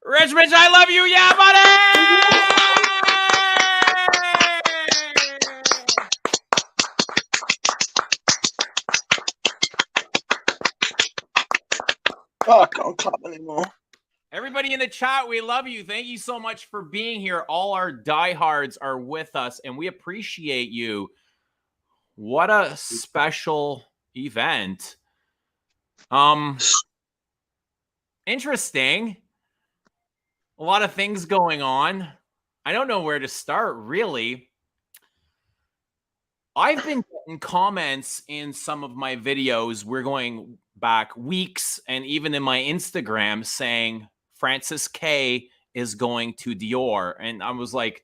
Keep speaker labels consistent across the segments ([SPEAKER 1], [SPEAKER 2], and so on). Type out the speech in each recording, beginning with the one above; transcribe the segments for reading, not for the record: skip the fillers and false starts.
[SPEAKER 1] Rich, I love you, yeah, buddy!
[SPEAKER 2] Oh, I can't clap anymore.
[SPEAKER 1] Everybody in the chat, we love you. Thank you so much for being here. All our diehards are with us, and we appreciate you. What a special event. Interesting. A lot of things going on. I don't know where to start, really. I've been getting comments in some of my videos. We're going back weeks, and even in my Instagram, saying Francis K is going to Dior. And I was like,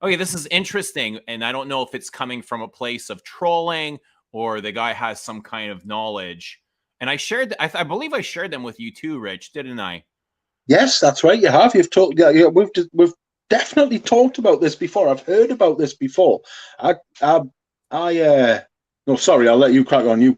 [SPEAKER 1] okay, this is interesting. And I don't know if it's coming from a place of trolling or the guy has some kind of knowledge. And I shared, I believe I shared them with you too, Rich, didn't I?
[SPEAKER 2] Yes, that's right. You have. You've talked. Yeah, we've definitely talked about this before. I've heard about this before. No, sorry. I'll let you crack on. You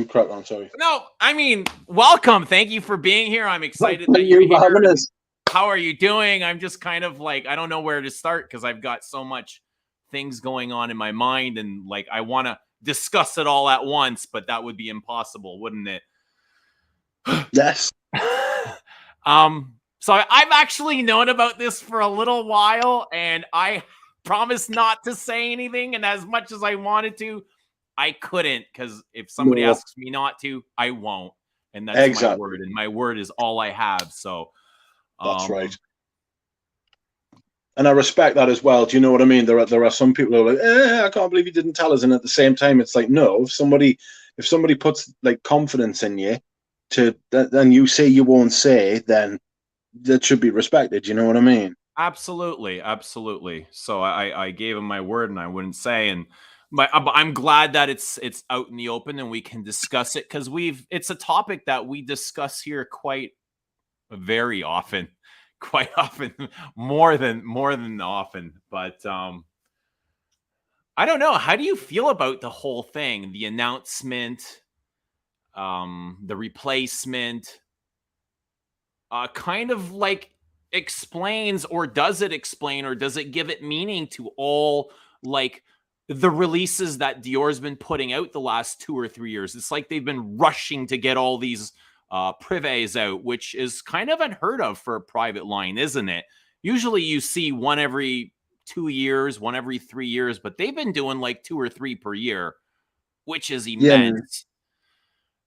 [SPEAKER 2] crack on. Sorry.
[SPEAKER 1] No, I mean, welcome. Thank you for being here. I'm excited that
[SPEAKER 2] you're
[SPEAKER 1] here.
[SPEAKER 2] Having us.
[SPEAKER 1] How are you doing? I'm just kind of like, I don't know where to start because I've got so much things going on in my mind, and like I want to discuss it all at once, but that would be impossible, wouldn't it?
[SPEAKER 2] Yes.
[SPEAKER 1] So I've actually known about this for a little while, and I promised not to say anything. And as much as I wanted to, I couldn't, because if somebody asks me not to, I won't. And that's my word, and my word is all I have. So
[SPEAKER 2] that's right. And I respect that as well. Do you know what I mean? There are some people who are like, I can't believe you didn't tell us. And at the same time, it's like, no, if somebody puts like confidence in you and you say you won't say, then that should be respected. You know what I mean?
[SPEAKER 1] Absolutely. So I gave him my word, and I wouldn't say. And I'm glad that it's out in the open and we can discuss it, because it's a topic that we discuss here quite often, more than often. But I don't know. How do you feel about the whole thing? The announcement, the replacement, kind of like explains, or does it explain, or does it give it meaning to all like the releases that Dior's been putting out the last 2 or 3 years? It's like they've been rushing to get all these privés out, which is kind of unheard of for a private line, isn't it? Usually you see one every 2 years, one every 3 years, but they've been doing like 2 or 3 per year, which is immense.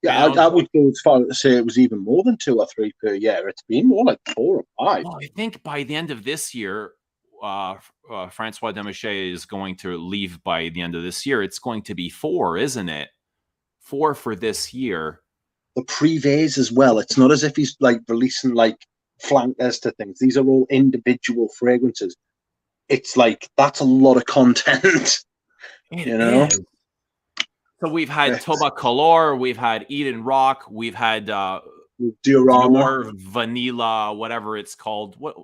[SPEAKER 2] Yeah, I would go as far as to say it was even more than 2 or 3 per year. It's been more like 4 or 5.
[SPEAKER 1] Well, I think by the end of this year, Francois Demachy is going to leave by the end of this year. It's going to be 4, isn't it? 4 for this year.
[SPEAKER 2] The privés as well. It's not as if he's like releasing like flankers to things. These are all individual fragrances. It's like, that's a lot of content. You know?
[SPEAKER 1] So we've had Toba Color, we've had Eden Rock, we've had
[SPEAKER 2] Diorama,
[SPEAKER 1] Vanilla, whatever it's called. What?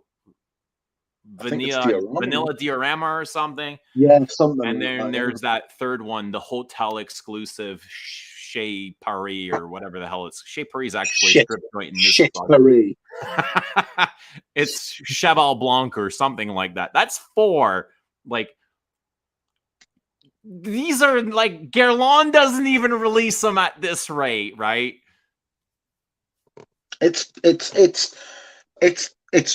[SPEAKER 1] Vanilla Diorama or something.
[SPEAKER 2] Yeah, something.
[SPEAKER 1] And then there's that third one, the hotel exclusive Chez Paris, or whatever the hell it's. Chez Paris is actually a strip joint in this.
[SPEAKER 2] Chez Paris.
[SPEAKER 1] It's Cheval Blanc or something like that. That's 4. Like, these are like, Guerlain doesn't even release them at this rate, right?
[SPEAKER 2] It's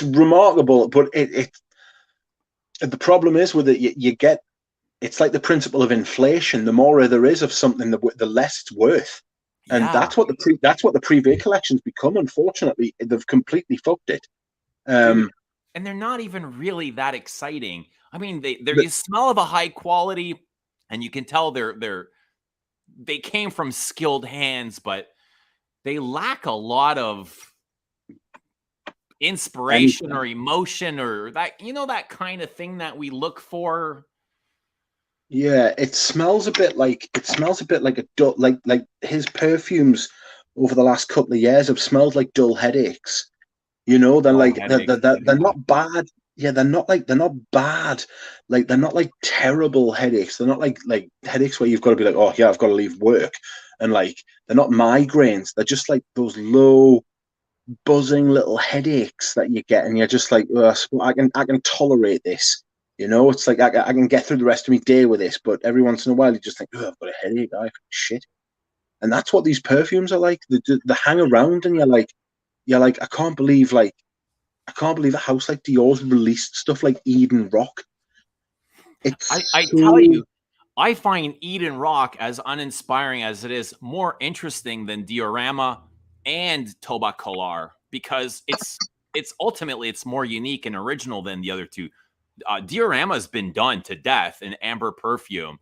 [SPEAKER 2] remarkable, but the problem is with it, you get, it's like the principle of inflation. The more there is of something, the less it's worth, and that's what the privé collections become. Unfortunately, they've completely fucked it.
[SPEAKER 1] And they're not even really that exciting. I mean, you smell of a high quality, and you can tell they came from skilled hands, but they lack a lot of inspiration or emotion, or that, that kind of thing that we look for.
[SPEAKER 2] Yeah, it smells a bit like a dull, like his perfumes over the last couple of years have smelled like dull headaches. They're they're not bad. Yeah, they're not bad. Like, they're not like terrible headaches. They're not like headaches where you've got to be like, oh yeah, I've got to leave work. And like, they're not migraines. They're just like those low, buzzing little headaches that you get, and you're just like, oh, I can tolerate this. You know, it's like I can get through the rest of my day with this, but every once in a while you just think, oh, I've got a headache. I shit. And that's what these perfumes are like. They hang around, and you're like, I can't believe a house like Dior's released stuff like Eden Rock.
[SPEAKER 1] I
[SPEAKER 2] It's
[SPEAKER 1] tell
[SPEAKER 2] so
[SPEAKER 1] you, I find Eden Rock, as uninspiring as it is, more interesting than Diorama and Toba Kolar because it's ultimately it's more unique and original than the other two. Diorama's been done to death in amber perfume,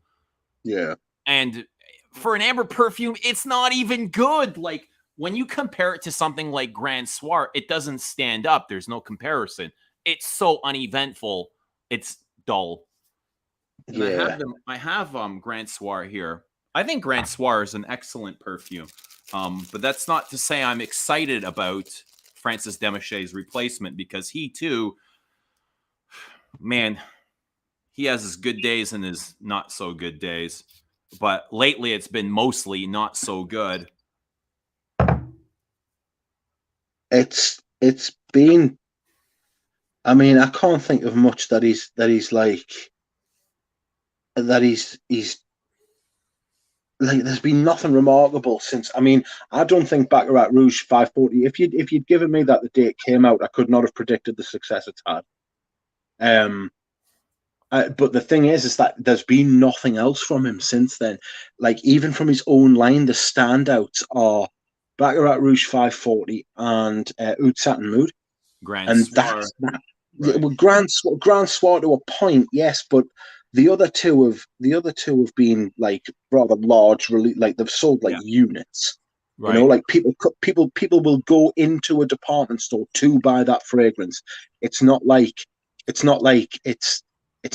[SPEAKER 2] yeah,
[SPEAKER 1] and for an amber perfume, it's not even good. Like when you compare it to something like Grand Soir, it doesn't stand up. There's no comparison. It's so uneventful. It's dull. And
[SPEAKER 2] yeah.
[SPEAKER 1] I have Grand Soir here. I think Grand Soir is an excellent perfume. But that's not to say I'm excited about Francis Demachy's replacement because he too, man, he has his good days and his not so good days. But lately it's been mostly not so good.
[SPEAKER 2] It's been. I mean, I can't think of much that he's like he's like. There's been nothing remarkable since. I mean, I don't think Baccarat Rouge 540. If you'd given me that the day it came out, I could not have predicted the success it's had. Um, but the thing is that there's been nothing else from him since then. Like even from his own line, the standouts are Baccarat Rouge 540 and Oud Satin Mood,
[SPEAKER 1] Grand
[SPEAKER 2] and
[SPEAKER 1] Soir,
[SPEAKER 2] that's that. Yeah,
[SPEAKER 1] right?
[SPEAKER 2] well, Grand Sword to a point, yes, but the other two have been like rather large, really, like they've sold like
[SPEAKER 1] Yeah,
[SPEAKER 2] units. You know,
[SPEAKER 1] right.
[SPEAKER 2] like people will go into a department store to buy that fragrance. It's not like it's not like it's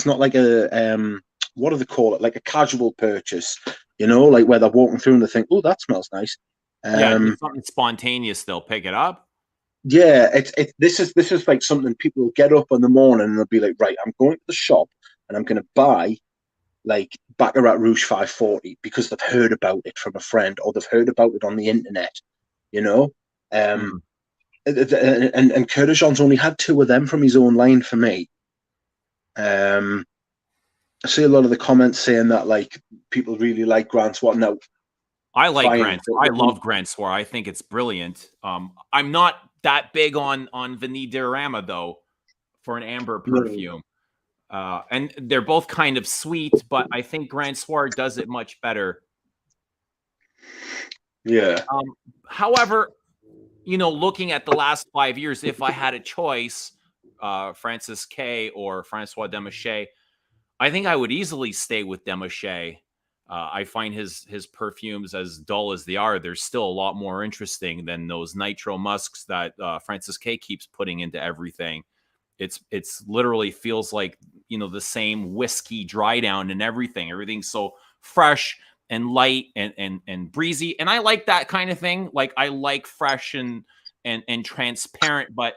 [SPEAKER 2] not like a what do they call it? Like a casual purchase. You know, like where they're walking through and they think, oh, that smells nice.
[SPEAKER 1] Yeah,
[SPEAKER 2] Um,
[SPEAKER 1] just something spontaneous. They'll pick it up.
[SPEAKER 2] yeah, this is like something people will get up in the morning and they'll be like, right, I'm going to the shop and I'm going to buy like Baccarat Rouge 540 because they've heard about it from a friend or they've heard about it on the internet, you know. Um,
[SPEAKER 1] Mm.
[SPEAKER 2] and Kurkdjian's only had two of them from his own line for me. Um, I see a lot of the comments saying that like people really like Grant's what now.
[SPEAKER 1] I like
[SPEAKER 2] Fine,
[SPEAKER 1] Grand. I love Grand Soir. I think it's brilliant. I'm not that big on Vanille Diorama though for an amber perfume. And they're both kind of sweet, but I think Grand Soir does it much better.
[SPEAKER 2] yeah,
[SPEAKER 1] Um, however, looking at the last 5 years, if I had a choice, Francis K or Francois Demachy, I think I would easily stay with Demachy. I find his perfumes, as dull as they are, they're still a lot more interesting than those nitro musks that Francis K keeps putting into everything. It's literally feels like the same whiskey dry down and everything. Everything's so fresh and light and breezy, and I like that kind of thing. Like I like fresh and transparent, but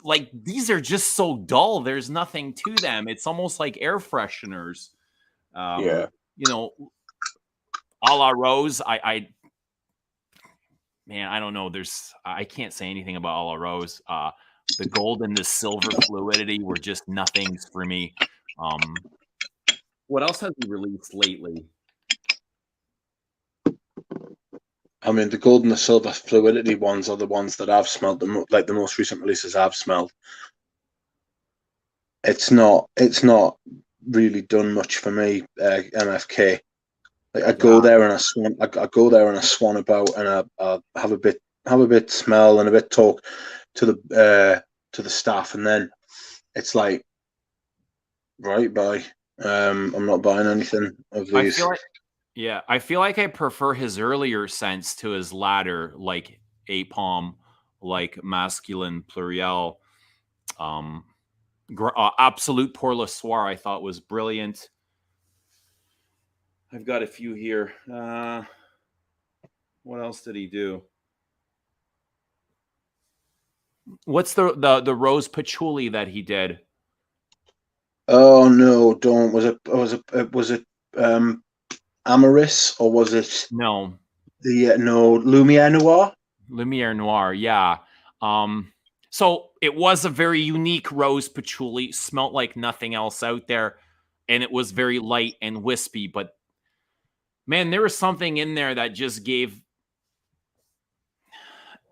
[SPEAKER 1] like these are just so dull. There's nothing to them. It's almost like air fresheners.
[SPEAKER 2] yeah.
[SPEAKER 1] You know, a la Rose. Man, I don't know. I can't say anything about a la Rose. The gold and the silver fluidity were just nothings for me. Um, what else has he released lately?
[SPEAKER 2] I mean, the gold and the silver fluidity ones are the ones that I've smelled like the most recent releases I've smelled. It's not really done much for me. MFK. Like I go
[SPEAKER 1] Yeah,
[SPEAKER 2] there and I go there and I swan about and I have a bit smell and a bit talk to the staff, and then it's like right bye. I'm not buying anything of
[SPEAKER 1] I
[SPEAKER 2] these.
[SPEAKER 1] feel like yeah, I feel like I prefer his earlier scents to his latter, like Apom, like Masculine Pluriel. Um, Absolute Pour Le Soir, I thought was brilliant. I've got a few here. What else did he do? What's the rose patchouli that he did?
[SPEAKER 2] Oh no, don't. Was it Amaris or was it
[SPEAKER 1] No,
[SPEAKER 2] the no Lumiere Noir?
[SPEAKER 1] Lumiere Noir, yeah. So it was a very unique rose patchouli, smelt like nothing else out there, and it was very light and wispy. But man, there was something in there that just gave.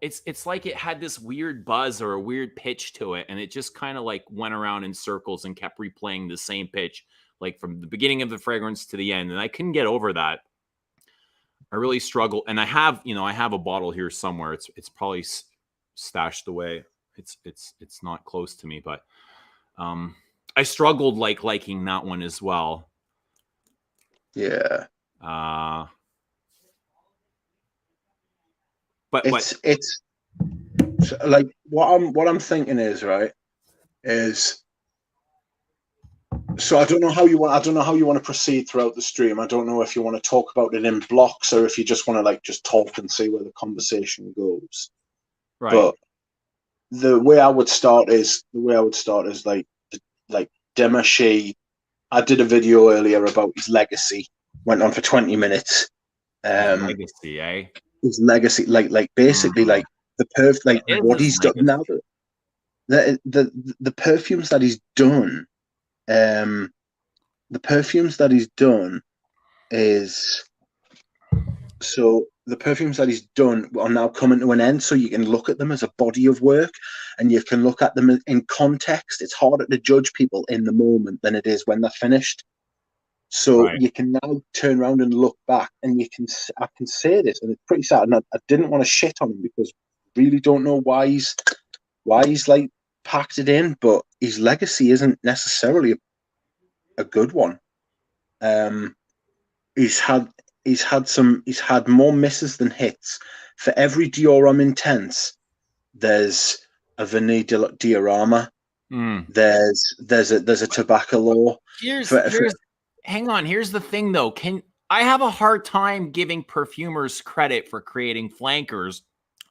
[SPEAKER 1] It's like it had this weird buzz or a weird pitch to it, and it just kind of like went around in circles and kept replaying the same pitch, like from the beginning of the fragrance to the end. And I couldn't get over that. I really struggle, and I have a bottle here somewhere. It's probably stashed away. It's not close to me, but I struggled liking that one as well.
[SPEAKER 2] Yeah.
[SPEAKER 1] But
[SPEAKER 2] it's like what I'm thinking is right is so I don't know how you want to proceed throughout the stream. I don't know if you want to talk about it in blocks or if you just want to like just talk and see where the conversation goes.
[SPEAKER 1] Right.
[SPEAKER 2] But the way I would start is like Demachy. I did a video earlier about his legacy. Went on for 20 minutes.
[SPEAKER 1] Legacy, eh?
[SPEAKER 2] His legacy, like basically like the what he's done now. The perfumes that he's done. The perfumes that he's done is so the perfumes that he's done are now coming to an end, so you can look at them as a body of work and you can look at them in context. It's harder to judge people in the moment than it is when they're finished. So you can now turn around and look back, and I can say this, and it's pretty sad. And I didn't want to shit on him because I really don't know why he's like packed it in, but his legacy isn't necessarily a good one. He's had more misses than hits. For every Dior Homme Intense, there's a Vanille Diorama. There's a Tobacco Law.
[SPEAKER 1] Hang on. Here's the thing, though. I have a hard time giving perfumers credit for creating flankers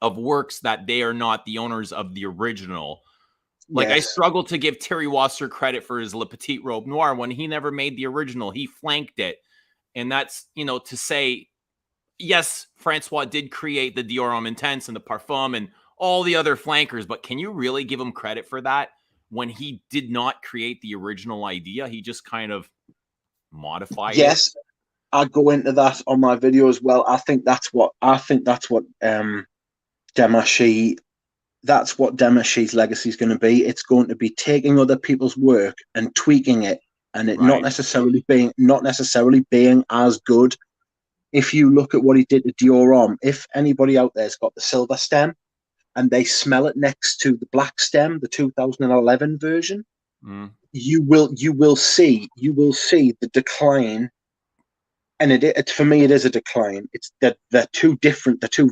[SPEAKER 1] of works that they are not the owners of the original. Like, yes. I struggle to give Thierry Wasser credit for his Le Petit Robe Noir when he never made the original. He flanked it. And that's, to say, yes, Francois did create the Dior Homme Intense and the Parfum and all the other flankers, but can you really give him credit for that when he did not create the original idea? He just kind of modified it.
[SPEAKER 2] Yes, I go into that on my video as well. I think that's what Demachy. That's what Demachy's legacy is going to be. It's going to be taking other people's work and tweaking it, and it not necessarily being as good. If you look at what he did to Dior Homme, if anybody out there's got the silver stem and they smell it next to the black stem, the 2011 version, you will see the decline. And for me, it is a decline. It's that they're two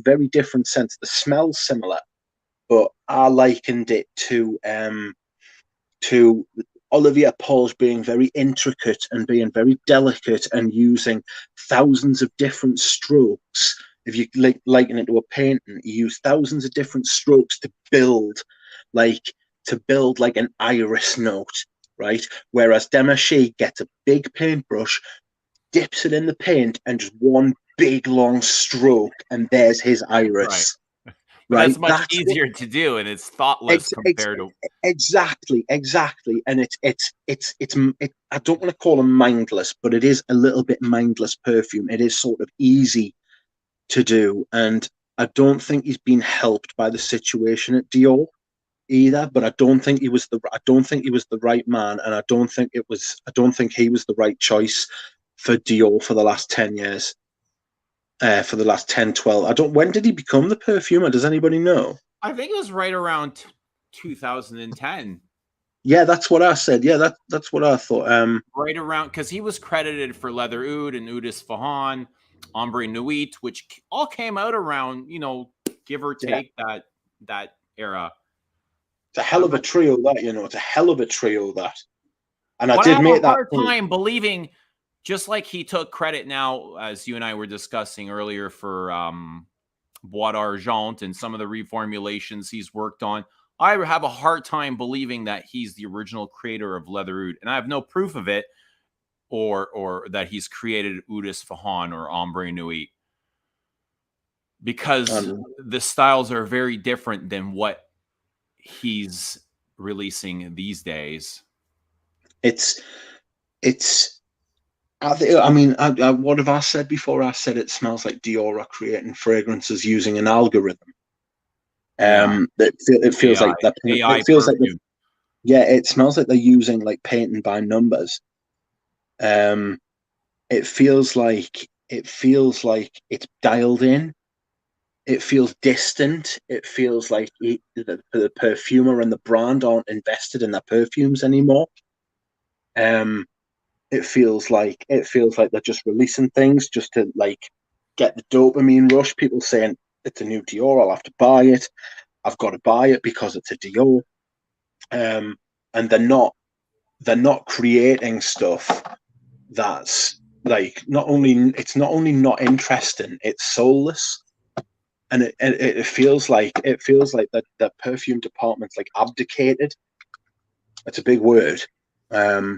[SPEAKER 2] very different scents. The smell's similar, but I likened it to Olivier Paul's being very intricate and being very delicate and using thousands of different strokes. If you liken it to a painting, you use thousands of different strokes to build like an iris note, right? Whereas Demachy gets a big paintbrush, dips it in the paint, and just one big long stroke, and there's his iris.
[SPEAKER 1] Right? That's much easier to do, and it's thoughtless compared to
[SPEAKER 2] exactly. And it's I don't want to call them mindless, but it is a little bit mindless perfume. It is sort of easy to do, and I don't think he's been helped by the situation at Dior either. But I don't think he was the right man, and I don't think he was the right choice for Dior for the last 10 years. For the last 10, 12. When did he become the perfumer? Does anybody know?
[SPEAKER 1] I think it was right around 2010.
[SPEAKER 2] Yeah, that's what I said. Yeah, that's what I thought.
[SPEAKER 1] Right around, because he was credited for Leather Oud and Oud Isfahan, Ombre Nuit, which all came out around, give or take that era.
[SPEAKER 2] It's a hell of a trio, that, It's a hell of a trio, that. And I did
[SPEAKER 1] have
[SPEAKER 2] make
[SPEAKER 1] a hard time believing. Just like he took credit now, as you and I were discussing earlier, for Bois d'Argent and some of the reformulations he's worked on, I have a hard time believing that he's the original creator of Leather Oud. And I have no proof of it, or that he's created Oud Isfahan or Ombre Nuit. because the styles are very different than what he's releasing these days.
[SPEAKER 2] It's I mean, what have I said before? I said it smells like Dior are creating fragrances using an algorithm. It feels
[SPEAKER 1] AI,
[SPEAKER 2] like that.
[SPEAKER 1] AI
[SPEAKER 2] It feels like
[SPEAKER 1] perfume.
[SPEAKER 2] yeah, it smells like they're using like painting by numbers. It feels like it's dialed in. It feels distant. It feels like the perfumer and the brand aren't invested in their perfumes anymore. It feels like they're just releasing things just to like get the dopamine rush. People saying it's a new Dior, I'll have to buy it. I've got to buy it because it's a Dior. And they're not creating stuff that's like it's not only not interesting, it's soulless. And it feels like that the perfume department's like abdicated. That's a big word.
[SPEAKER 1] So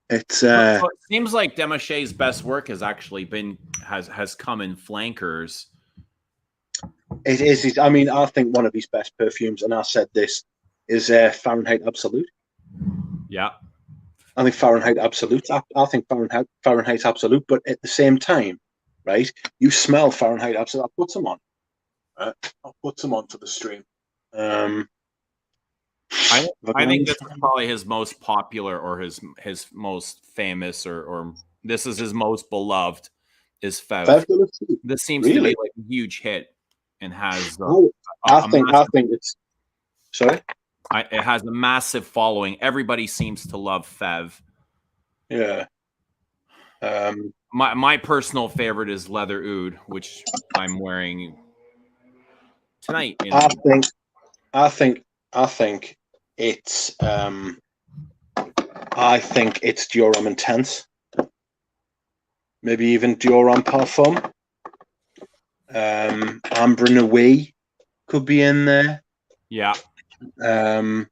[SPEAKER 1] it seems like Demachy's best work has actually has come in flankers.
[SPEAKER 2] It is. I mean, I think one of his best perfumes, and I said this, is Fahrenheit Absolute.
[SPEAKER 1] Yeah.
[SPEAKER 2] I think Fahrenheit Absolute. I think Fahrenheit Absolute, but at the same time, right? You smell Fahrenheit Absolute. I'll put some on. I'll put some on for the stream.
[SPEAKER 1] I think this is probably his most popular or his most famous or this is his most beloved is Fev. This seems to be like a huge hit and has
[SPEAKER 2] I think it's sorry.
[SPEAKER 1] It has a massive following. Everybody seems to love Fev.
[SPEAKER 2] Yeah.
[SPEAKER 1] My personal favorite is Leather Oud, which I'm wearing tonight.
[SPEAKER 2] I think it's Dior Homme Intense. Maybe even Dior Homme Parfum. Amber Nuit could be in there.
[SPEAKER 1] Yeah.
[SPEAKER 2] But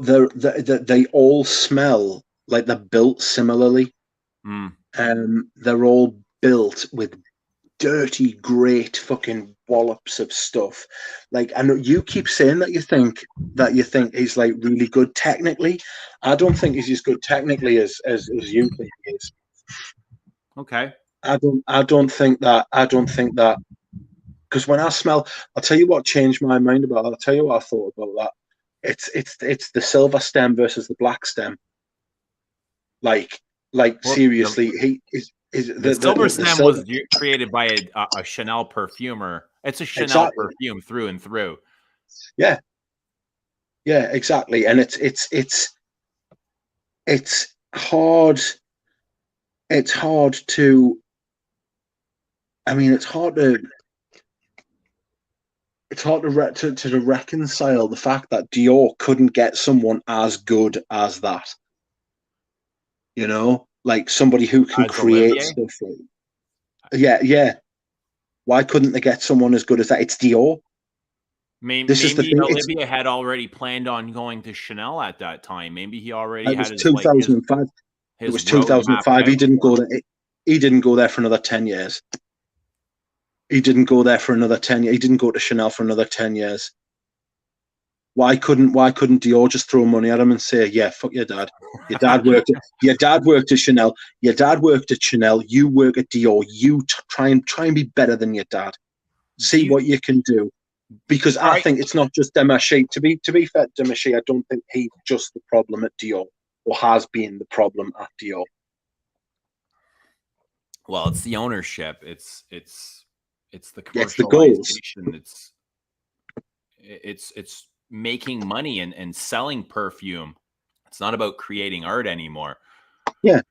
[SPEAKER 2] they all smell like they're built similarly. They're all built with dirty, great fucking wallops of stuff. Like, I know you keep saying that you think he's like really good technically. I don't think he's as good technically as you think he is.
[SPEAKER 1] Okay.
[SPEAKER 2] I don't think that because when I smell, I'll tell you what changed my mind about that. I'll tell you what I thought about that. It's the silver stem versus the black stem. Like seriously, he is
[SPEAKER 1] the silver stem was created by a Chanel perfumer. It's a Chanel perfume through and through.
[SPEAKER 2] Yeah, exactly. And it's hard. It's hard to. I mean, it's hard to reconcile the fact that Dior couldn't get someone as good as that. You know, like somebody who can create stuff. Yeah. Why couldn't they get someone as good as that? It's Dior.
[SPEAKER 1] Maybe Olivier had already planned on going to Chanel at that time. Maybe he already had his
[SPEAKER 2] 2005. It was 2005. He didn't go there. He didn't go there for another 10 years. He didn't go there for another 10 years. He didn't go to Chanel for another 10 years. Why couldn't Dior just throw money at him and say, "Yeah, fuck your dad. Your dad worked at Chanel. Your dad worked at Chanel. You work at Dior. You try and be better than your dad. See what you can do." Because I think it's not just Demachy. To be fair, Demachy, I don't think he's just the problem at Dior or has been the problem at Dior.
[SPEAKER 1] Well, it's the ownership. It's the
[SPEAKER 2] commercialization.
[SPEAKER 1] It's making money and selling perfume. It's not about creating art anymore.
[SPEAKER 2] Yeah.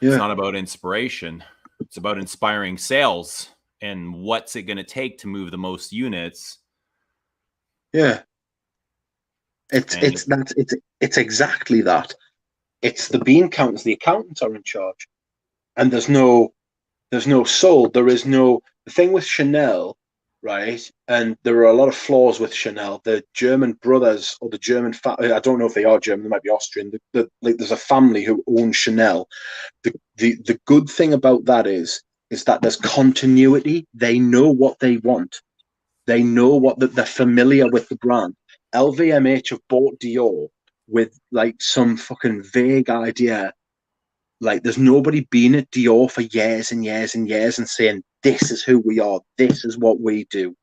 [SPEAKER 1] It's not about inspiration. It's about inspiring sales. And what's it going to take to move the most units?
[SPEAKER 2] Yeah, it's exactly that. It's the bean counters. The accountants are in charge, and there's no soul. There is no. The thing with Chanel right? And there are a lot of flaws with Chanel. The German brothers or the German I don't know if they are German, they might be Austrian. Like there's a family who owns Chanel. The good thing about that is that there's continuity. They know what they want. They know they're familiar with the brand. LVMH have bought Dior with like some fucking vague idea. Like there's nobody been at Dior for years and years and years and saying this is who we are, this is what we do,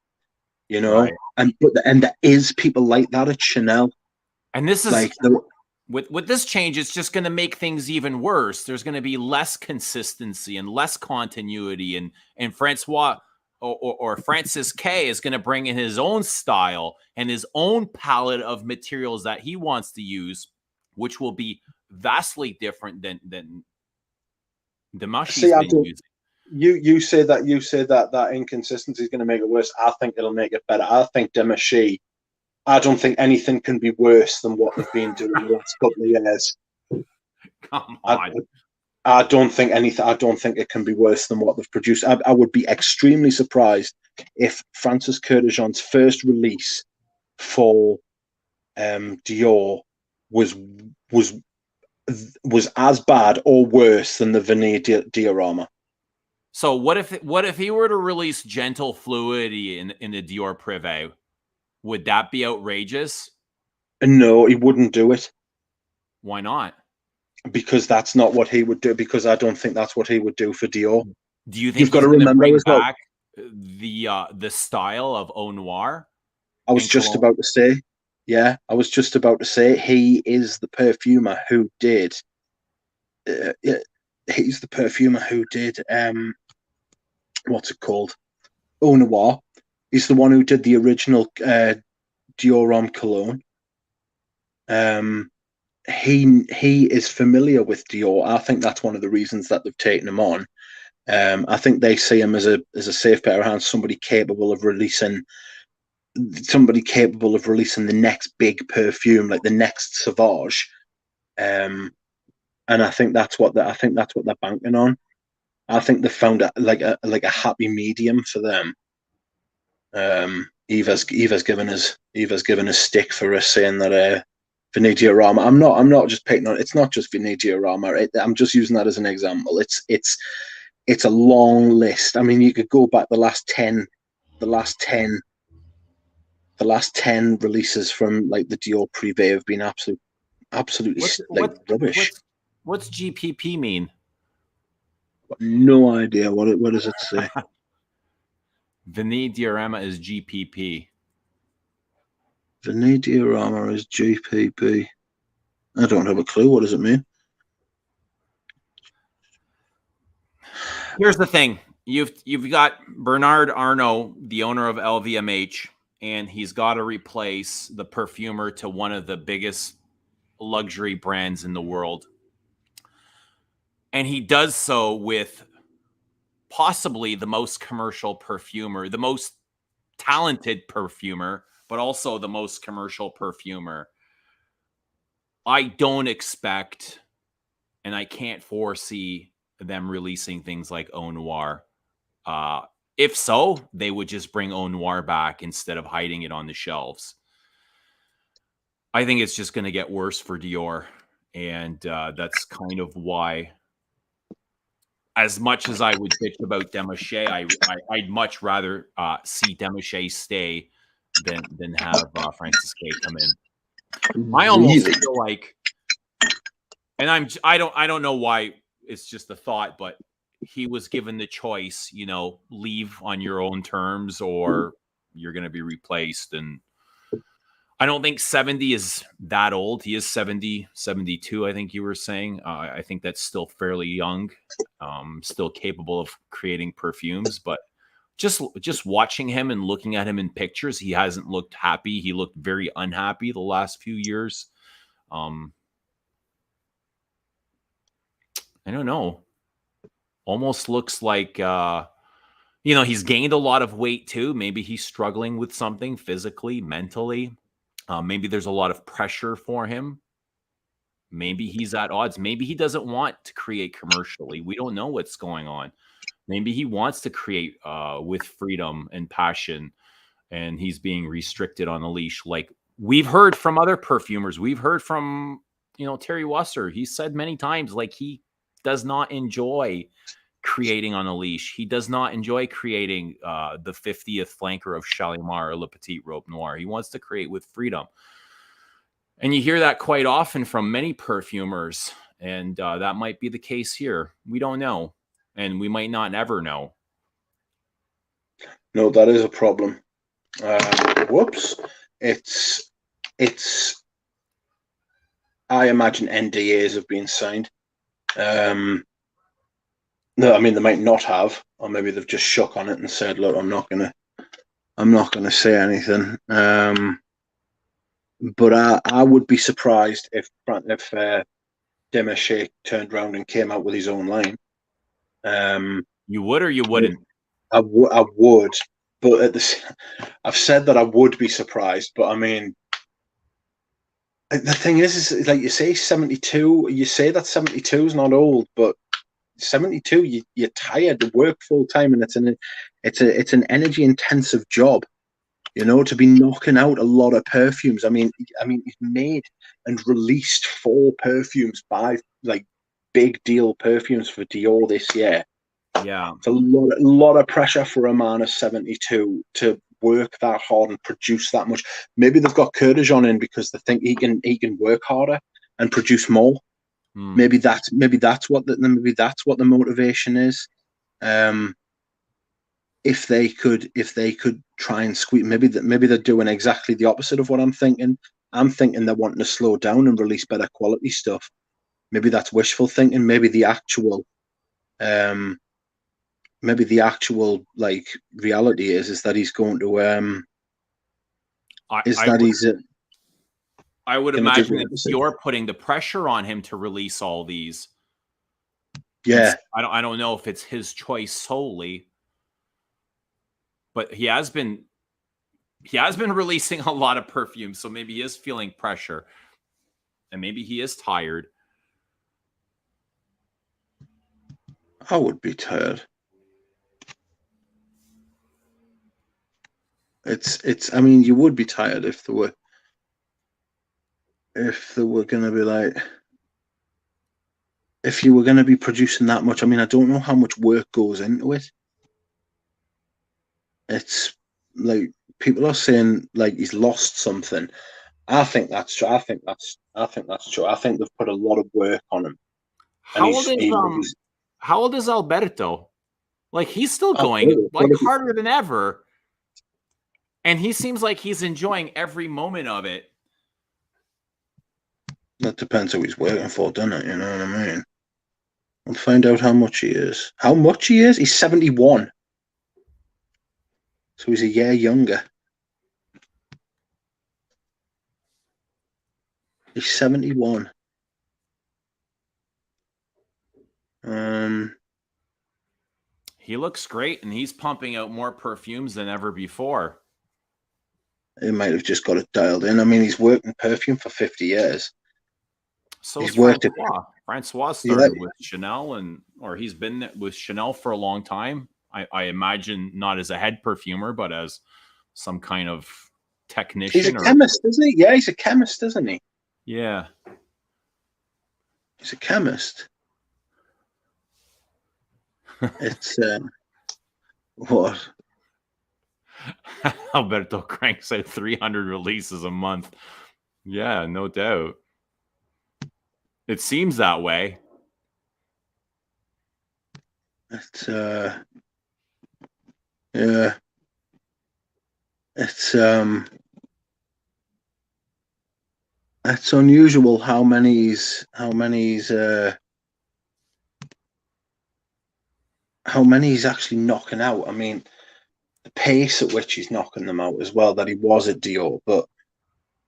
[SPEAKER 2] you know.
[SPEAKER 1] Right.
[SPEAKER 2] And there is people like that at Chanel.
[SPEAKER 1] And this is
[SPEAKER 2] Like the,
[SPEAKER 1] with this change, it's just going to make things even worse. There's going to be less consistency and less continuity, and Francois or Francis K is going to bring in his own style and his own palette of materials that he wants to use, which will be vastly different than
[SPEAKER 2] see,
[SPEAKER 1] Demachy's
[SPEAKER 2] I
[SPEAKER 1] been
[SPEAKER 2] don't.
[SPEAKER 1] using.
[SPEAKER 2] You say that that inconsistency is going to make it worse. I think it'll make it better. I think Demachy. I don't think anything can be worse than what they've been doing the last couple of years.
[SPEAKER 1] Come
[SPEAKER 2] I,
[SPEAKER 1] on.
[SPEAKER 2] I don't think anything. I don't think it can be worse than what they've produced. I would be extremely surprised if Francis Kurkdjian's first release for Dior was was was as bad or worse than the Veneer diorama.
[SPEAKER 1] So what if he were to release Gentle Fluidity in the Dior Privé? Would that be outrageous?
[SPEAKER 2] And no, he wouldn't do it
[SPEAKER 1] Why not?
[SPEAKER 2] because that's not what he would do. Because I don't think that's what he would do for Dior.
[SPEAKER 1] Do you
[SPEAKER 2] You've
[SPEAKER 1] think
[SPEAKER 2] got
[SPEAKER 1] he's
[SPEAKER 2] to
[SPEAKER 1] going to
[SPEAKER 2] remember
[SPEAKER 1] bring
[SPEAKER 2] as well.
[SPEAKER 1] back the style of Eau Noir
[SPEAKER 2] I was
[SPEAKER 1] and
[SPEAKER 2] just
[SPEAKER 1] Cologne?
[SPEAKER 2] about to say, yeah, I was just about to say he is the perfumer who did. Uh, he's the perfumer who did. What's it called? Eau Noir. He's the one who did the original Dior Homme Cologne. He is familiar with Dior. I think that's one of the reasons that they've taken him on. I think they see him as a safe pair of hands, somebody capable of releasing the next big perfume, like the next Sauvage. And I think that's what they're banking on. I think they found a happy medium for them. Eva's given us stick for us saying that Venetiarama. I'm not just picking on. It's not just Venetiarama. I'm just using that as an example. It's a long list. I mean, you could go back the last 10 the last 10 releases from like the Dior Privé have been absolutely
[SPEAKER 1] What's
[SPEAKER 2] like
[SPEAKER 1] what
[SPEAKER 2] rubbish.
[SPEAKER 1] what's GPP mean?
[SPEAKER 2] No idea what does it say.
[SPEAKER 1] Vinny Diorama is GPP.
[SPEAKER 2] Venetiarama is GPP. I don't have a clue. What does it mean?
[SPEAKER 1] Here's the thing. You've got Bernard Arnault, the owner of LVMH, and he's got to replace the perfumer to one of the biggest luxury brands in the world. And he does so with possibly the most commercial perfumer, the most talented perfumer, but also the most commercial perfumer. I don't expect, and I can't foresee them releasing things like Eau Noir. If so, they would just bring Eau Noir back instead of hiding it on the shelves. I think it's just going to get worse for Dior. And that's kind of why, as much as I would bitch about Demachy, I'd much rather see Demachy stay than have Francis K come in. I almost
[SPEAKER 2] Really?
[SPEAKER 1] feel like, and I don't know why, it's just a thought, but he was given the choice, leave on your own terms or you're going to be replaced. And I don't think 70 is that old. He is 70, 72, I think you were saying. I think that's still fairly young, still capable of creating perfumes. But just watching him and looking at him in pictures, he hasn't looked happy. He looked very unhappy the last few years. I don't know. Almost looks like, he's gained a lot of weight too. Maybe he's struggling with something physically, mentally. Maybe there's a lot of pressure for him. Maybe he's at odds. Maybe he doesn't want to create commercially. We don't know what's going on. Maybe he wants to create with freedom and passion, and he's being restricted on a leash. Like we've heard from other perfumers, we've heard from Terry Wasser. He said many times, like he does not enjoy creating on a leash. He does not enjoy creating the 50th flanker of Shalimar or Le Petit Robe Noir. He wants to create with freedom. And you hear that quite often from many perfumers. And that might be the case here. We don't know. And we might not ever know.
[SPEAKER 2] No, that is a problem. Whoops. I imagine NDAs have been signed. No, I mean they might not have, or maybe they've just shook on it and said, "Look, I'm not gonna say anything." But I would be surprised if Demachy turned around and came out with his own line.
[SPEAKER 1] You would or you wouldn't?
[SPEAKER 2] I would, but I've said that I would be surprised. But I mean, the thing is like you say, 72. You say that 72 is not old, but 72, you're tired. You work full time, and it's an energy intensive job. To be knocking out a lot of perfumes. I mean, he's made and released 4 perfumes, 5 like big deal perfumes for Dior this year.
[SPEAKER 1] Yeah,
[SPEAKER 2] it's a lot of pressure for a man of 72 to work that hard and produce that much. Maybe they've got Kurkdjian in because they think he can work harder and produce more. Maybe that's what the motivation is. If they could try and squeeze, maybe they're doing exactly the opposite of what I'm thinking. I'm thinking they're wanting to slow down and release better quality stuff. Maybe that's wishful thinking. Maybe the actual like reality is that he's going to
[SPEAKER 1] I would imagine that you're putting the pressure on him to release all these.
[SPEAKER 2] Yeah,
[SPEAKER 1] I don't know if it's his choice solely, but he has been releasing a lot of perfumes, so maybe he is feeling pressure, and maybe he is tired.
[SPEAKER 2] I would be tired. I mean, you would be tired if there were going to be like, if you were going to be producing that much. I mean, I don't know how much work goes into it. It's like people are saying like he's lost something. I think that's true. I think that's true. I think they've put a lot of work on him.
[SPEAKER 1] How old is Alberto? Like he's still going harder than ever. And he seems like he's enjoying every moment of it.
[SPEAKER 2] That depends who he's working for, doesn't it? You know what I mean? We'll find out how much he is. How much he is? He's 71. So he's a year younger. He's 71.
[SPEAKER 1] He looks great, and he's pumping out more perfumes than ever before.
[SPEAKER 2] He might have just got it dialed in. I mean, he's worked in perfume for 50 years.
[SPEAKER 1] So he's worked Fracois. Francois started with Chanel, or he's been with Chanel for a long time. I imagine not as a head perfumer, but as some kind of technician.
[SPEAKER 2] He's a chemist, isn't he? Yeah, he's a chemist, isn't he?
[SPEAKER 1] Yeah.
[SPEAKER 2] He's a chemist. It's what?
[SPEAKER 1] Alberto cranks out 300 releases a month. Yeah, no doubt. It seems that way.
[SPEAKER 2] It's yeah. It's unusual how many he's actually knocking out. I mean, the pace at which he's knocking them out as well, that he was at Dior. But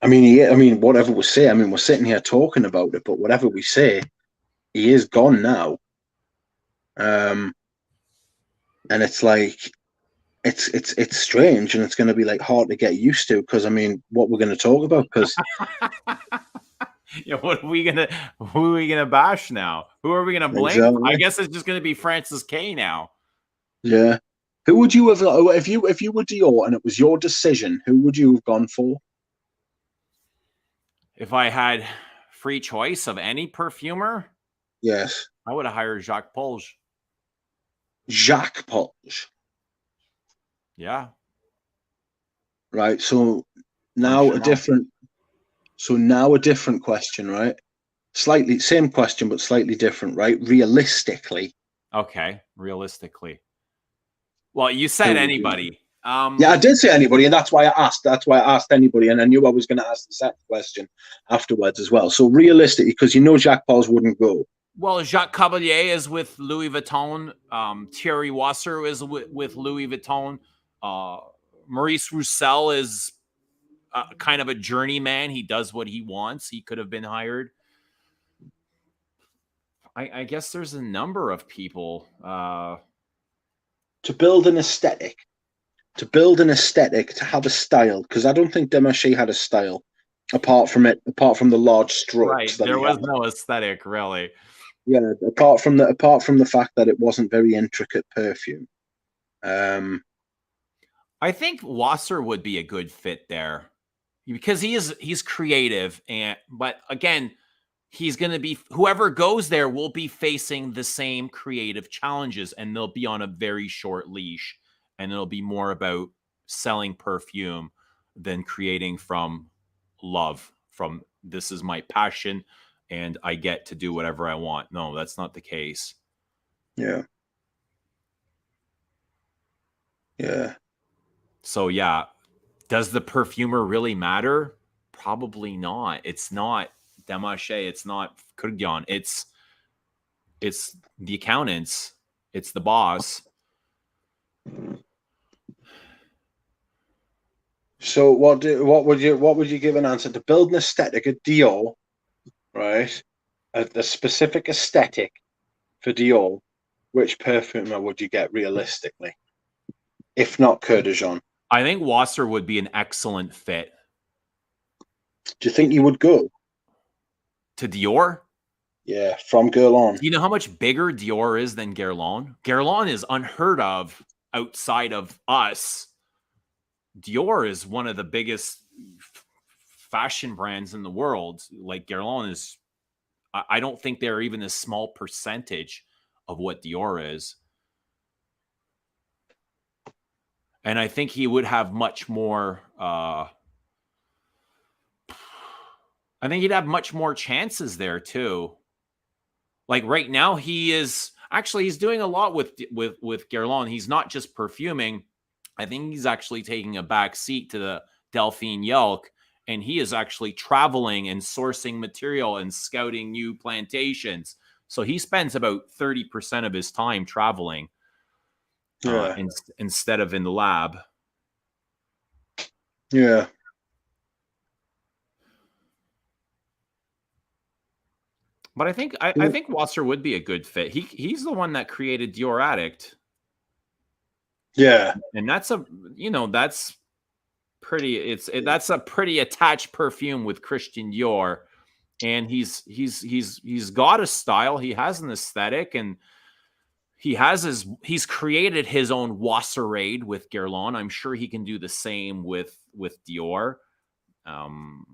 [SPEAKER 2] I mean, whatever we say, I mean, we're sitting here talking about it, but whatever we say, he is gone now. And it's like, it's strange, and it's going to be like hard to get used to, because I mean, what we're going to talk about, because
[SPEAKER 1] yeah, who are we gonna bash now? Who are we gonna blame? Exactly. I guess it's just going to be Francis K now.
[SPEAKER 2] Yeah. Who would you have if you were Dior and it was your decision? Who would you have gone for?
[SPEAKER 1] If I had free choice of any perfumer,
[SPEAKER 2] Yes,
[SPEAKER 1] I would have hired Jacques Polge.
[SPEAKER 2] Jacques Polge.
[SPEAKER 1] Yeah,
[SPEAKER 2] Right. So
[SPEAKER 1] from
[SPEAKER 2] now a
[SPEAKER 1] Chanel.
[SPEAKER 2] different. So now a different question, right? Slightly same question, but slightly different, right? Realistically,
[SPEAKER 1] Okay, realistically. Well, you
[SPEAKER 2] who
[SPEAKER 1] said
[SPEAKER 2] would you?
[SPEAKER 1] anybody.
[SPEAKER 2] Yeah, I did say anybody, and that's why I asked. That's why I asked anybody, and I knew I was going to ask the second question afterwards as well. So realistically, because you know Jacques Pauls wouldn't go.
[SPEAKER 1] Well, Jacques Caballé is with Louis Vuitton. Thierry Wasser is with Louis Vuitton. Uh, Maurice Roussel is kind of a journeyman. He does what he wants. He could have been hired. I guess there's a number of people.
[SPEAKER 2] To build an aesthetic, to have a style, because I don't think Demachy had a style apart from the large
[SPEAKER 1] Right.
[SPEAKER 2] strokes that
[SPEAKER 1] There
[SPEAKER 2] he had.
[SPEAKER 1] was no aesthetic, really.
[SPEAKER 2] Yeah, apart from the fact that it wasn't very intricate perfume. Um,
[SPEAKER 1] I think Wasser would be a good fit there because he's creative and but again, he's going to be whoever goes there will be facing the same creative challenges and they'll be on a very short leash and it'll be more about selling perfume than creating from love from this is my passion and I get to do whatever I want. No, that's not the case.
[SPEAKER 2] yeah, yeah.
[SPEAKER 1] So yeah, does the perfumer really matter? Probably not. It's not Demachy. It's not Kurkdjian. It's the accountants. It's the boss.
[SPEAKER 2] So what would you give an answer to build an aesthetic at Dior, right? The specific aesthetic for Dior, which perfumer would you get realistically, if not Kurkdjian?
[SPEAKER 1] I think Wasser would be an excellent fit
[SPEAKER 2] Do you think you would go?
[SPEAKER 1] to Dior.
[SPEAKER 2] Yeah, from Guerlain.
[SPEAKER 1] Do you know how much bigger Dior is than Guerlain? Guerlain is unheard of outside of us. Dior is one of the biggest fashion brands in the world. Like Guerlain is, I don't think they're even a small percentage of what Dior is. And I think he would have much more. I think he'd have much more chances there too. Like right now, he's doing a lot with Guerlain. He's not just perfuming. I think he's actually taking a back seat to the Delphine Yelk, and he is actually traveling and sourcing material and scouting new plantations. So he spends about 30% of his time traveling
[SPEAKER 2] Yeah,
[SPEAKER 1] instead of in the lab.
[SPEAKER 2] yeah.
[SPEAKER 1] But I think Wasser would be a good fit. He's the one that created Dior Addict,
[SPEAKER 2] Yeah,
[SPEAKER 1] and that's pretty. That's a pretty attached perfume with Christian Dior, and he's got a style. He has an aesthetic, and he's created his own Wasserade with Guerlain. I'm sure he can do the same with Dior. Um,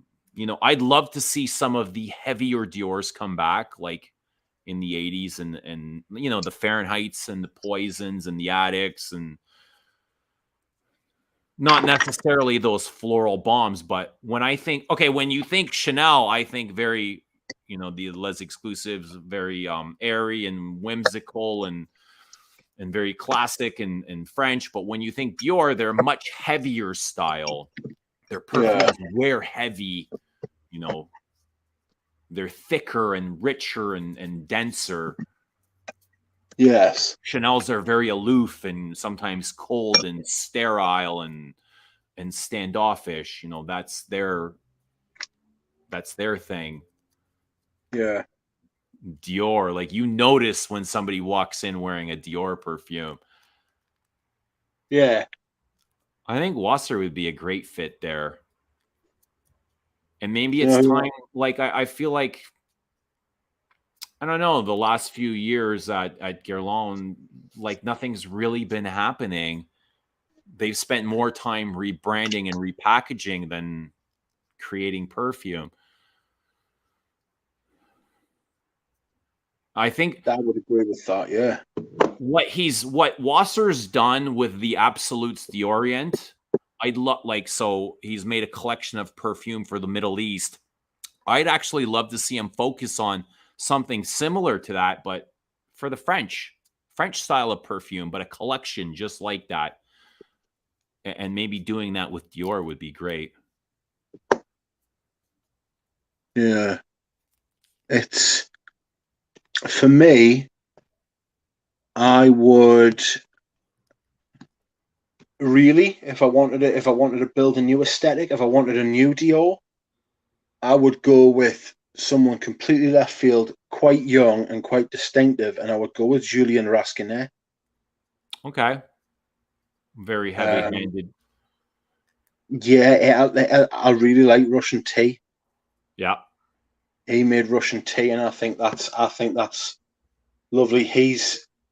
[SPEAKER 1] I'd love to see some of the heavier Dior's come back, like in the 80s and the Fahrenheits and the Poisons and the Addicts and not necessarily those floral bombs, but when you think Chanel, I think very, the Les Exclusives, very airy and whimsical and very classic and French. But when you think Dior, they're much heavier style. Their
[SPEAKER 2] yeah,
[SPEAKER 1] perfumes wear heavy, you know, they're thicker and richer and denser.
[SPEAKER 2] yes,
[SPEAKER 1] Chanel's are very aloof and sometimes cold and sterile and standoffish. That's their thing.
[SPEAKER 2] yeah,
[SPEAKER 1] Dior, like you notice when somebody walks in wearing a Dior perfume.
[SPEAKER 2] yeah.
[SPEAKER 1] I think Wasser would be a great fit there. And maybe
[SPEAKER 2] You
[SPEAKER 1] it's
[SPEAKER 2] know,
[SPEAKER 1] time. Like I feel like I don't know, the last few years at Guerlain, like nothing's really been happening. They've spent more time rebranding and repackaging than creating perfume. I think
[SPEAKER 2] I would agree with that. Yeah.
[SPEAKER 1] what Wasser's done with the Absolutes Diorient, I'd love like so he's made a collection of perfume for the Middle East. I'd actually love to see him focus on something similar to that, but for the French style of perfume, but a collection just like that. And maybe doing that with Dior would be great.
[SPEAKER 2] Yeah. It's for me, I would really, if I wanted to build a new aesthetic, if I wanted a new Dior, I would go with someone completely left field, quite young and quite distinctive, and I would go with Julien Rasquinet.
[SPEAKER 1] Okay. Very
[SPEAKER 2] Um,
[SPEAKER 1] heavy-handed.
[SPEAKER 2] yeah, I really like Russian tea.
[SPEAKER 1] Yeah.
[SPEAKER 2] He made Russian tea, and I think that's lovely.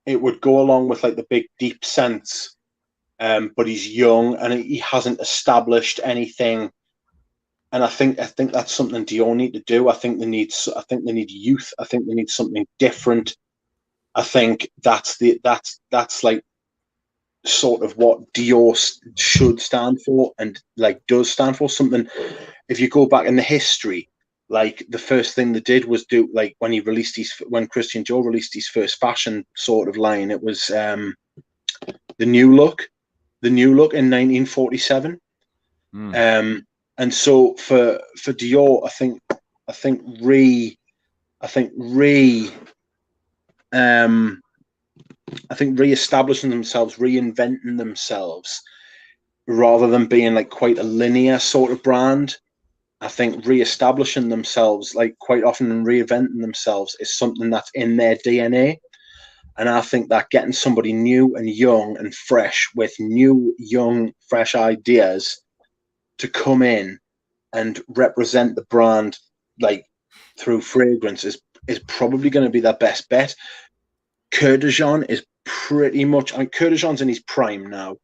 [SPEAKER 2] It would go along with like the big deep scents, but he's young and he hasn't established anything. And I think that's something Dior need to do. I think they need youth. I think they need something different. I think that's like sort of what Dior should stand for and like does stand for something. If you go back in the history, like the first thing they did was do like when Christian Dior released his first fashion sort of line, it was the new look, in 1947.
[SPEAKER 1] Mm.
[SPEAKER 2] And so for Dior, I think re I think re I think re-establishing themselves, reinventing themselves, rather than being like quite a linear sort of brand. I think re-establishing themselves, like quite often, and reinventing themselves is something that's in their DNA. And I think that getting somebody new and young and fresh with new, young, fresh ideas to come in and represent the brand like through fragrance is probably going to be their best bet. Kurkdjian is pretty much, Kurkdjian's in his prime now.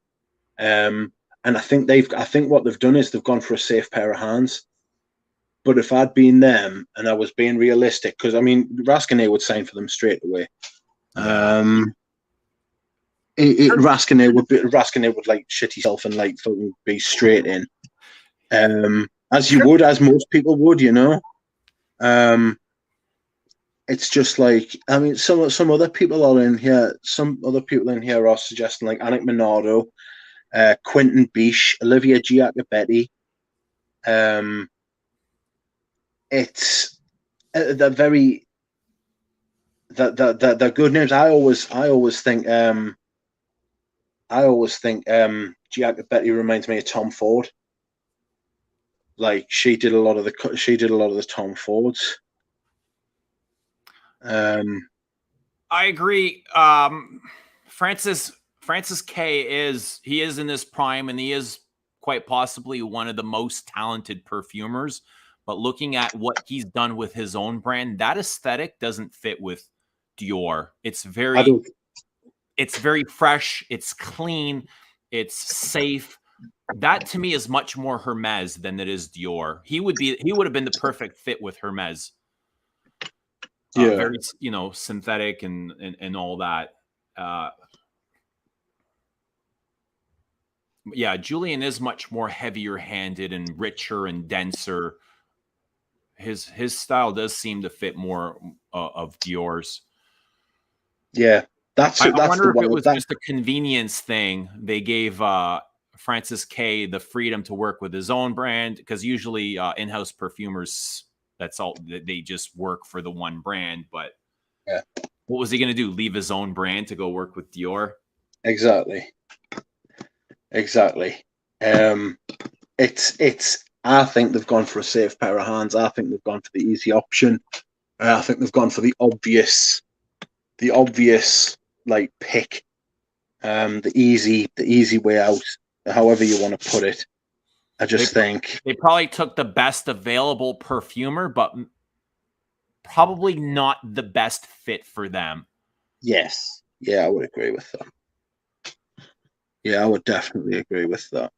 [SPEAKER 2] And I think what they've done is they've gone for a safe pair of hands. But if I'd been them and I was being realistic, because I mean, Rascanet would sign for them straight away.
[SPEAKER 1] Yeah.
[SPEAKER 2] Rascanet would like shit himself and like fucking be straight in. As you would, as most people would, you know. Um, it's just like I mean, some other people are in here. Some other people in here are suggesting like Anik Minardo, Quentin Biche, Olivia Giacobetti. Um, it's they're very they're good names. I always think Giacobetti reminds me of Tom Ford. Like she did a lot of the Tom Fords.
[SPEAKER 1] I agree. Francis K is in this prime, and he is quite possibly one of the most talented perfumers. But looking at what he's done with his own brand, that aesthetic doesn't fit with Dior.
[SPEAKER 2] I don't.
[SPEAKER 1] It's very fresh, it's clean, it's safe. That to me is much more Hermes than it is Dior. He would have been the perfect fit with Hermes.
[SPEAKER 2] Yeah,
[SPEAKER 1] Very synthetic and all that. Uh, yeah, Julian is much more heavier handed and richer and denser. His style does seem to fit more of Dior's.
[SPEAKER 2] yeah.
[SPEAKER 1] I
[SPEAKER 2] That's the
[SPEAKER 1] wonder if it
[SPEAKER 2] one.
[SPEAKER 1] was just a convenience thing. They gave Francis K the freedom to work with his own brand because usually in-house perfumers, that's all they just work for the one brand. But
[SPEAKER 2] Yeah,
[SPEAKER 1] what was he going to do? Leave his own brand to go work with Dior?
[SPEAKER 2] exactly, exactly. Um, it's. I think they've gone for a safe pair of hands. I think they've gone for the easy option. I think they've gone for the obvious like pick, the easy way out, however you want to put it. I
[SPEAKER 1] They
[SPEAKER 2] just think,
[SPEAKER 1] they probably took the best available perfumer, but probably not the best fit for them.
[SPEAKER 2] Yes. Yeah, I would agree with that. Yeah, I would definitely agree with that.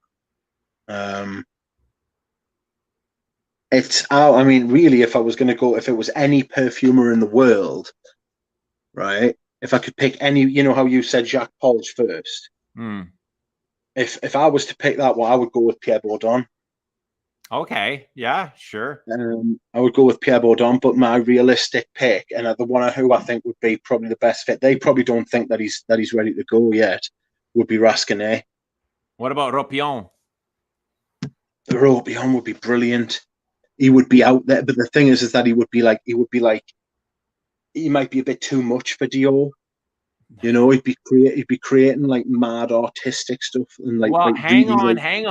[SPEAKER 2] I mean, really, if I was going to go, if it was any perfumer in the world, right? If I could pick any, you know how you said Jacques Pol's first.
[SPEAKER 1] Hmm.
[SPEAKER 2] If I was to pick that one, I would go with Pierre Bourdon.
[SPEAKER 1] Okay, yeah, sure.
[SPEAKER 2] I would go with Pierre Bourdon, but my realistic pick, and the one who I think would be probably the best fit, they probably don't think that he's ready to go yet, would be Rascanet.
[SPEAKER 1] What about Ropion?
[SPEAKER 2] Ropion would be brilliant. He would be out there, but the thing is that he might be a bit too much for Dior. You know, he'd be creating like mad artistic stuff and
[SPEAKER 1] Well,
[SPEAKER 2] like really like,
[SPEAKER 1] hang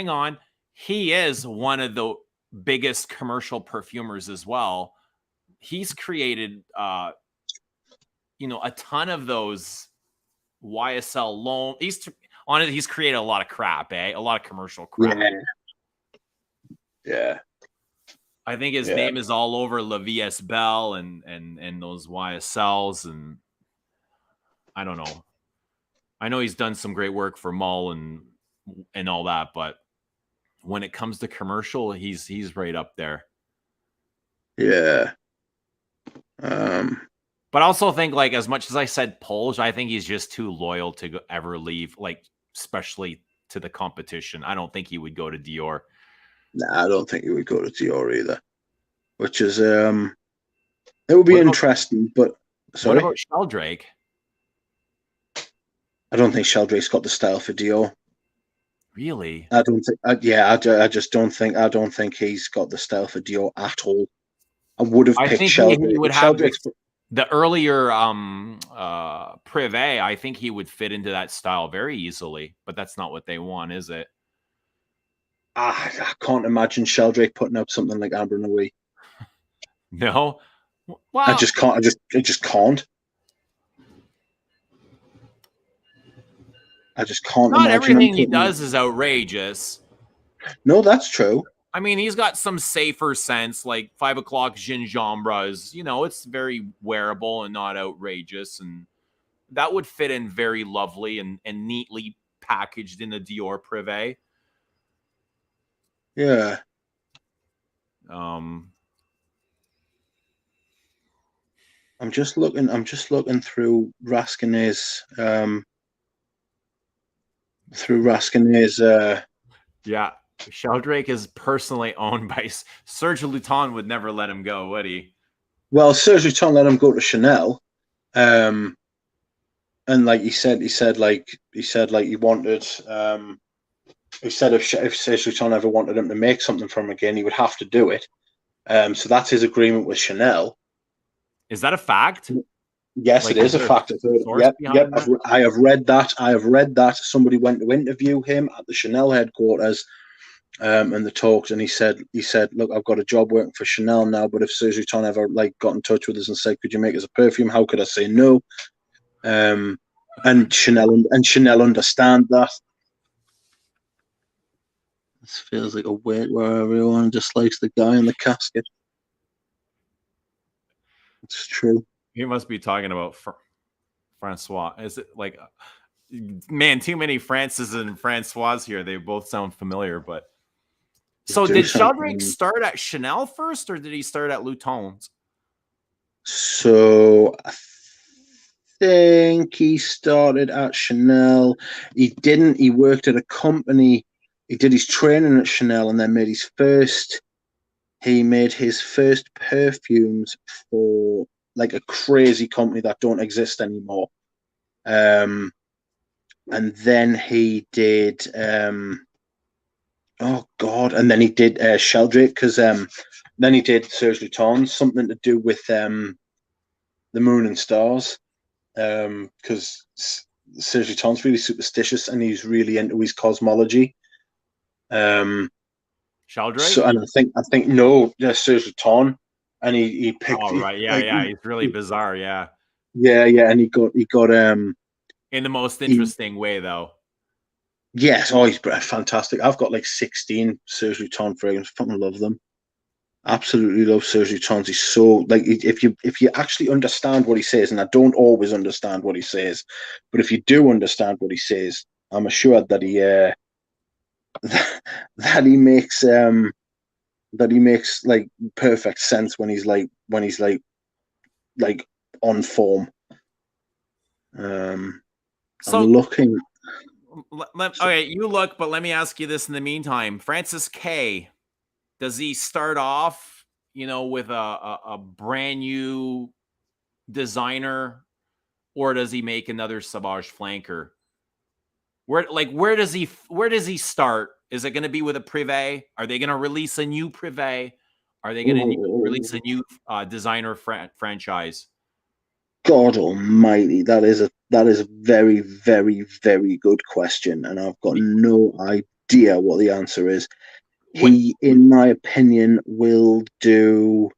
[SPEAKER 1] on. He is one of the biggest commercial perfumers as well. He's created, a ton of those YSL loan. He's created a lot of crap, a lot of commercial crap.
[SPEAKER 2] Yeah.
[SPEAKER 1] I think his name is all over La VS Belle and those YSLs, and I don't know. I know he's done some great work for Mull and all that, but when it comes to commercial, he's right up there.
[SPEAKER 2] Yeah.
[SPEAKER 1] But I also think, like, as much as I said Polish, I think he's just too loyal to ever leave, like, especially to the competition. I don't think he would go to Dior.
[SPEAKER 2] Nah, I don't think he would go to Dior either. Which is it would be interesting, but sorry.
[SPEAKER 1] What about Sheldrake?
[SPEAKER 2] I don't think Sheldrake's got the style for Dior.
[SPEAKER 1] Really?
[SPEAKER 2] I don't think. I just don't think. I don't think he's got the style for Dior at all. I would have picked Sheldrake.
[SPEAKER 1] He would have the earlier Privé. I think he would fit into that style very easily, but that's not what they want, is it?
[SPEAKER 2] I can't imagine Sheldrake putting out something like Amber Noe.
[SPEAKER 1] No,
[SPEAKER 2] well, I just can't. I just can't. I just can't.
[SPEAKER 1] Not everything he does is outrageous.
[SPEAKER 2] No, that's true.
[SPEAKER 1] I mean, he's got some safer scents, like 5 o'clock gingembre is, it's very wearable and not outrageous. And that would fit in very lovely and neatly packaged in the Dior Privé.
[SPEAKER 2] Yeah. I'm just looking through Rascanet's
[SPEAKER 1] yeah. Sheldrake is personally owned by Serge Luton. Would never let him go, would he?
[SPEAKER 2] Well, Serge Luton let him go to Chanel, and like he said he wanted. He said if Serge Luton ever wanted him to make something for him again, he would have to do it. So that's his agreement with Chanel.
[SPEAKER 1] Is that a fact?
[SPEAKER 2] Yes, it is a fact. Yep. I have read that. Somebody went to interview him at the Chanel headquarters. And the talks, and he said, look, I've got a job working for Chanel now, but if Serge Luton ever got in touch with us and said, could you make us a perfume? How could I say no? And Chanel understand that. This feels like a wait where everyone dislikes the guy in the casket. It's true.
[SPEAKER 1] He must be talking about Francois. Is it like, man, too many Frances and Francois here. They both sound familiar, but. So did Sheldrake start at Chanel first, or did he start at Luton's?
[SPEAKER 2] So I think he started at Chanel. He didn't. He worked at a company. He did his training at Chanel and then made his first perfumes for like a crazy company that don't exist anymore. And then he did oh God! And then he did Sheldrake because then he did Serge Luton, something to do with the moon and stars, because Serge Luton's really superstitious and he's really into his cosmology.
[SPEAKER 1] Sheldrake.
[SPEAKER 2] So, and I think no, Serge Luton, and he picked.
[SPEAKER 1] Oh right, yeah, he's really bizarre, yeah.
[SPEAKER 2] Yeah, and he got
[SPEAKER 1] in the most interesting way though.
[SPEAKER 2] Yes, oh, he's fantastic. I've got like 16 Serge Luton fragrances. Fucking love them. Absolutely love Sergio Tons. He's so like if you actually understand what he says, and I don't always understand what he says, but if you do understand what he says, I'm assured that he that he makes like perfect sense when he's like on form. I'm
[SPEAKER 1] So,
[SPEAKER 2] looking.
[SPEAKER 1] okay, you look, but let me ask you this in the meantime. Francis K, does he start off, with a brand new designer, or does he make another Sauvage flanker? Where does he start? Is it going to be with a Privé? Are they going to release a new Privé? Are they going to release a new designer franchise?
[SPEAKER 2] God Almighty, that is a very, very, very good question, and I've got no idea what the answer is.
[SPEAKER 1] When
[SPEAKER 2] He, in my opinion, will do.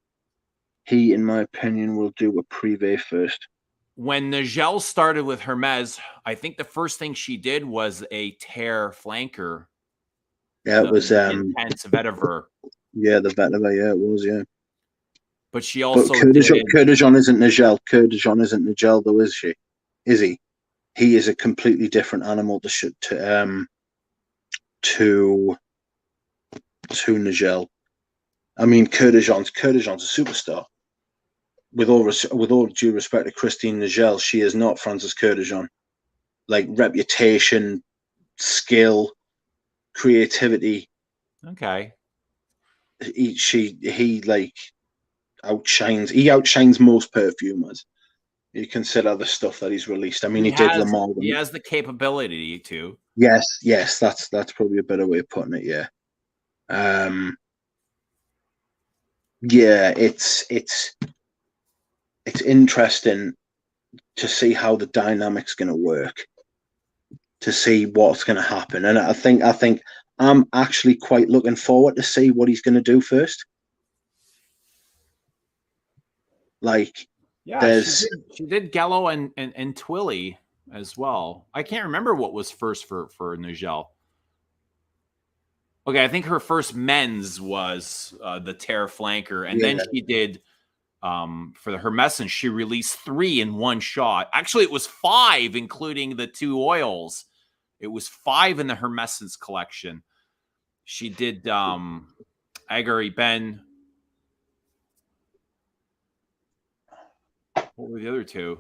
[SPEAKER 2] He, in my opinion, will do a privé first.
[SPEAKER 1] when Nigel started with Hermes, I think the first thing she did was a tear flanker,
[SPEAKER 2] Yeah, it was.
[SPEAKER 1] the intense vetiver,
[SPEAKER 2] Yeah, the vetiver. Yeah, it was. Yeah,
[SPEAKER 1] but she
[SPEAKER 2] but
[SPEAKER 1] also
[SPEAKER 2] Kurkdjian,
[SPEAKER 1] did.
[SPEAKER 2] Kurkdjian isn't Nigel. Kurkdjian isn't Nigel, though, is she? Is he? He is a completely different animal to Nigel. I mean, Kurkdjian's a superstar. With all due respect to Christine Nigel, she is not Frances Kurkdjian. Like reputation, skill, creativity,
[SPEAKER 1] Okay.
[SPEAKER 2] he like outshines most perfumers. You consider the stuff that he's released. I mean,
[SPEAKER 1] He
[SPEAKER 2] he did
[SPEAKER 1] has
[SPEAKER 2] them all.
[SPEAKER 1] he has the capability to.
[SPEAKER 2] Yes, that's probably a better way of putting it. Yeah, um, yeah, it's interesting to see how the dynamic's going to work, to see what's going to happen, and I think I'm actually quite looking forward to see what he's going to do first. Like,
[SPEAKER 1] Yeah, she
[SPEAKER 2] there's
[SPEAKER 1] did she did Gallo and Twilly as well. I can't remember what was first for Nigel. Okay, I think her first men's was the tear flanker, and then
[SPEAKER 2] yeah,
[SPEAKER 1] she did for the Hermescent, she released 3 in one shot. Actually, it was 5, including the 2 oils. It was 5 in the Hermescence collection. She did Agari Ben. What were the other 2?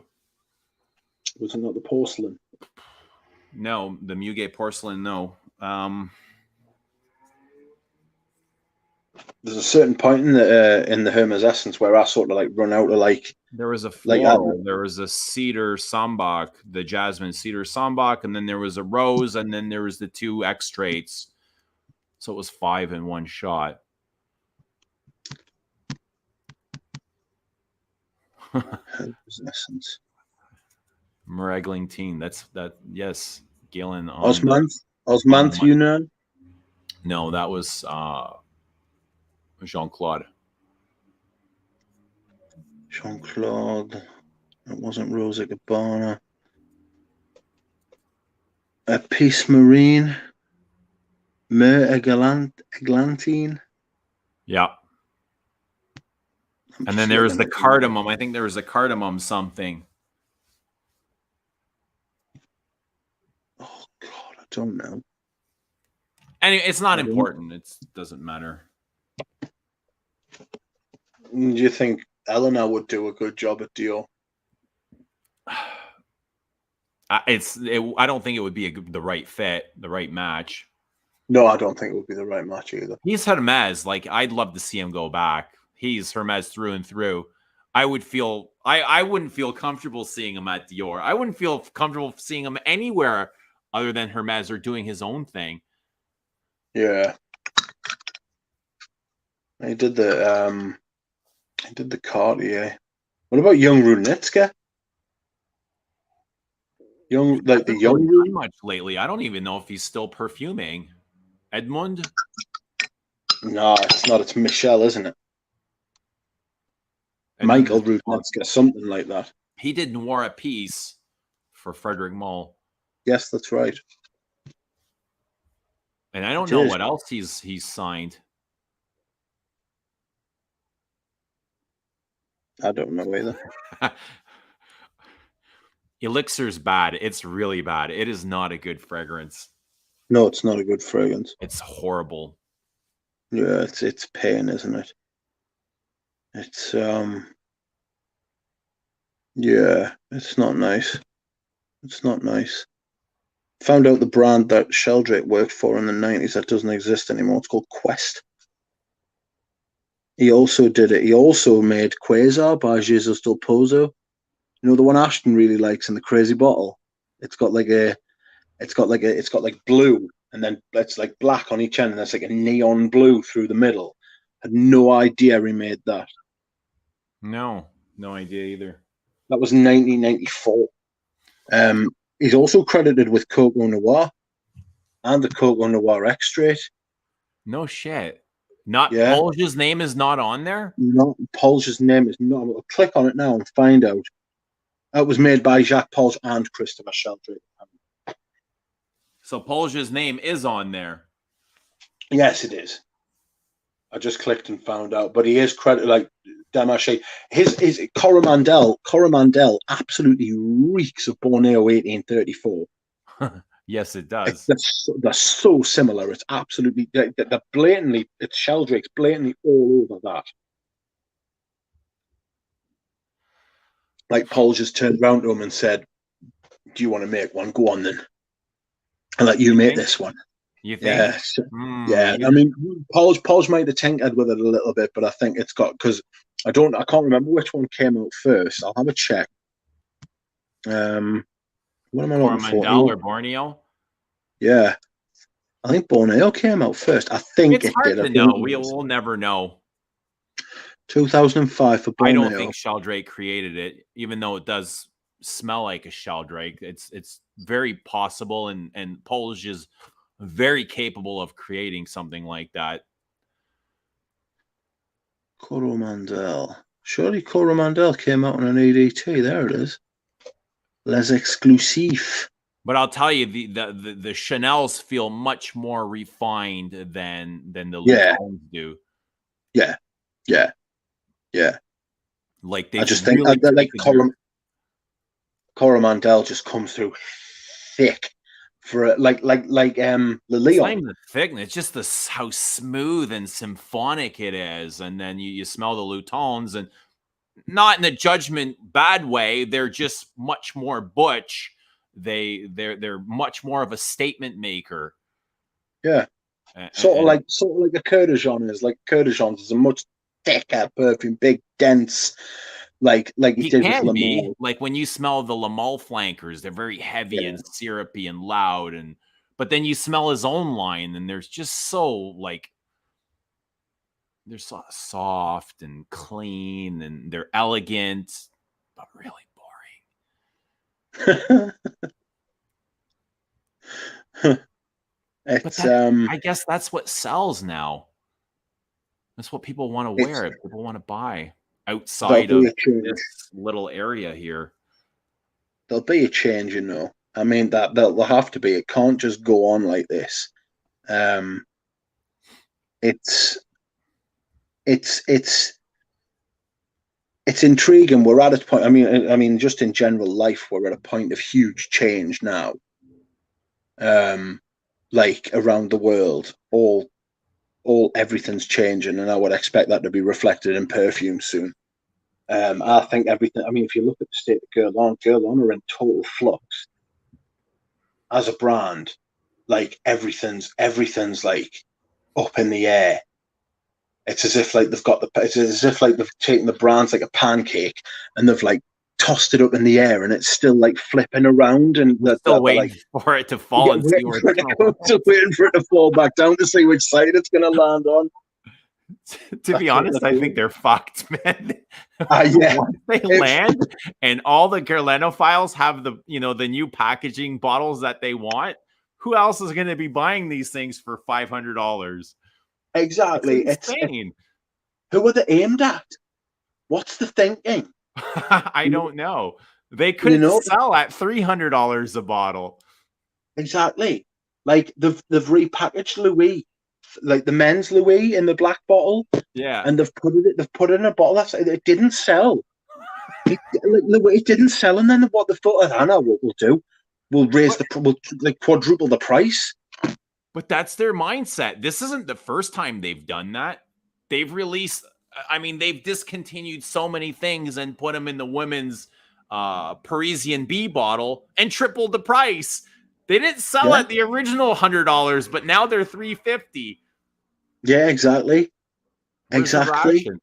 [SPEAKER 2] was it not the porcelain?
[SPEAKER 1] No, the Muguet porcelain. No.
[SPEAKER 2] There's a certain point in the Hermes essence where I sort of like run out of
[SPEAKER 1] There was a
[SPEAKER 2] like
[SPEAKER 1] floral. There was a cedar sambac, the jasmine cedar sambac, and then there was a rose, and then there was the 2 extraits. So it was 5 in one shot.
[SPEAKER 2] Hermes essence.
[SPEAKER 1] Meraglingtine. That's that. Yes, Galen on the
[SPEAKER 2] Osmanth,
[SPEAKER 1] one.
[SPEAKER 2] you know.
[SPEAKER 1] No, that was Jean Claude.
[SPEAKER 2] Jean Claude. It wasn't Rosa Gabbana. A Peace Marine. Eglantine.
[SPEAKER 1] Yeah,
[SPEAKER 2] I'm
[SPEAKER 1] and then
[SPEAKER 2] just
[SPEAKER 1] there was
[SPEAKER 2] looking
[SPEAKER 1] the
[SPEAKER 2] at them.
[SPEAKER 1] cardamom. I think there was a cardamom something.
[SPEAKER 2] Oh God, I don't know.
[SPEAKER 1] Anyway, it's not
[SPEAKER 2] I don't.
[SPEAKER 1] important. It doesn't matter.
[SPEAKER 2] Do you think Eleanor would do a good job at Dior?
[SPEAKER 1] I don't think it would be the right fit, the right match.
[SPEAKER 2] No, I don't think it would be the right match either.
[SPEAKER 1] He's Hermes. Like, I'd love to see him go back. He's Hermes through and through. I wouldn't feel comfortable seeing him at Dior. I wouldn't feel comfortable seeing him anywhere other than Hermes or doing his own thing.
[SPEAKER 2] Yeah, he did the Cartier. What about young Runitska? Young,
[SPEAKER 1] He
[SPEAKER 2] like the
[SPEAKER 1] hasn't really
[SPEAKER 2] young
[SPEAKER 1] done
[SPEAKER 2] Rune?
[SPEAKER 1] much lately. I don't even know if he's still perfuming. Edmund?
[SPEAKER 2] No, it's not. It's Michelle, isn't it?
[SPEAKER 1] Edmund
[SPEAKER 2] Michael
[SPEAKER 1] is
[SPEAKER 2] Runitska, something like that.
[SPEAKER 1] he did Noir at Peace for Frederick Mull.
[SPEAKER 2] Yes, that's right.
[SPEAKER 1] And I don't
[SPEAKER 2] It
[SPEAKER 1] know
[SPEAKER 2] is.
[SPEAKER 1] what else he's signed.
[SPEAKER 2] I don't know either.
[SPEAKER 1] Elixir's bad. It's really bad. It is not a good fragrance.
[SPEAKER 2] No, it's not a good fragrance.
[SPEAKER 1] It's horrible.
[SPEAKER 2] Yeah, it's pain, isn't it? It's yeah, it's not nice. It's not nice. Found out the brand that Sheldrake worked for in the 90s that doesn't exist anymore. It's called Quest. He also did it. He also made Quasar by Jesus Del Pozo. You know the one Ashton really likes in the crazy bottle. It's got like blue, and then it's like black on each end, and there's like a neon blue through the middle. Had no idea he made that.
[SPEAKER 1] No idea either.
[SPEAKER 2] That was 1994. He's also credited with Coco Noir and the Coco Noir Extrait.
[SPEAKER 1] No shit. Not Paul's name is not on there?
[SPEAKER 2] Not Paul's name is not. I'll click on it now and find out. It was made by Jacques Paulge and Christopher Sheldrake.
[SPEAKER 1] So Paul's name is on there.
[SPEAKER 2] Yes, it is. I just clicked and found out, but he is credited like Demachy. His Coromandel absolutely reeks of Borneo 1834.
[SPEAKER 1] Yes, it does.
[SPEAKER 2] They're so similar. It's absolutely they're blatantly. It's Sheldrake's blatantly all over that. Like Paul just turned around to him and said, "Do you want to make one? Go on then. I'll let you make this one."
[SPEAKER 1] You think?
[SPEAKER 2] Yeah. I mean, Paul's might have tinkered with it a little bit, but I think it's got because I can't remember which one came out first. I'll have a check. What am I looking for?
[SPEAKER 1] Coromandel or Borneo?
[SPEAKER 2] Yeah, I think Borneo came out first. I think
[SPEAKER 1] it's hard to know. We'll never know.
[SPEAKER 2] 2005 for Borneo.
[SPEAKER 1] I don't think Sheldrake created it, even though it does smell like a Sheldrake. It's very possible, and Polish is very capable of creating something like that.
[SPEAKER 2] Coromandel. Surely Coromandel came out on an EDT. There it is. Les Exclusifs.
[SPEAKER 1] But I'll tell you, the Chanels feel much more refined than the Louis do.
[SPEAKER 2] Yeah.
[SPEAKER 1] Like they
[SPEAKER 2] I just think like Coromandel just comes through thick for like Le Leon.
[SPEAKER 1] It's not even the thickness, it's just how smooth and symphonic it is, and then you smell the Loutons, and not in a judgment bad way. They're just much more butch. They're much more of a statement maker.
[SPEAKER 2] Yeah, sort of like a Kurkdjian is. Like Kurkdjian is a much thicker perfume, big, dense. Like you did with Lamol.
[SPEAKER 1] Like when you smell the Lamol flankers, they're very heavy and syrupy and loud, but then you smell his own line, and there's just they're so soft and clean, and they're elegant, but really boring. I guess that's what sells now. That's what people want to wear. People want to buy outside of this little area here.
[SPEAKER 2] There'll be a change, you know. I mean, that there'll have to be. It can't just go on like this. It's intriguing. We're at a point. I mean, just in general life, we're at a point of huge change now. Like around the world, everything's changing, and I would expect that to be reflected in perfume soon. I think everything. I mean, if you look at the state of Guerlain are in total flux as a brand. Like everything's like up in the air. It's as if like they've taken the brands like a pancake and they've like tossed it up in the air, and it's still like flipping around, and
[SPEAKER 1] they're still waiting for it to fall and see where it's going.
[SPEAKER 2] Still waiting for it to fall back down to see which side it's going to land on.
[SPEAKER 1] To be honest, I think they're fucked, man.
[SPEAKER 2] Yeah.
[SPEAKER 1] Once they land and all the Guerlainophiles have the new packaging bottles that they want, who else is going to be buying these things for $500?
[SPEAKER 2] Exactly.
[SPEAKER 1] It's insane.
[SPEAKER 2] Who are they aimed at? What's the thinking?
[SPEAKER 1] I don't know. They couldn't sell at $300 a bottle.
[SPEAKER 2] Exactly. Like they've repackaged Louis, like the men's Louis in the black bottle.
[SPEAKER 1] Yeah.
[SPEAKER 2] and they've put it in a bottle. It didn't sell. It didn't sell, and then what they thought, I know what we'll do. We'll we'll like quadruple the price.
[SPEAKER 1] But that's their mindset. This isn't the first time they've done that. They've released, I mean, they've discontinued so many things and put them in the women's Parisian B bottle and tripled the price. They didn't sell
[SPEAKER 2] Yeah,
[SPEAKER 1] at the original $100, but now they're $350.
[SPEAKER 2] yeah, exactly,
[SPEAKER 1] Where's the
[SPEAKER 2] exactly.
[SPEAKER 1] ration?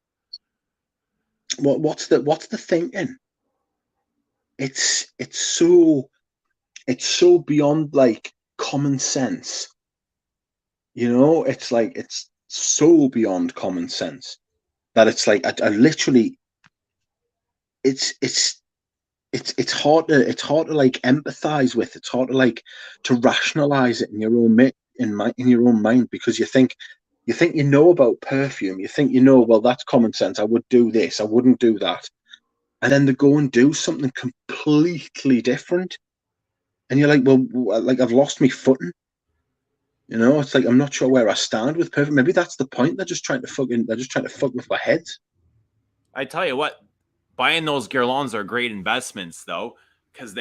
[SPEAKER 2] What's the thinking? It's so beyond like common sense. You know, it's like it's so beyond common sense that it's like I literally it's it's hard to like empathize with. It's hard to like to rationalize it in your own in your own mind, because you know about perfume. You think, well, that's common sense. I would do this. I wouldn't do that. And then they go and do something completely different, and you're like, well, like I've lost my footing. You know, it's like I'm not sure where I stand with perfume. Maybe that's the point. They're just trying to fuck with my heads.
[SPEAKER 1] I tell you what, buying those Guerlains are great investments, though, because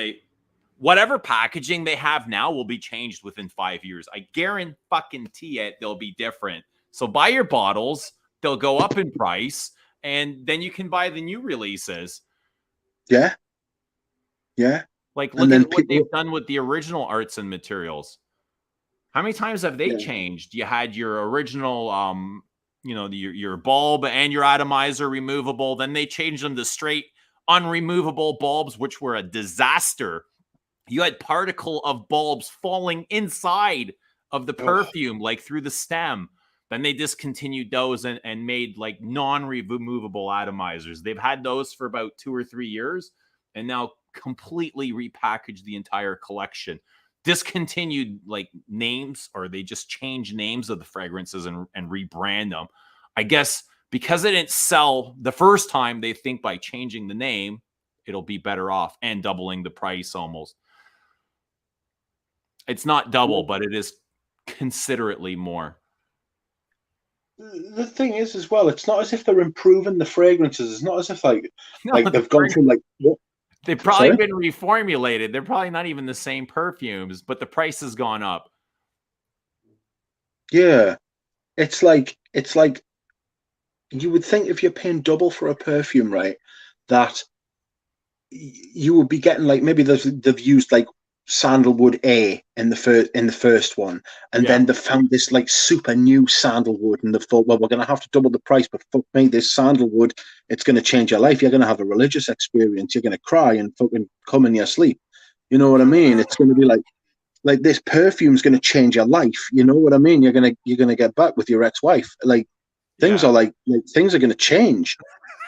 [SPEAKER 1] whatever packaging they have now will be changed within 5 years. I guarantee it, they'll be different. So buy your bottles, they'll go up in price, and then you can buy the new releases.
[SPEAKER 2] Yeah, yeah.
[SPEAKER 1] Like,
[SPEAKER 2] And
[SPEAKER 1] look
[SPEAKER 2] then
[SPEAKER 1] at what
[SPEAKER 2] people,
[SPEAKER 1] they've done with the original arts and materials. How many times have they
[SPEAKER 2] yeah,
[SPEAKER 1] changed? You had your original, your bulb and your atomizer removable. Then they changed them to straight unremovable bulbs, which were a disaster. You had particle of bulbs falling inside of the
[SPEAKER 2] oh,
[SPEAKER 1] perfume, like through the stem. Then they discontinued those and made like non-removable atomizers. They've had those for about 2 or 3 years, and now completely repackaged the entire collection. Discontinued like names, or they just change names of the fragrances and rebrand them. I guess because they didn't sell the first time, they think by changing the name, it'll be better off and doubling the price almost. It's not double,
[SPEAKER 2] well,
[SPEAKER 1] but it is considerately more.
[SPEAKER 2] the thing is as well, it's not as if they're improving the fragrances. It's not as if
[SPEAKER 1] No,
[SPEAKER 2] like they've gone from like what?
[SPEAKER 1] they've probably
[SPEAKER 2] Sorry.
[SPEAKER 1] been reformulated. They're probably not even the same perfumes, but the price has gone up.
[SPEAKER 2] Yeah, it's like you would think if you're paying double for a perfume, right, that you would be getting like maybe they've used like sandalwood A in the first one, and
[SPEAKER 1] Yeah.
[SPEAKER 2] then they found this like super new sandalwood, and they've thought, well, we're going to have to double the price, but fuck me, this sandalwood, it's going to change your life. You're going to have a religious experience. You're going to cry and fucking come in your sleep. You know what I mean? It's going to be like this perfume's going to change your life. You know what I mean? You're gonna get back with your ex-wife. Like things
[SPEAKER 1] Yeah.
[SPEAKER 2] are like things are going to change.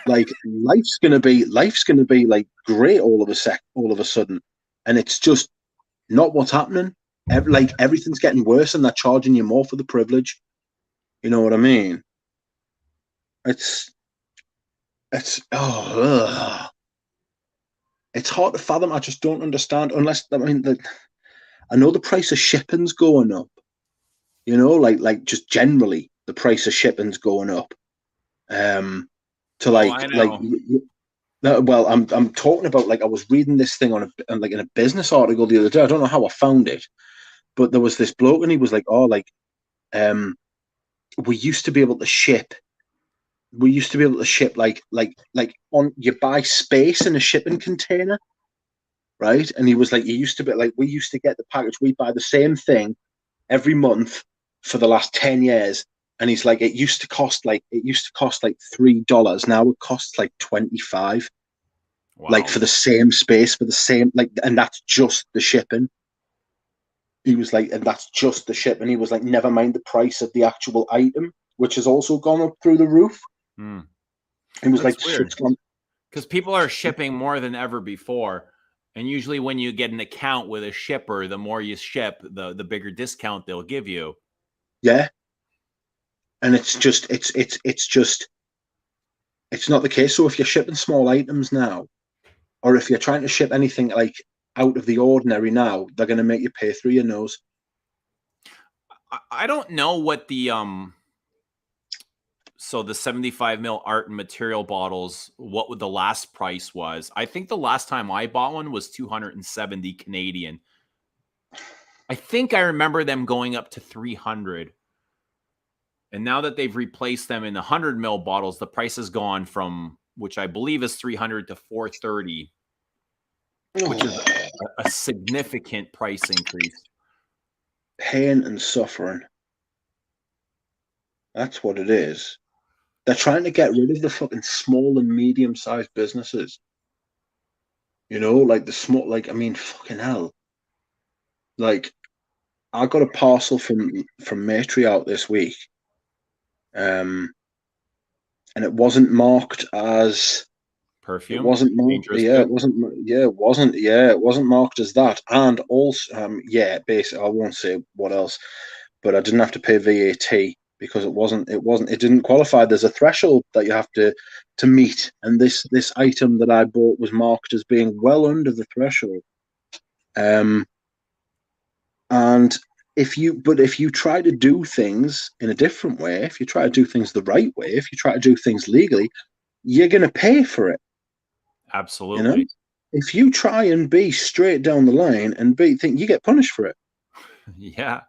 [SPEAKER 2] Like life's gonna be like great all of a sudden, and it's just not what's happening. Like everything's getting worse, and they're charging you more for the privilege. You know what I mean? It's it's it's hard to fathom. I just don't understand. Unless I mean, I know the price of shipping's going up. You know, like just generally the price of shipping's going up. Um, to
[SPEAKER 1] Oh, I know.
[SPEAKER 2] No, well, I'm talking about like I was reading this thing like in a business article the other day. I don't know how I found it, but there was this bloke and he was like, "Oh, like um, we used to be able to ship. We used to be able to ship like on you buy space in a shipping container, right?" And he was like, "You used to be like we used to get the package. We buy the same thing every month for the last 10 years." And he's like, it used to cost like $3. Now it costs like 25. Like
[SPEAKER 1] Wow.
[SPEAKER 2] for the same space, for the same like, and that's just the shipping. He was like, and that's just the shipping. He was like, never mind the price of the actual item, which has also gone up through the roof.
[SPEAKER 1] Hmm.
[SPEAKER 2] He was
[SPEAKER 1] That's
[SPEAKER 2] like,
[SPEAKER 1] weird
[SPEAKER 2] shit's gone.
[SPEAKER 1] because people are shipping more than ever before. And usually, when you get an account with a shipper, the more you ship, the bigger discount they'll give you.
[SPEAKER 2] Yeah, and it's not the case. So if you're shipping small items now, or if you're trying to ship anything like out of the ordinary now, they're going to make you pay through your nose.
[SPEAKER 1] I don't know what the So the 75 mil art and material bottles, what would the last price was? I think the last time I bought one was 270 Canadian. I think I remember them going up to 300. And now that they've replaced them in the 100 mil bottles, the price has gone from, which I believe is 300 to 430, which is a significant price increase.
[SPEAKER 2] Pain and suffering. That's what it is. They're trying to get rid of the fucking small and medium-sized businesses. You know, like the small, like, I mean, fucking hell. Like, I got a parcel from Matry out this week. And it wasn't marked as
[SPEAKER 1] Perfume.
[SPEAKER 2] it wasn't marked. Yeah, it wasn't. Yeah, it wasn't. Yeah, it wasn't marked as that. And also, yeah, basically, I won't say what else, but I didn't have to pay VAT because it wasn't. It didn't qualify. There's a threshold that you have to meet, and this item that I bought was marked as being well under the threshold. And if you try to do things in a different way, if you try to do things the right way, if you try to do things legally, you're going to pay for it.
[SPEAKER 1] Absolutely.
[SPEAKER 2] You know, if you try and be straight down the line and think, you get punished for it.
[SPEAKER 1] Yeah.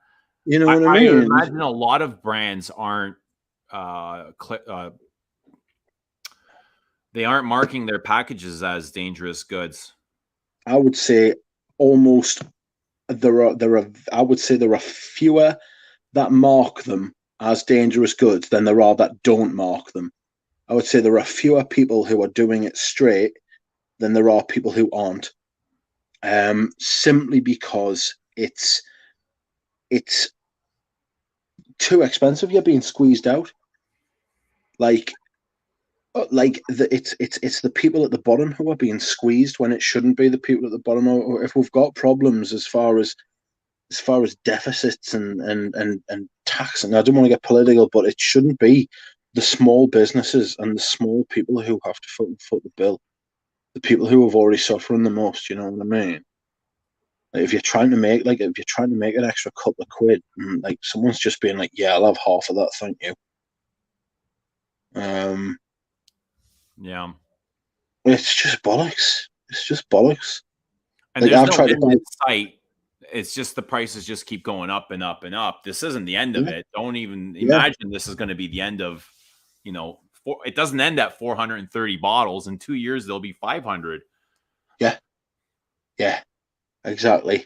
[SPEAKER 2] You know what I mean?
[SPEAKER 1] I imagine a lot of brands aren't they aren't marking their packages as dangerous goods.
[SPEAKER 2] I would say almost there are I would say there are fewer that mark them as dangerous goods than there are that don't mark them. I would say there are fewer people who are doing it straight than there are people who aren't. Simply because it's too expensive. You're being squeezed out. It's the people at the bottom who are being squeezed when it shouldn't be the people at the bottom. Or if we've got problems as far as deficits and tax, and I don't want to get political, but it shouldn't be the small businesses and the small people who have to foot the bill. The people who have already suffering the most. You know what I mean? Like if you're trying to make an extra couple of quid, and like someone's just being like, "Yeah, I'll have half of that, thank you."
[SPEAKER 1] Yeah,
[SPEAKER 2] it's just bollocks. It's just bollocks.
[SPEAKER 1] And
[SPEAKER 2] like
[SPEAKER 1] there's
[SPEAKER 2] I've
[SPEAKER 1] no
[SPEAKER 2] tried
[SPEAKER 1] end
[SPEAKER 2] to buy.
[SPEAKER 1] in sight. It's just the prices just keep going up and up and up. This isn't the end of it. Don't even imagine this is going to be the end of, it doesn't end at 430 bottles. In 2 years, there'll be 500.
[SPEAKER 2] Yeah, exactly.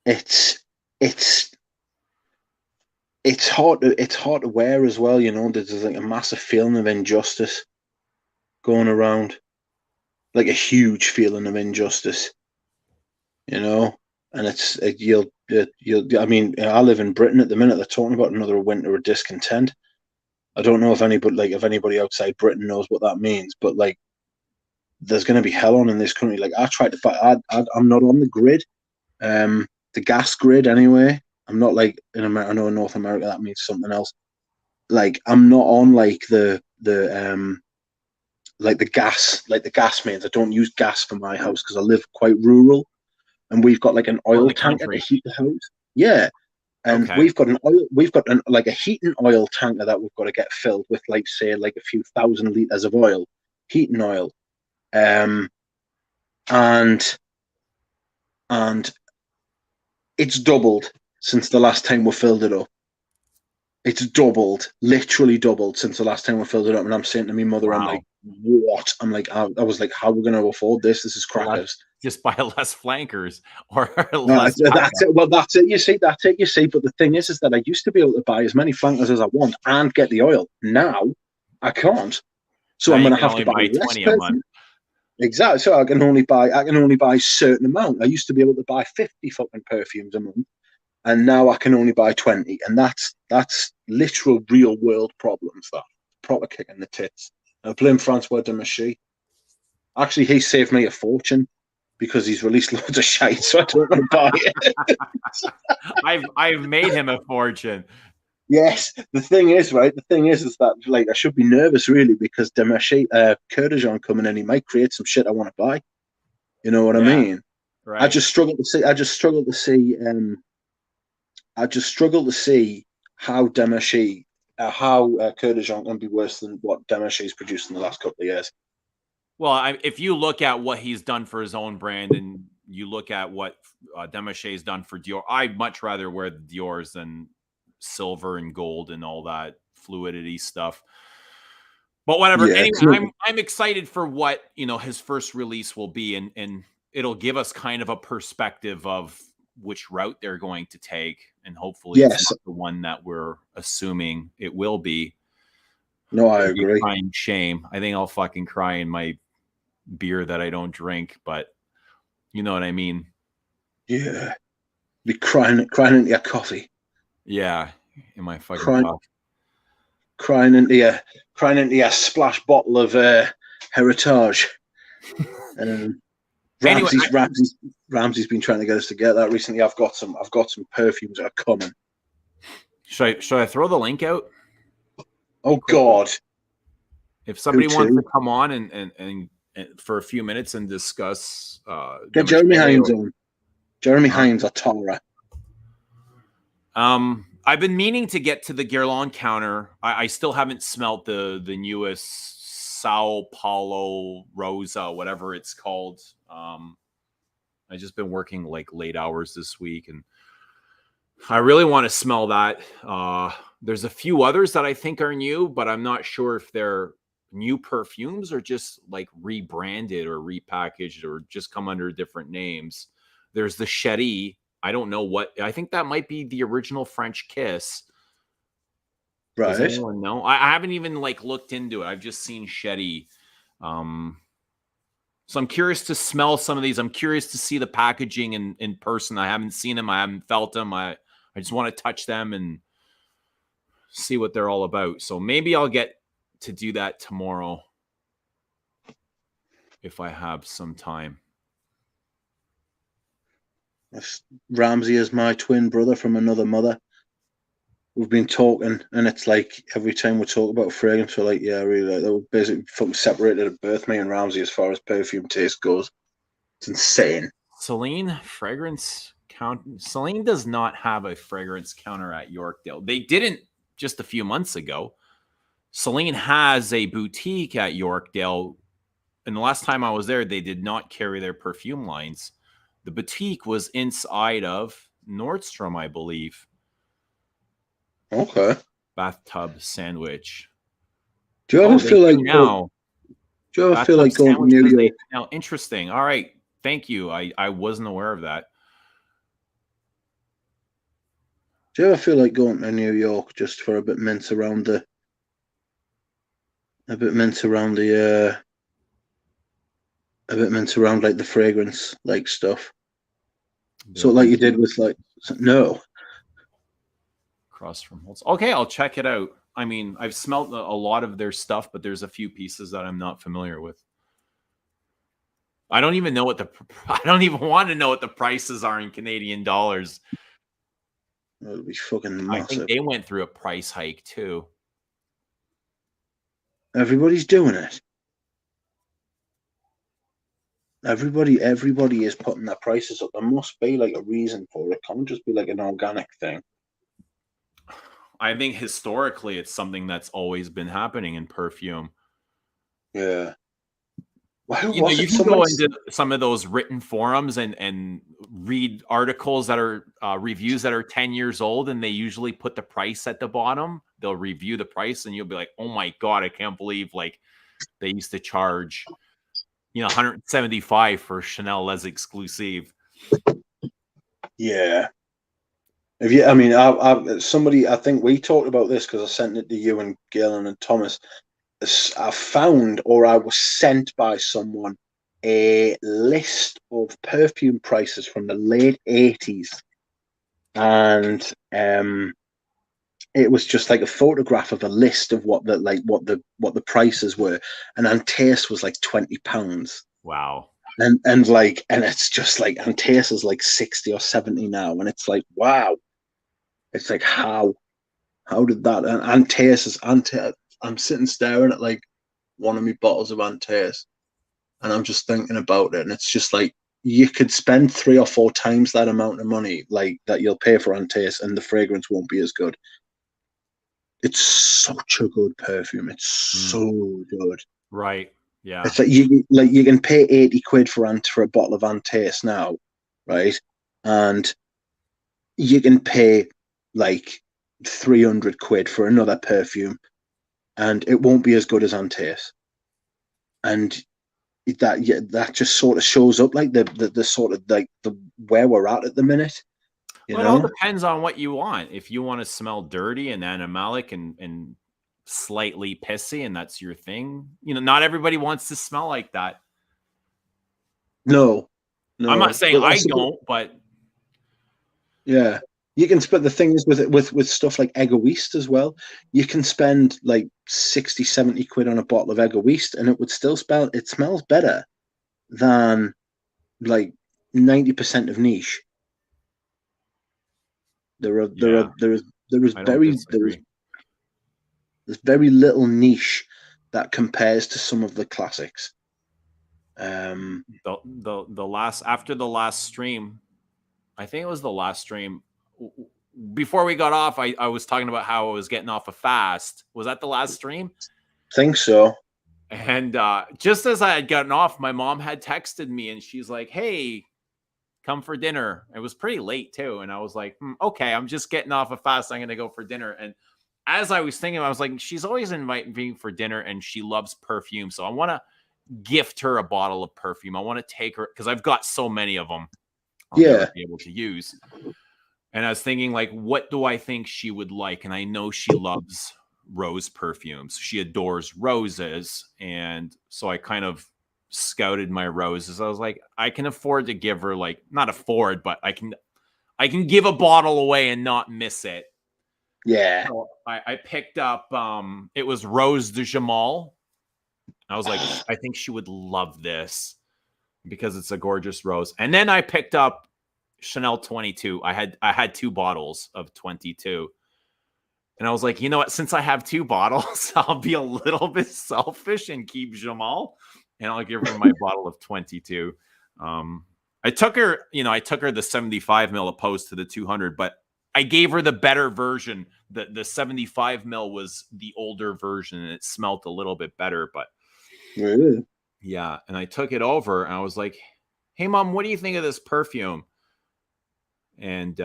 [SPEAKER 2] It's hard to wear as well. There's like a massive feeling of injustice going around, like a huge feeling of injustice. And it's you'll. I mean, I live in Britain at the minute. They're talking about another winter of discontent. I don't know if anybody outside Britain knows what that means, but like, there's going to be hell on in this country. Like, I tried to fight. I'm not on the grid, the gas grid anyway. I'm not like in America. I know in North America that means something else. Like, I'm not on like the gas mains. I don't use gas for my house because I live quite rural, and we've got like an oil tanker to heat the house. Yeah, and we've got like a heating oil tanker that we've got to get filled with, like, say, like a few thousand liters of oil, heating oil, and it's doubled since the last time we filled it up. It's literally doubled since the last time we filled it up. And I'm saying to my mother, wow. I'm like, what? I'm like, I was like, how are we going to afford this? This is crackers.
[SPEAKER 1] Just buy less flankers or
[SPEAKER 2] less. That's it. Well, that's it. You see. But the thing is that I used to be able to buy as many flankers as I want and get the oil. Now I can't. So now I'm going to have to buy 20 a month. Exactly. So I can only buy a certain amount. I used to be able to buy 50 fucking perfumes a month, and now I can only buy 20. And that's literal real world problems. That proper kick in the tits. I blame Fracois Demachy. Actually, he saved me a fortune because he's released loads of shite, so I don't want to buy
[SPEAKER 1] it. I've made him a fortune.
[SPEAKER 2] Yes, the thing is that, like, I should be nervous really because Demachy, Kurkdjian coming in, he might create some shit I want to buy. You know what I mean? Right. I just struggle to see how Demachy how Kurkdjian can be worse than what Demachy's produced in the last couple of years.
[SPEAKER 1] Well, if you look at what he's done for his own brand and you look at what Demachy's done for Dior, I'd much rather wear the Dior's than silver and gold and all that fluidity stuff. But whatever.
[SPEAKER 2] Yeah,
[SPEAKER 1] Anyway, I'm excited for what his first release will be, and it'll give us kind of a perspective of which route they're going to take, and hopefully it's not the one that we're assuming it will be.
[SPEAKER 2] No, I agree.
[SPEAKER 1] Crying shame. I think I'll fucking cry in my beer that I don't drink, but you know what I mean.
[SPEAKER 2] Yeah, be crying into your coffee.
[SPEAKER 1] Yeah, in my fucking coffee.
[SPEAKER 2] Crying into your splash bottle of Heritage. Ramsey's been trying to get us to get that recently. I've got some perfumes that are coming.
[SPEAKER 1] Should I throw the link out?
[SPEAKER 2] Oh God!
[SPEAKER 1] If somebody wants to come on and for a few minutes and discuss,
[SPEAKER 2] get Jeremy Hines on. Jeremy Hines or Tara.
[SPEAKER 1] I've been meaning to get to the Guerlain counter. I still haven't smelt the newest Sao Paulo Rosa, whatever it's called. I've just been working like late hours this week, and I really want to smell that. There's a few others that I think are new, but I'm not sure if they're new perfumes or just like rebranded or repackaged or just come under different names. There's the Cherie. I don't know what. I think that might be the original French Kiss.
[SPEAKER 2] Right.
[SPEAKER 1] Does anyone know? I haven't even like looked into it. I've just seen Cherie. So I'm curious to smell some of these. I'm curious to see the packaging in person. I haven't seen them. I haven't felt them. I just want to touch them and see what they're all about. So maybe I'll get to do that tomorrow if I have some time.
[SPEAKER 2] Ramsey is my twin brother from another mother. We've been talking, and it's like every time we talk about fragrance, we're like, yeah, really, like, they were basically fucking separated at birth, me and Ramsey, as far as perfume taste goes. It's insane.
[SPEAKER 1] Celine fragrance count. Celine does not have a fragrance counter at Yorkdale. They didn't just a few months ago. Celine has a boutique at Yorkdale, and the last time I was there, they did not carry their perfume lines. The boutique was inside of Nordstrom, I believe.
[SPEAKER 2] Okay.
[SPEAKER 1] Bathtub sandwich.
[SPEAKER 2] Do you ever feel like
[SPEAKER 1] now?
[SPEAKER 2] Do you ever feel like going to New York?
[SPEAKER 1] Now, interesting. All right. Thank you. I wasn't aware of that.
[SPEAKER 2] Do you ever feel like going to New York just for a bit mince around like the fragrance like stuff? So like you did with like no.
[SPEAKER 1] Across from Holtz. Okay, I'll check it out. I mean, I've smelled a lot of their stuff, but there's a few pieces that I'm not familiar with. I don't even know I don't even want to know what the prices are in Canadian dollars.
[SPEAKER 2] It'll be fucking massive.
[SPEAKER 1] I think they went through a price hike too.
[SPEAKER 2] Everybody's doing it. Everybody is putting their prices up. There must be like a reason for it. It can't just be like an organic thing.
[SPEAKER 1] I think historically it's something that's always been happening in perfume.
[SPEAKER 2] Yeah.
[SPEAKER 1] Well, you can go into some of those written forums and read articles that are reviews that are 10 years old, and they usually put the price at the bottom. They'll review the price and you'll be like, oh my God, I can't believe like they used to charge, $175 for Chanel Les Exclusive.
[SPEAKER 2] Yeah. I think we talked about this because I sent it to you and Galen and Thomas. I found, or I was sent by someone, a list of perfume prices from the late 80s. And it was just like a photograph of a list of what the prices were. And Antace was like £20.
[SPEAKER 1] Wow.
[SPEAKER 2] And it's just like Antace is like 60 or 70 now. And it's like, wow. It's like, how did that? And Antace, I'm sitting staring at like one of my bottles of Antace, and I'm just thinking about it. And it's just like, you could spend 3 or 4 times that amount of money like that you'll pay for Antace, and the fragrance won't be as good. It's such a good perfume. It's so good.
[SPEAKER 1] Right. Yeah.
[SPEAKER 2] It's like you can pay 80 quid for a bottle of Antace now, right? And you can pay like 300 quid for another perfume, and it won't be as good as Antace. And that just sort of shows up like the sort of like the where we're at the minute. You
[SPEAKER 1] Well, it all
[SPEAKER 2] know?
[SPEAKER 1] depends on what you want. If you want to smell dirty and animalic and slightly pissy, and that's your thing, not everybody wants to smell like that.
[SPEAKER 2] No,
[SPEAKER 1] I'm not saying I don't, but
[SPEAKER 2] yeah, you can spend the things with stuff like Egoist as well. You can spend like 60, 70 quid on a bottle of Egoist, and it would still it smells better than like 90% of niche. There is there's very little niche that compares to some of the classics.
[SPEAKER 1] The last after the last stream, I think it was the last stream. Before we got off, I was talking about how I was getting off a fast. Was that the last stream?
[SPEAKER 2] Think so.
[SPEAKER 1] And just as I had gotten off, my mom had texted me and she's like, "Hey, come for dinner." It was pretty late too. And I was like, okay, I'm just getting off a fast. I'm going to go for dinner. And as I was thinking, I was like, she's always inviting me for dinner and she loves perfume. So I want to gift her a bottle of perfume. I want to take her because I've got so many of them I'll never be able to use. And I was thinking, like, what do I think she would like? And I know she loves rose perfumes. She adores roses. And so I kind of scouted my roses. I was like, I can afford to give her, like, not afford, but I can give a bottle away and not miss it.
[SPEAKER 2] Yeah.
[SPEAKER 1] So I picked up it was Rose de Jamal. I was like, I think she would love this because it's a gorgeous rose. And then I picked up Chanel 22. I had 2 bottles of 22. And I was like, you know what? Since I have 2 bottles, I'll be a little bit selfish and keep Jamal, and I'll give her my bottle of 22. I took her the 75 mil opposed to the 200, but I gave her the better version. The 75 mil was the older version, and it smelled a little bit better. But
[SPEAKER 2] really?
[SPEAKER 1] Yeah, and I took it over, and I was like, "Hey, Mom, what do you think of this perfume?" And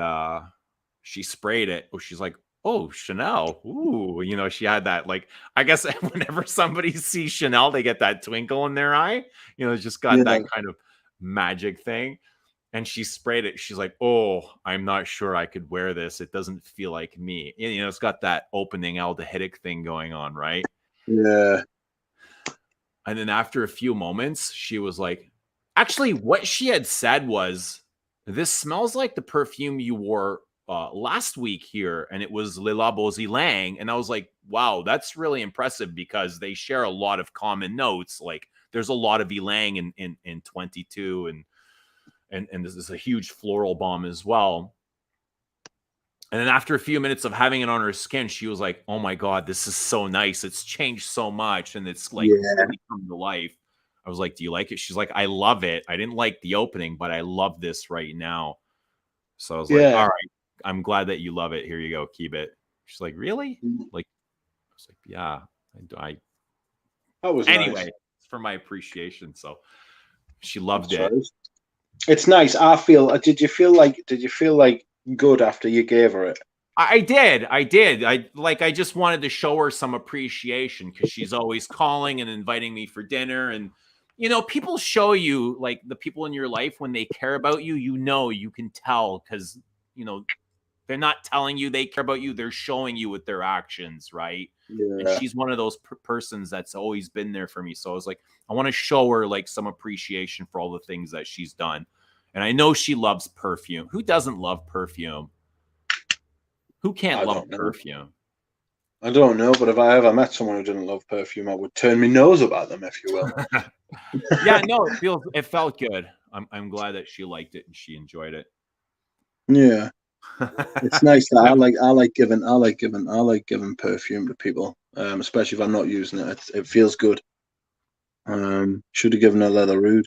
[SPEAKER 1] she sprayed it. Oh, she's like, "Oh, Chanel." Ooh, she had that, like, I guess whenever somebody sees Chanel, they get that twinkle in their eye. It's just got that kind of magic thing. And she sprayed it. She's like, "Oh, I'm not sure I could wear this. It doesn't feel like me." It's got that opening aldehydic thing going on, right?
[SPEAKER 2] Yeah.
[SPEAKER 1] And then after a few moments, she was like, actually, what she had said was, "This smells like the perfume you wore last week here." And it was Le Labo Ylang. And I was like, wow, that's really impressive because they share a lot of common notes. Like, there's a lot of Ylang in 22, and this is a huge floral bomb as well. And then after a few minutes of having it on her skin, she was like, "Oh my God, this is so nice. It's changed so much. And it's like really come to life." I was like, "Do you like it?" She's like, "I love it. I didn't like the opening, but I love this right now." So I was like, "All right, I'm glad that you love it. Here you go. Keep it." She's like, "Really?" Like, I was like, "Yeah,
[SPEAKER 2] That was
[SPEAKER 1] anyway,
[SPEAKER 2] nice.
[SPEAKER 1] It's for my appreciation." So she loved it.
[SPEAKER 2] Right. It's nice. Did you feel like good after you gave her it?
[SPEAKER 1] I did. I just wanted to show her some appreciation because she's always calling and inviting me for dinner. And, people show you, like, the people in your life, when they care about you, you can tell because, they're not telling you they care about you. They're showing you with their actions, right?
[SPEAKER 2] Yeah.
[SPEAKER 1] And she's one of those persons that's always been there for me. So I was like, I want to show her, like, some appreciation for all the things that she's done. And I know she loves perfume. Who doesn't love perfume? Who can't love perfume?
[SPEAKER 2] I don't know, but if I ever met someone who didn't love perfume, I would turn my nose up at them, if you will.
[SPEAKER 1] Yeah, no, it felt good. I'm glad that she liked it and she enjoyed it.
[SPEAKER 2] Yeah. It's nice that I like giving perfume to people, especially if I'm not using it. It feels good. Should have given her Leather Rude.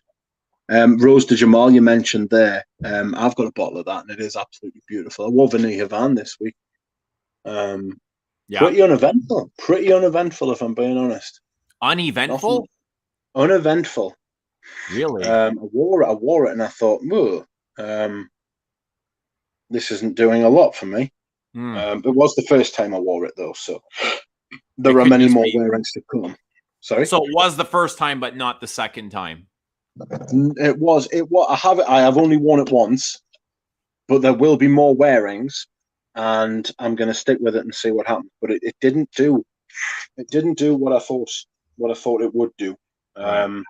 [SPEAKER 2] Rose de Jamal, you mentioned there. I've got a bottle of that, and it is absolutely beautiful. I wore Vanille Havana this week.
[SPEAKER 1] Yeah.
[SPEAKER 2] Pretty uneventful. Pretty uneventful, if I'm being honest.
[SPEAKER 1] Uneventful?
[SPEAKER 2] Nothing uneventful.
[SPEAKER 1] Really?
[SPEAKER 2] I wore it, and I thought, whoa, this isn't doing a lot for me.
[SPEAKER 1] Hmm.
[SPEAKER 2] It was the first time I wore it, though, so
[SPEAKER 1] It
[SPEAKER 2] there are
[SPEAKER 1] could
[SPEAKER 2] many
[SPEAKER 1] just
[SPEAKER 2] more
[SPEAKER 1] be.
[SPEAKER 2] wearings to come. Sorry,
[SPEAKER 1] So it was the first time, but not the second time.
[SPEAKER 2] it was. I have it. I have only worn it once, but there will be more wearings, and I'm going to stick with it and see what happens. But it didn't do. It didn't do what I thought. What I thought it would do.
[SPEAKER 1] Right.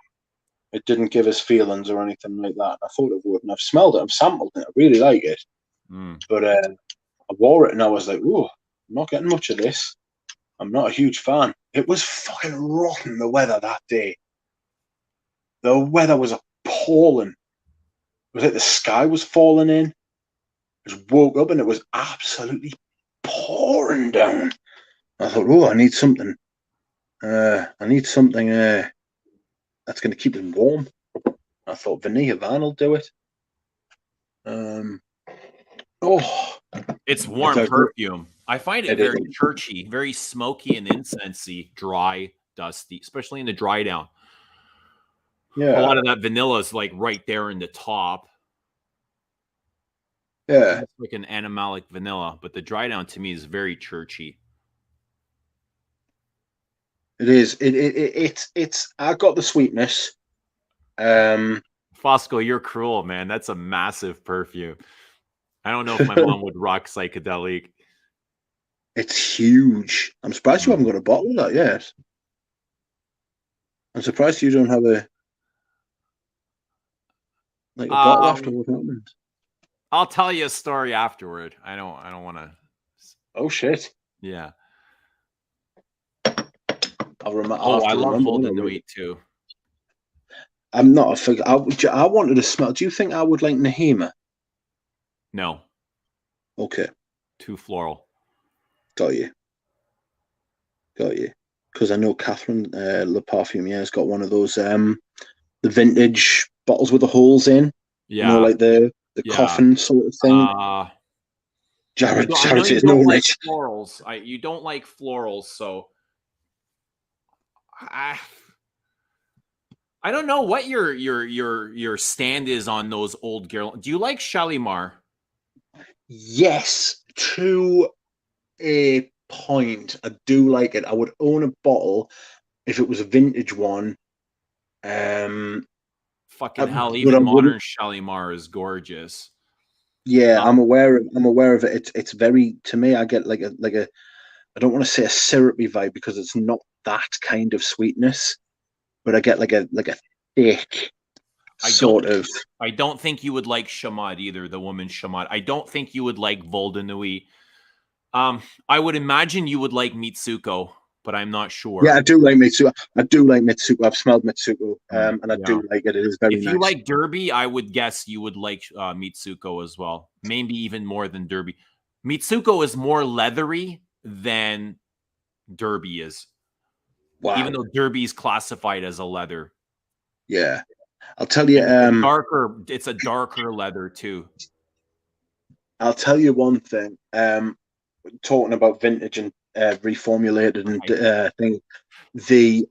[SPEAKER 2] It didn't give us feelings or anything like that. I thought it would, and I've smelled it. I've sampled it. I really like it. But I wore it, and I was like, "Ooh, I'm not getting much of this." I'm not a huge fan. It was fucking rotten, the weather that day. The weather was appalling. It was like the sky was falling in. I just woke up and it was absolutely pouring down. I thought, oh, I need something. I need something that's going to keep it warm. I thought Vanilla Van will do it. Oh,
[SPEAKER 1] It's warm perfume. I find it very churchy, very smoky and incensey, dry, dusty, especially in the dry down.
[SPEAKER 2] Yeah.
[SPEAKER 1] A lot of that vanilla is like right there in the top.
[SPEAKER 2] Yeah.
[SPEAKER 1] It's like an animalic vanilla, but the dry down to me is very churchy.
[SPEAKER 2] It is. It's I got the sweetness.
[SPEAKER 1] Fosco, you're cruel, man. That's a massive perfume. I don't know if my mom would rock psychedelic.
[SPEAKER 2] It's huge. I'm surprised you haven't got a bottle of that yet. I'm surprised you don't have a bottle after what happened.
[SPEAKER 1] I'll tell you a story afterward. I don't want to.
[SPEAKER 2] Oh shit!
[SPEAKER 1] Yeah.
[SPEAKER 2] I
[SPEAKER 1] love Voldenouit too.
[SPEAKER 2] I'm not a figure. I wanted to smell. Do you think I would like Nahima?
[SPEAKER 1] No.
[SPEAKER 2] Okay.
[SPEAKER 1] Too floral.
[SPEAKER 2] Got you. Because I know Catherine Le Parfumier has got one of those the vintage bottles with the holes in.
[SPEAKER 1] Yeah.
[SPEAKER 2] You know, like the coffin sort of thing. Jared is no rich.
[SPEAKER 1] Florals. You don't like florals, so I don't know what your stand is on those old girl. Do you like Shalimar?
[SPEAKER 2] Yes, to a point. I do like it. I would own a bottle if it was a vintage one.
[SPEAKER 1] Fucking hell, even modern Shalimar is gorgeous.
[SPEAKER 2] Yeah, I'm aware of it. It's very, to me, I get like a I don't want to say a syrupy vibe because it's not that kind of sweetness, but I get like a thick sort of.
[SPEAKER 1] I don't think you would like Chamad either, the woman Chamad. I don't think you would like Voldenouit. I would imagine you would like Mitsuko, but I'm not sure.
[SPEAKER 2] Yeah, I do like Mitsuko. I've smelled Mitsuko, and I do like it. It is very nice.
[SPEAKER 1] If you like Derby, I would guess you would like Mitsuko as well. Maybe even more than Derby. Mitsuko is more leathery than Derby is.
[SPEAKER 2] Wow.
[SPEAKER 1] Even though Derby is classified as a leather.
[SPEAKER 2] Yeah. I'll tell you,
[SPEAKER 1] it's a darker leather too.
[SPEAKER 2] I'll tell you one thing. Talking about vintage and reformulated and thing, the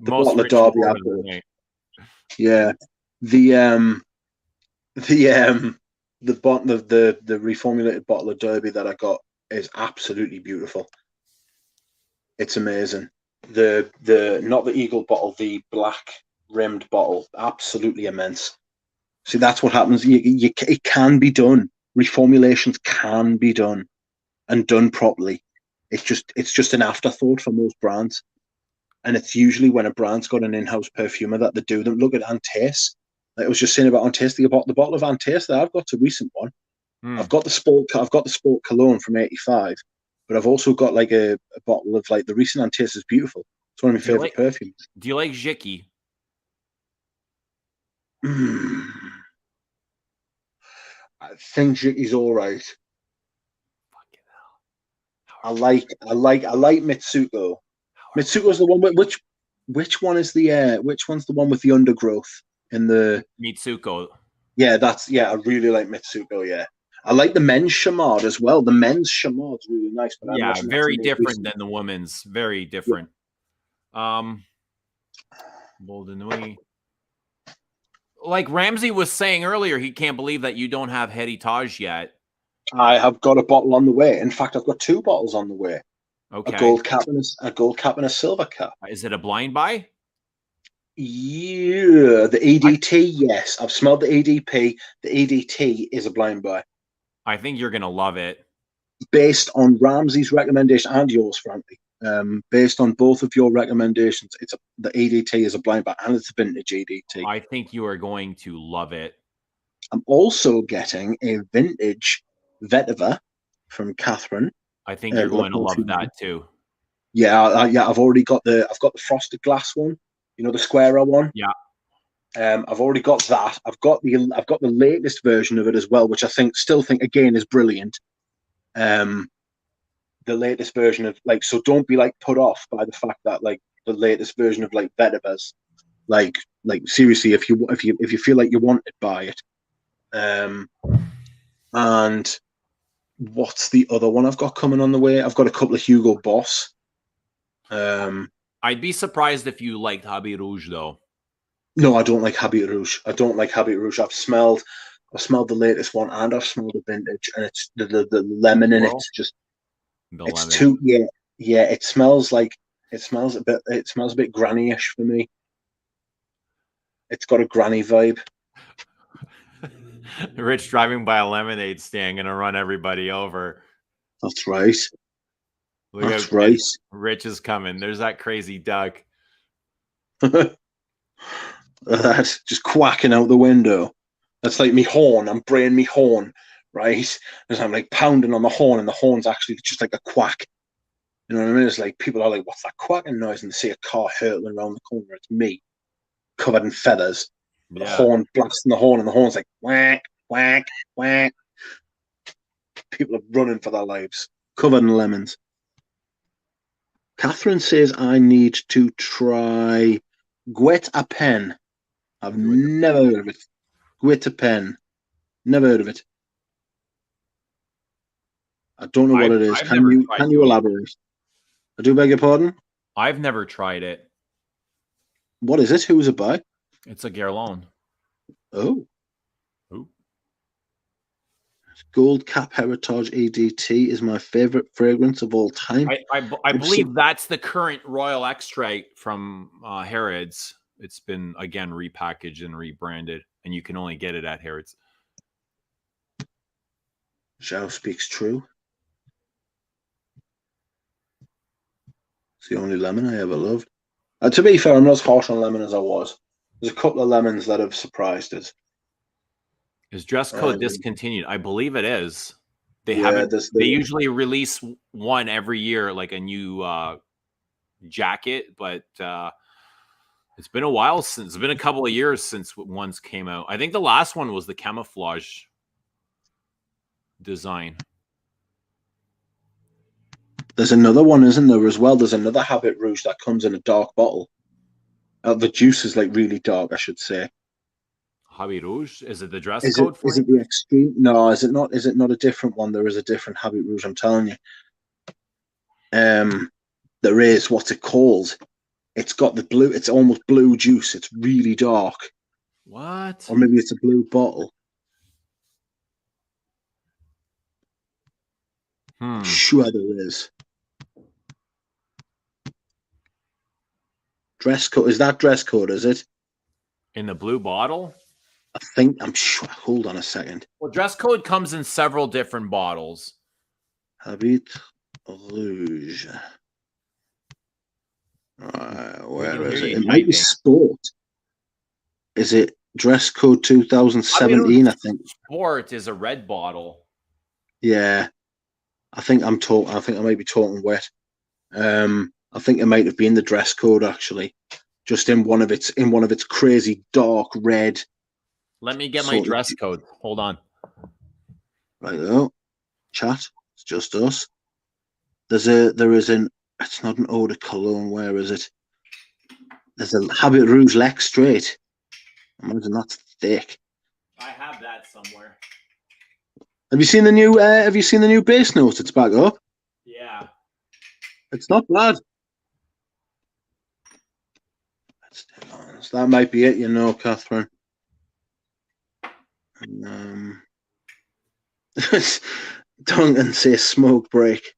[SPEAKER 2] bottle of Derby I've got. Yeah, the bottle of the reformulated bottle of Derby that I got is absolutely beautiful. It's amazing. The not the eagle bottle, the black rimmed bottle, absolutely immense. See, that's what happens. It can be done. Reformulations can be done and done properly. It's just an afterthought for most brands, and it's usually when a brand's got an in-house perfumer that they do them. Look at Antace. Like I was just saying about Antace, the bottle of Antace that I've got, a recent one. I've got the sport cologne from '85, but I've also got like a bottle of like the recent Antace is beautiful. It's one of my favorite perfumes.
[SPEAKER 1] Do you like Jiki?
[SPEAKER 2] I think Jiki's all right. I like Mitsuko. Mitsuko's the one with which one's the one with the undergrowth in the
[SPEAKER 1] Mitsuko?
[SPEAKER 2] Yeah, I really like Mitsuko. Yeah, I like the men's chamade as well. The men's chamade's really nice, but I'm
[SPEAKER 1] Yeah,
[SPEAKER 2] washing that
[SPEAKER 1] very
[SPEAKER 2] more
[SPEAKER 1] different
[SPEAKER 2] recently.
[SPEAKER 1] than the women's. Very
[SPEAKER 2] Yeah.
[SPEAKER 1] different. Bold and Nui. Like Ramsey was saying earlier, he can't believe that you don't have Heritage yet.
[SPEAKER 2] I have got a bottle on the way. In fact, I've got 2 bottles on the way. A
[SPEAKER 1] Okay.
[SPEAKER 2] gold cap and a gold cap and a silver cap.
[SPEAKER 1] Is it a blind buy?
[SPEAKER 2] Yeah, the EDT, yes. I've smelled the EDP. The EDT is a blind buy.
[SPEAKER 1] I think you're gonna love it.
[SPEAKER 2] Based on Ramsey's recommendation and yours, frankly. Based on both of your recommendations, the EDT is a blind buy and it's a vintage EDT.
[SPEAKER 1] I think you are going to love it.
[SPEAKER 2] I'm also getting a vintage vetiver from Catherine.
[SPEAKER 1] I think you're going to love that too.
[SPEAKER 2] Yeah, I've already got the frosted glass one. You know, the squarer one.
[SPEAKER 1] Yeah.
[SPEAKER 2] I've already got that. I've got the latest version of it as well, which I still think again is brilliant. The latest version of so don't be put off by the fact that the latest version of vetivers, seriously, if you feel like you want it, buy it. And what's the other one I've got coming on the way? I've got a couple of Hugo Boss.
[SPEAKER 1] I'd be surprised if you liked Habit Rouge though.
[SPEAKER 2] No, I don't like Habit Rouge. I don't like Habit Rouge. I've smelled the latest one and I've smelled the vintage, and it's the lemon in it. It's too it smells a bit granny-ish for me. It's got a granny vibe.
[SPEAKER 1] Rich driving by a lemonade stand gonna run everybody over.
[SPEAKER 2] That's right.
[SPEAKER 1] That's right. Rich is coming. There's that crazy duck.
[SPEAKER 2] That's just quacking out the window. That's like me horn. I'm braying me horn, right? As I'm pounding on the horn, and the horn's actually just like a quack. You know what I mean? It's like people are like, "What's that quacking noise?" And they see a car hurtling around the corner. It's me, covered in feathers. Yeah. The horn blasting the horn, and the horn's like whack, whack, whack. People are running for their lives, covered in lemons. Catherine says I need to try Guet à Pen. I've never heard of it. Guet à Pen. Never heard of it. I don't know what it is. Can you elaborate? I do beg your pardon?
[SPEAKER 1] I've never tried it.
[SPEAKER 2] What is it? Who is it by?
[SPEAKER 1] It's a Guerlain.
[SPEAKER 2] Oh. Gold Cap Heritage EDT is my favorite fragrance of all time.
[SPEAKER 1] I believe that's the current Royal Extract from Harrods. It's been again repackaged and rebranded, and you can only get it at Harrods.
[SPEAKER 2] Zhao speaks true. It's the only lemon I ever loved. To be fair, I'm not as harsh on lemon as I was. There's a couple of lemons that have surprised us.
[SPEAKER 1] Is dress code discontinued? I believe it is. They haven't. They usually release one every year, like a new jacket, but it's been a while since. It's been a couple of years since ones came out. I think the last one was the camouflage design.
[SPEAKER 2] There's another one, isn't there, as well? There's another Habit Rouge that comes in a dark bottle. The juice is really dark, I should say.
[SPEAKER 1] Habit Rouge? Is it the dress code?
[SPEAKER 2] Is it the extreme? No, is it not? Is it not a different one? There is a different Habit Rouge. I'm telling you. There is. What's it called? It's got the blue. It's almost blue juice. It's really dark.
[SPEAKER 1] What?
[SPEAKER 2] Or maybe it's a blue bottle. I'm sure there is. Dress code. Is that dress code? Is it?
[SPEAKER 1] In the blue bottle?
[SPEAKER 2] I'm sure. Hold on a second.
[SPEAKER 1] Well, dress code comes in several different bottles.
[SPEAKER 2] Habit Rouge. Where is it? It might be sport. Is it dress code 2017? I think
[SPEAKER 1] sport is a red bottle.
[SPEAKER 2] Yeah, I think I might be talking wet. I think it might have been the dress code actually, just in one of its crazy dark red.
[SPEAKER 1] Let me get my dress code. Hold on.
[SPEAKER 2] Right now, chat. It's just us. It's not an eau de cologne. Where is it? There's a Habit Rouge Lex Straight. Imagine that's thick.
[SPEAKER 1] I have that somewhere.
[SPEAKER 2] Have you seen the new? Have you seen the new bass note? It's back up.
[SPEAKER 1] Yeah.
[SPEAKER 2] It's not bad. So that might be it, you know, Catherine. Duncan says smoke break.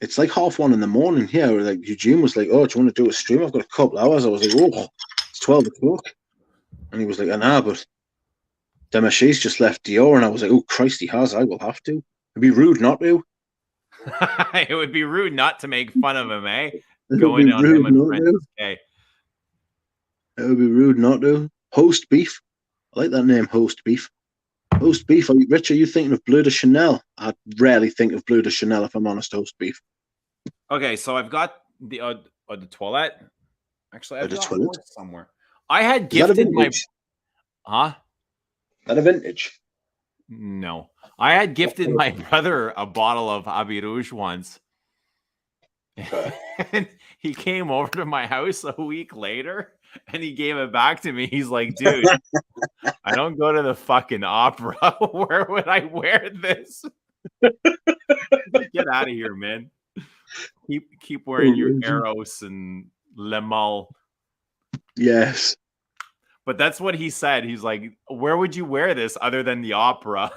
[SPEAKER 2] It's like 1:30 in the morning here. Yeah, like Eugene was like, "Oh, do you want to do a stream? I've got a couple hours." I was like, "Oh, it's 12 o'clock," and he was like, "I know, but Demachy's just left Dior," and I was like, "Oh Christ, he has. I will have to. It'd be rude not to."
[SPEAKER 1] It would be rude not to make fun of him, eh?
[SPEAKER 2] It would
[SPEAKER 1] Going
[SPEAKER 2] be
[SPEAKER 1] on
[SPEAKER 2] rude
[SPEAKER 1] him and
[SPEAKER 2] not
[SPEAKER 1] Princess
[SPEAKER 2] to.
[SPEAKER 1] K.
[SPEAKER 2] It would be rude not to. Host beef. I like that name, Host Beef. Host Beef. Rich, are you thinking of Bleu de Chanel? I rarely think of Bleu de Chanel, if I'm honest, Host Beef.
[SPEAKER 1] Okay, so I've got the toilet. Actually, I've
[SPEAKER 2] The
[SPEAKER 1] got
[SPEAKER 2] toilet?
[SPEAKER 1] more somewhere. I had
[SPEAKER 2] Is that a
[SPEAKER 1] gifted my...
[SPEAKER 2] vintage?
[SPEAKER 1] Huh?
[SPEAKER 2] Is that a vintage?
[SPEAKER 1] No. I had gifted my brother a bottle of Abbey Rouge once.
[SPEAKER 2] Okay.
[SPEAKER 1] And he came over to my house a week later and he gave it back to me. He's like, dude, I don't go to the fucking opera. Where would I wear this? Get out of here, man. Keep wearing your Eros and Le Mal.
[SPEAKER 2] Yes.
[SPEAKER 1] But that's what he said. He's like, where would you wear this other than the opera?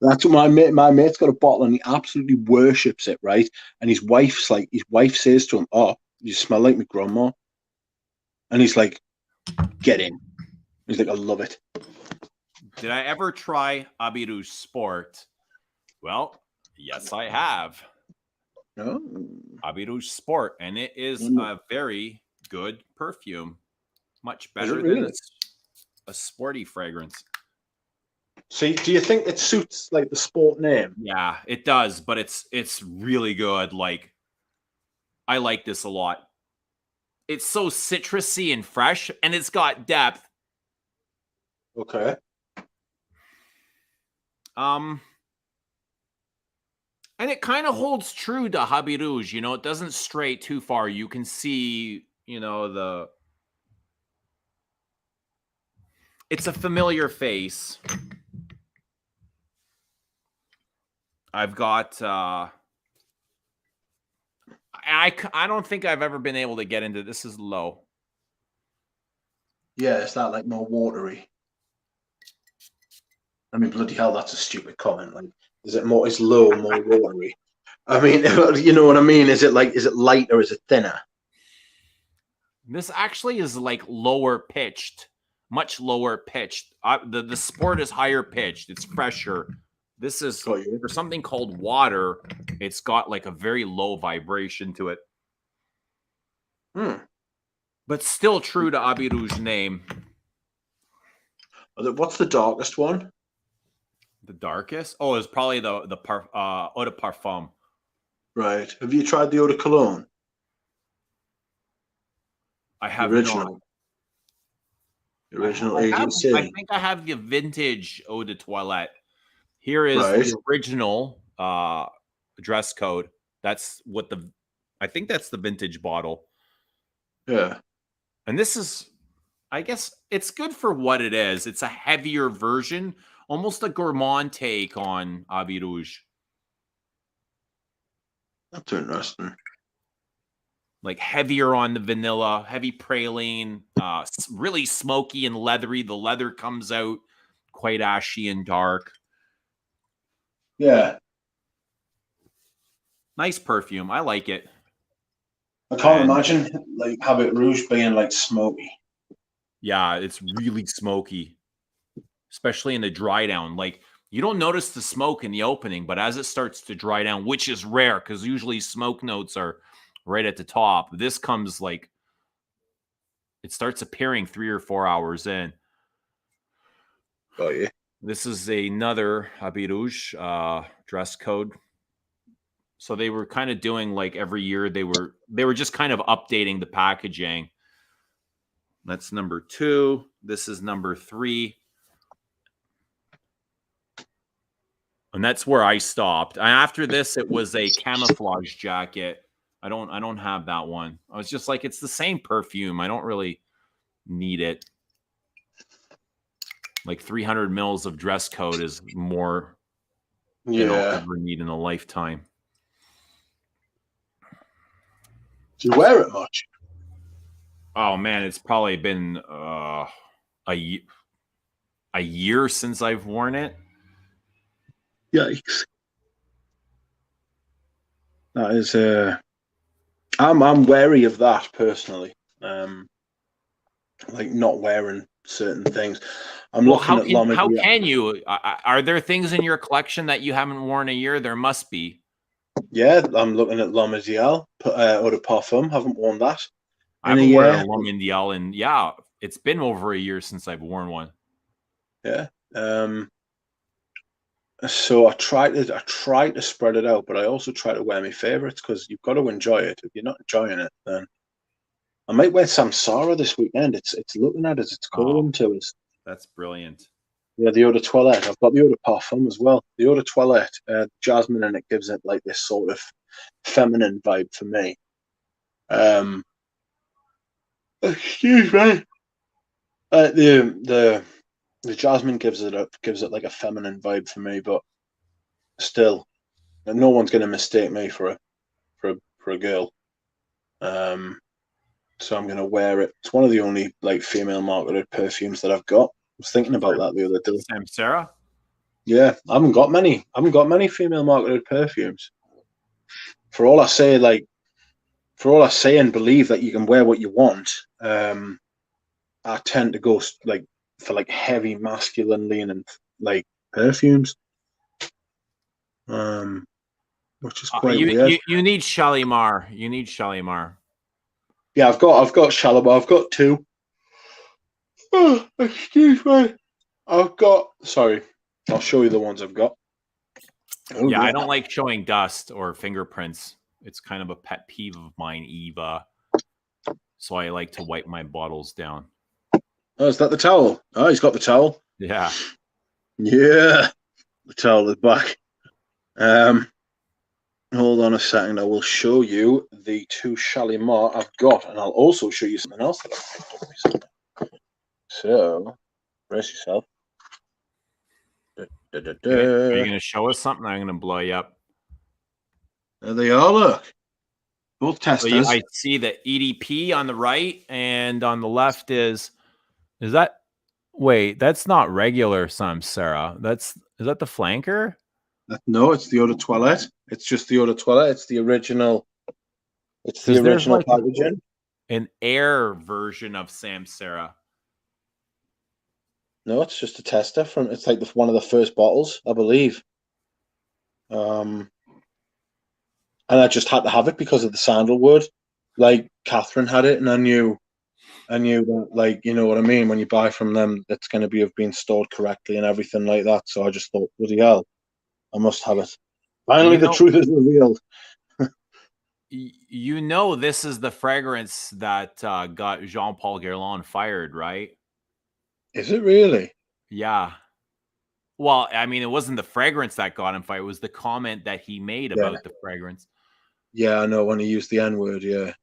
[SPEAKER 2] That's what my mate's got a bottle and he absolutely worships it, right? And his wife says to him, "Oh, you smell like my grandma." And he's like, "Get in." He's like, "I love it."
[SPEAKER 1] Did I ever try Abbey Rouge Sport? Well, yes, I have.
[SPEAKER 2] No.
[SPEAKER 1] Abbey Rouge Sport, and it is a very good perfume. Much better than a sporty fragrance.
[SPEAKER 2] So do you think it suits like the sport name?
[SPEAKER 1] Yeah, it does, but it's really good. Like, I like this a lot. It's so citrusy and fresh, and it's got depth.
[SPEAKER 2] Okay.
[SPEAKER 1] And it kind of holds true to Abbey Rouge. You know, it doesn't stray too far. You can see, you know, it's a familiar face. I've got I don't think I've ever been able to get into this. Is low.
[SPEAKER 2] Yeah, it's that like more watery. I mean, bloody hell, that's a stupid comment. Like, is low, more watery? I mean, you know what I mean? Is it light or is it thinner?
[SPEAKER 1] This actually is like lower pitched, much lower pitched. The sport is higher pitched. It's fresher. This is for something called water. It's got like a very low vibration to it. But still true to Abbey Rouge's name.
[SPEAKER 2] What's the darkest one?
[SPEAKER 1] The darkest? Oh, it's probably the eau de parfum.
[SPEAKER 2] Right. Have you tried the eau de cologne?
[SPEAKER 1] I have
[SPEAKER 2] original. The original ADC.
[SPEAKER 1] I think I have the vintage eau de toilette. Here is the original dress code. That's what I think that's the vintage bottle.
[SPEAKER 2] Yeah.
[SPEAKER 1] And this is, I guess, it's good for what it is. It's a heavier version, almost a gourmand take on Abbey Rouge.
[SPEAKER 2] That's interesting.
[SPEAKER 1] Like heavier on the vanilla, heavy praline, really smoky and leathery. The leather comes out quite ashy and dark.
[SPEAKER 2] Yeah.
[SPEAKER 1] Nice perfume. I like it.
[SPEAKER 2] I can't imagine like Abbey Rouge being like smoky.
[SPEAKER 1] Yeah, it's really smoky, especially in the dry down. Like, you don't notice the smoke in the opening, but as it starts to dry down, which is rare because usually smoke notes are right at the top. This comes like, it starts appearing 3 or 4 hours in.
[SPEAKER 2] Oh, yeah.
[SPEAKER 1] This is another Abbey Rouge dress code. So they were kind of doing like every year they were just kind of updating the packaging. That's number 2. This is number 3. And that's where I stopped. After this, it was a camouflage jacket. I don't have that one. I was just like, it's the same perfume. I don't really need it. Like 300 mils of dress code is more than I'll
[SPEAKER 2] Yeah.
[SPEAKER 1] ever need in a lifetime.
[SPEAKER 2] Do you wear it much?
[SPEAKER 1] Oh man, it's probably been a year since I've worn it.
[SPEAKER 2] Yikes! That is I'm wary of that personally. Like not wearing certain things. I'm looking at
[SPEAKER 1] how can you? Are there things in your collection that you haven't worn a year? There must be.
[SPEAKER 2] Yeah, I'm looking at L'Ommasial Eau de Parfum. Haven't worn that
[SPEAKER 1] I
[SPEAKER 2] in a
[SPEAKER 1] haven't worn a
[SPEAKER 2] year.
[SPEAKER 1] L'Ommasial in yeah, it's been over a year since I've worn one.
[SPEAKER 2] Yeah. So I try to spread it out, but I also try to wear my favorites because you've got to enjoy it. If you're not enjoying it, then I might wear Samsara this weekend. It's looking at it. It's calling to us.
[SPEAKER 1] That's brilliant.
[SPEAKER 2] Yeah, the Eau de Toilette. I've got the Eau de Parfum as well. The Eau de Toilette, jasmine in it gives it like this sort of feminine vibe for me. Excuse me. The jasmine gives it like a feminine vibe for me, but still, no one's going to mistake me for a girl. So I'm going to wear it. It's one of the only like female marketed perfumes that I've got. I was thinking about that the other day.
[SPEAKER 1] Sam Sarah?
[SPEAKER 2] Yeah, I haven't got many female marketed perfumes. For all I say and believe that you can wear what you want, I tend to go like for like heavy masculine leaning like perfumes. Which is quite weird.
[SPEAKER 1] You need Shalimar. You need Shalimar.
[SPEAKER 2] Yeah, I've got Shalimar. I've got two. Oh, excuse me. Sorry, I'll show you the ones I've got.
[SPEAKER 1] Oh, yeah, I don't like showing dust or fingerprints. It's kind of a pet peeve of mine, Eva. So I like to wipe my bottles down.
[SPEAKER 2] Oh, is that the towel? Oh, he's got the towel.
[SPEAKER 1] Yeah.
[SPEAKER 2] Yeah. The towel is back. Hold on a second. I will show you the two Shalimar I've got, and I'll also show you something else that I've picked up recently. So, brace yourself.
[SPEAKER 1] Are you going to show us something? I'm going to blow you up.
[SPEAKER 2] There they are, look. Both testers.
[SPEAKER 1] So I see the EDP on the right, and on the left is that... Wait, that's not regular Samsara. Is that the flanker?
[SPEAKER 2] No, it's the Eau de Toilette. It's just the Eau de Toilette. It's the original. It's the original like packaging.
[SPEAKER 1] An air version of Samsara.
[SPEAKER 2] No, it's just a tester from. It's like one of the first bottles, I believe. And I just had to have it because of the sandalwood. Like Catherine had it, and I knew that, like, you know what I mean. When you buy from them, it's going to have been stored correctly and everything like that. So I just thought, bloody hell, I must have it. Finally, the truth is revealed.
[SPEAKER 1] You know, this is the fragrance that got Jean-Paul Guerlain fired, right?
[SPEAKER 2] Is it really?
[SPEAKER 1] Yeah. Well, I mean, it wasn't the fragrance that got him fired. It was the comment that he made about the fragrance.
[SPEAKER 2] Yeah, I know, when he used the N-word, yeah.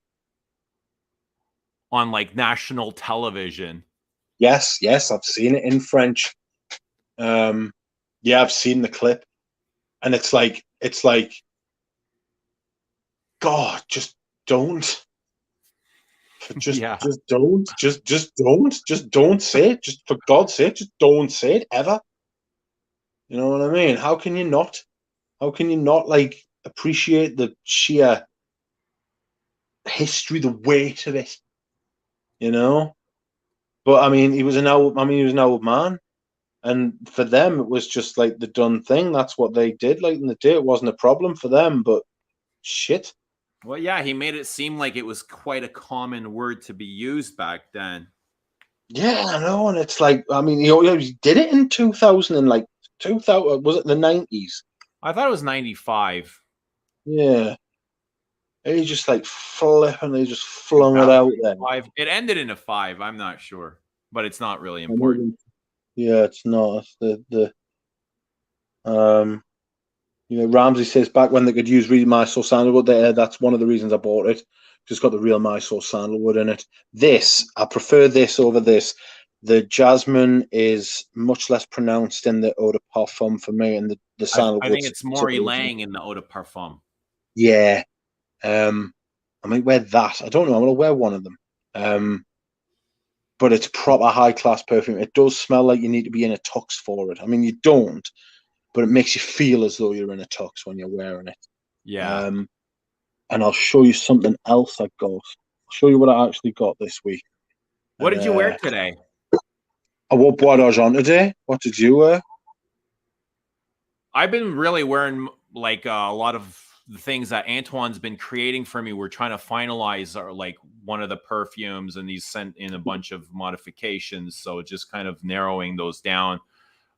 [SPEAKER 1] On, like, national television.
[SPEAKER 2] Yes, I've seen it in French. Yeah, I've seen the clip. And it's like, God, just don't. Just don't. Just don't say it. Just for God's sake, just don't say it ever. You know what I mean? How can you not like appreciate the sheer history, the weight of it? You know? But I mean, he was an old man. And for them, it was just like the done thing. That's what they did. Like in the day, it wasn't a problem for them, but shit.
[SPEAKER 1] Well, yeah, he made it seem like it was quite a common word to be used back then.
[SPEAKER 2] Yeah, I know. And it's like, I mean, he did it in 2000 and like 2000, was it the 90s?
[SPEAKER 1] I thought it was 95.
[SPEAKER 2] Yeah. He just like flippantly just flung it out there.
[SPEAKER 1] It ended in a 5. I'm not sure, but it's not really important.
[SPEAKER 2] Yeah, it's not. It's you know, Ramsey says back when they could use real Mysore sandalwood, that's one of the reasons I bought it. Just got the real Mysore sandalwood in it. I prefer this over this. The jasmine is much less pronounced in the eau de parfum for me, and the
[SPEAKER 1] I think
[SPEAKER 2] sandalwood's
[SPEAKER 1] it's more
[SPEAKER 2] supposedly.
[SPEAKER 1] ylang in the eau de parfum.
[SPEAKER 2] Yeah. I might wear that. I don't know. I'm gonna wear one of them. But it's proper high class perfume. It does smell like you need to be in a tux for it. I mean, you don't, but it makes you feel as though you're in a tux when you're wearing it.
[SPEAKER 1] Yeah.
[SPEAKER 2] And I'll show you something else I got. I'll show you what I actually got this week.
[SPEAKER 1] What did you wear today?
[SPEAKER 2] I wore Bois d'Argent today. What did you wear?
[SPEAKER 1] I've been really wearing like a lot of the things that Antoine's been creating for me. We're trying to finalize our like one of the perfumes, and he's sent in a bunch of modifications. So just kind of narrowing those down.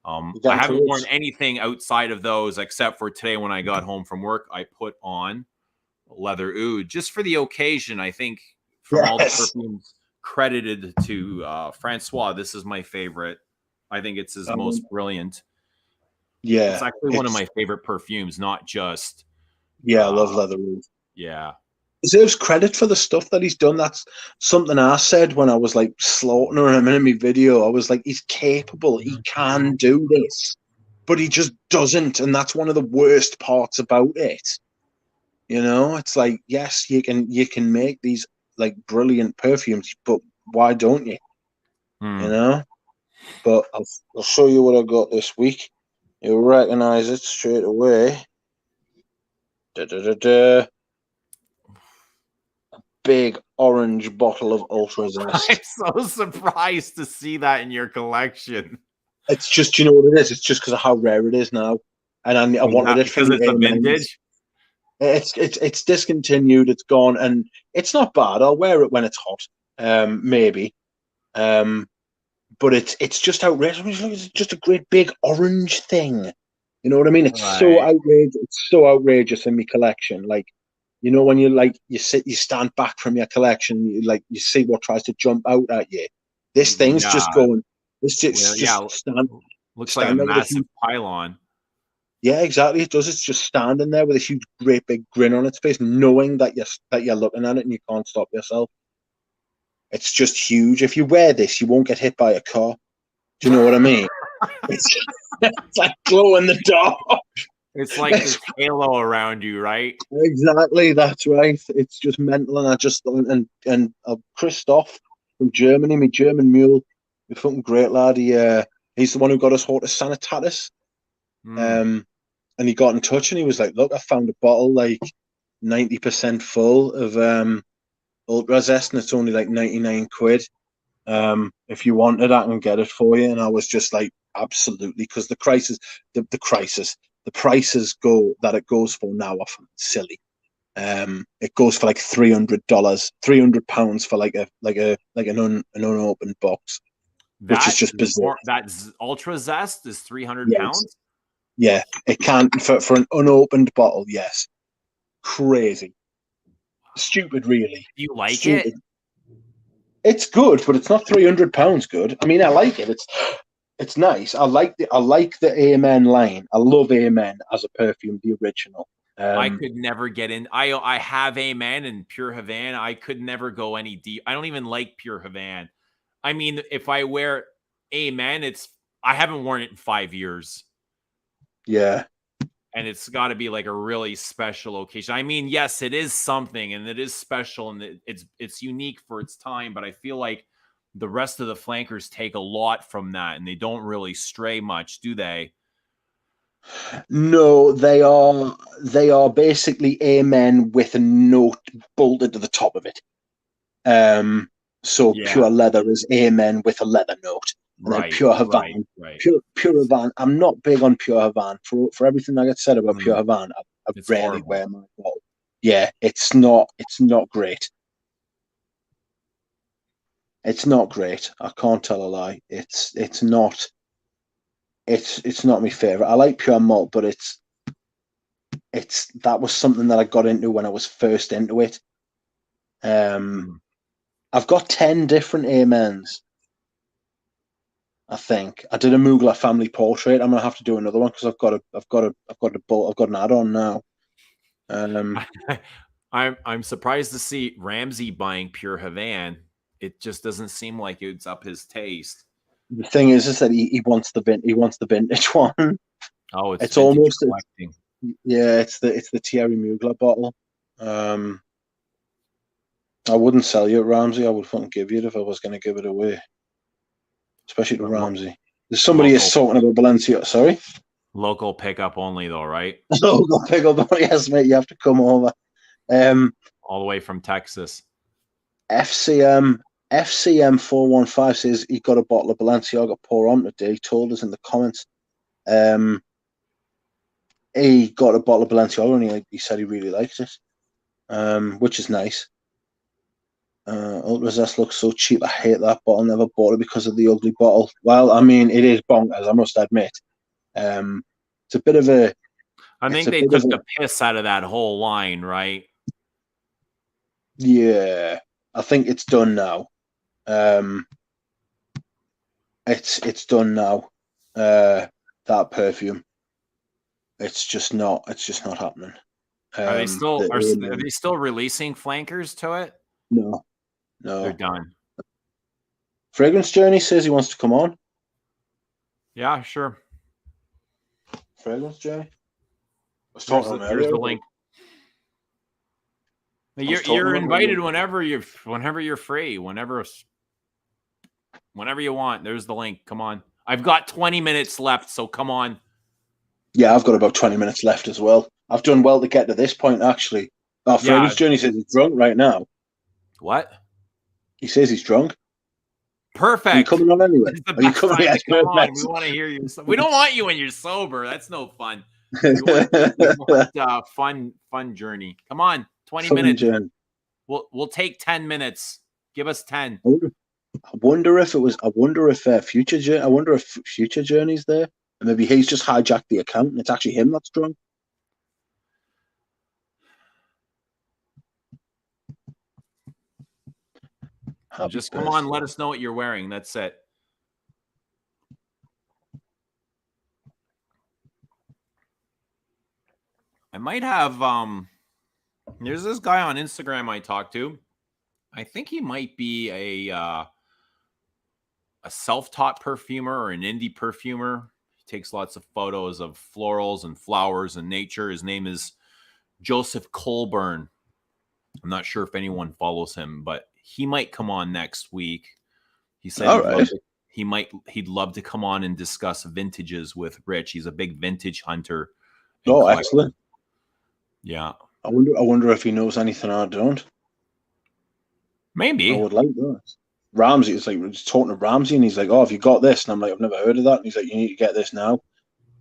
[SPEAKER 1] I haven't worn anything outside of those except for today when I got home from work. I put on leather oud just for the occasion. I think from all the perfumes credited to Francois, this is my favorite. I think it's his most brilliant.
[SPEAKER 2] Yeah,
[SPEAKER 1] it's actually one of my favorite perfumes, not just.
[SPEAKER 2] Yeah, I love leather oud.
[SPEAKER 1] Yeah,
[SPEAKER 2] deserves credit for the stuff that he's done. That's something I said when I was like slaughtering him in my video. I was like, he's capable. He can do this, but he just doesn't, and that's one of the worst parts about it. You know, it's like, yes, you can make these like brilliant perfumes, but why don't you? You know. But I'll show you what I got this week. You'll recognize it straight away. Da, da, da, da. Big orange bottle of Ultra Zest.
[SPEAKER 1] I'm so surprised to see that in your collection.
[SPEAKER 2] It's just, you know what it is? It's just because of how rare it is now. And I wanted it for
[SPEAKER 1] because it's a vintage.
[SPEAKER 2] It's discontinued, it's gone, and it's not bad. I'll wear it when it's hot. Maybe. But it's just outrageous. It's just a great big orange thing. You know what I mean? It's so outrageous. It's so outrageous in my collection. Like, you know, when you stand back from your collection, you see what tries to jump out at you. This thing's just going. It's just stand.
[SPEAKER 1] Looks like a massive pylon.
[SPEAKER 2] Yeah, exactly. It does. It's just standing there with a huge, great big grin on its face, knowing that you're looking at it and you can't stop yourself. It's just huge. If you wear this, you won't get hit by a car. Do you know what I mean? It's like glow in the dark.
[SPEAKER 1] It's like this halo around you, right?
[SPEAKER 2] Exactly, that's right. It's just mental, and I just and Christoph from Germany, my German mule, a fucking great lad. He's the one who got us Hortus Sanitatis. And he got in touch and he was like, "Look, I found a bottle like 90% full of Ultra Zest, and it's only like 99 quid. If you wanted, I can get it for you." And I was just like, absolutely, because the prices it goes for now are silly. It goes for like $300, £300 for an unopened box, which is just bizarre.
[SPEAKER 1] That's Ultra Zest is £300.
[SPEAKER 2] Yeah, it can for an unopened bottle. Yes, crazy, stupid, really.
[SPEAKER 1] Do you like it?
[SPEAKER 2] It's good, but it's not £300 good. I mean, I like it. It's nice. I like the Amen line. I love Amen as a perfume, the original.
[SPEAKER 1] I could never get in. I have Amen and Pure Havana. I could never go any deep. I don't even like Pure Havana. I mean, if I wear Amen, I haven't worn it in 5 years.
[SPEAKER 2] Yeah.
[SPEAKER 1] And it's got to be like a really special occasion. I mean, yes, it is something, and it is special, and it's unique for its time. But I feel like the rest of the flankers take a lot from that, and they don't really stray much, do they?
[SPEAKER 2] No, they are basically Amen with a note bolted to the top of it. So Pure Leather is Amen with a leather note. And then Pure Havana.
[SPEAKER 1] Right.
[SPEAKER 2] Pure Havana. I'm not big on Pure Havana. For everything I get said about Pure Havana, I rarely wear my bottle. Yeah, it's not great. It's not great. I can't tell a lie. It's not my favorite. I like Pure Malt, but that was something that I got into when I was first into it. I've got 10 different Amens. I think I did a Mugler family portrait. I'm gonna have to do another one because I've got an add-on now.
[SPEAKER 1] I'm surprised to see Ramsey buying Pure Havana. It just doesn't seem like it's up his taste.
[SPEAKER 2] The thing is that he wants the vintage one.
[SPEAKER 1] Oh, it's
[SPEAKER 2] It's
[SPEAKER 1] vintage
[SPEAKER 2] almost
[SPEAKER 1] collecting.
[SPEAKER 2] it's the Thierry Mugler bottle. I wouldn't sell you at Ramsey. I would fucking give you it if I was going to give it away, especially to Ramsey. There's somebody is talking about Balenciaga. Sorry,
[SPEAKER 1] local pickup only though, right?
[SPEAKER 2] Local pickup. Yes, mate. You have to come over.
[SPEAKER 1] All the way from Texas.
[SPEAKER 2] FCM 415 says he got a bottle of Balenciaga pour on today. He told us in the comments. He got a bottle of Balenciaga and he said he really liked it, which is nice. Ultrazest looks so cheap. I hate that bottle. Never bought it because of the ugly bottle. Well, I mean, it is bonkers, I must admit. It's a bit of a.
[SPEAKER 1] I think they took the piss out of that whole line, right?
[SPEAKER 2] Yeah, I think it's done now. It's done now. That perfume. It's just not happening.
[SPEAKER 1] Are they still releasing flankers to it?
[SPEAKER 2] No.
[SPEAKER 1] They're done.
[SPEAKER 2] Fragrance Journey says he wants to come on.
[SPEAKER 1] Yeah, sure.
[SPEAKER 2] Fragrance Journey.
[SPEAKER 1] There's the link. You're invited whenever you're free, whenever you want. There's the link. Come on. I've got 20 minutes left, so come on.
[SPEAKER 2] Yeah, I've got about 20 minutes left as well. I've done well to get to this point, actually. Fragrance Journey says he's drunk right now.
[SPEAKER 1] What?
[SPEAKER 2] He says he's drunk.
[SPEAKER 1] Perfect.
[SPEAKER 2] Are you coming on anyway?
[SPEAKER 1] Are you coming on? We want to hear you. We don't want you when you're sober. That's no fun. We want fun journey. Come on, 20 minutes. Journey. We'll take 10 minutes. Give us 10.
[SPEAKER 2] I wonder if Future Journey's there, and maybe he's just hijacked the account, and it's actually him that's drunk.
[SPEAKER 1] Just come on, let us know what you're wearing. That's it. I might have there's this guy on Instagram I talked to. I think he might be a self-taught perfumer or an indie perfumer. He takes lots of photos of florals and flowers and nature. His name is Joseph Colburn. I'm not sure if anyone follows him, but he might come on next week. He said he'd love to come on and discuss vintages with Rich. He's a big vintage hunter.
[SPEAKER 2] Oh, excellent.
[SPEAKER 1] Yeah.
[SPEAKER 2] I wonder if he knows anything I don't.
[SPEAKER 1] Maybe.
[SPEAKER 2] I would like that. Ramsey is like talking to Ramsey and he's like, "Oh, have you got this?" And I'm like, "I've never heard of that." And he's like, "You need to get this now."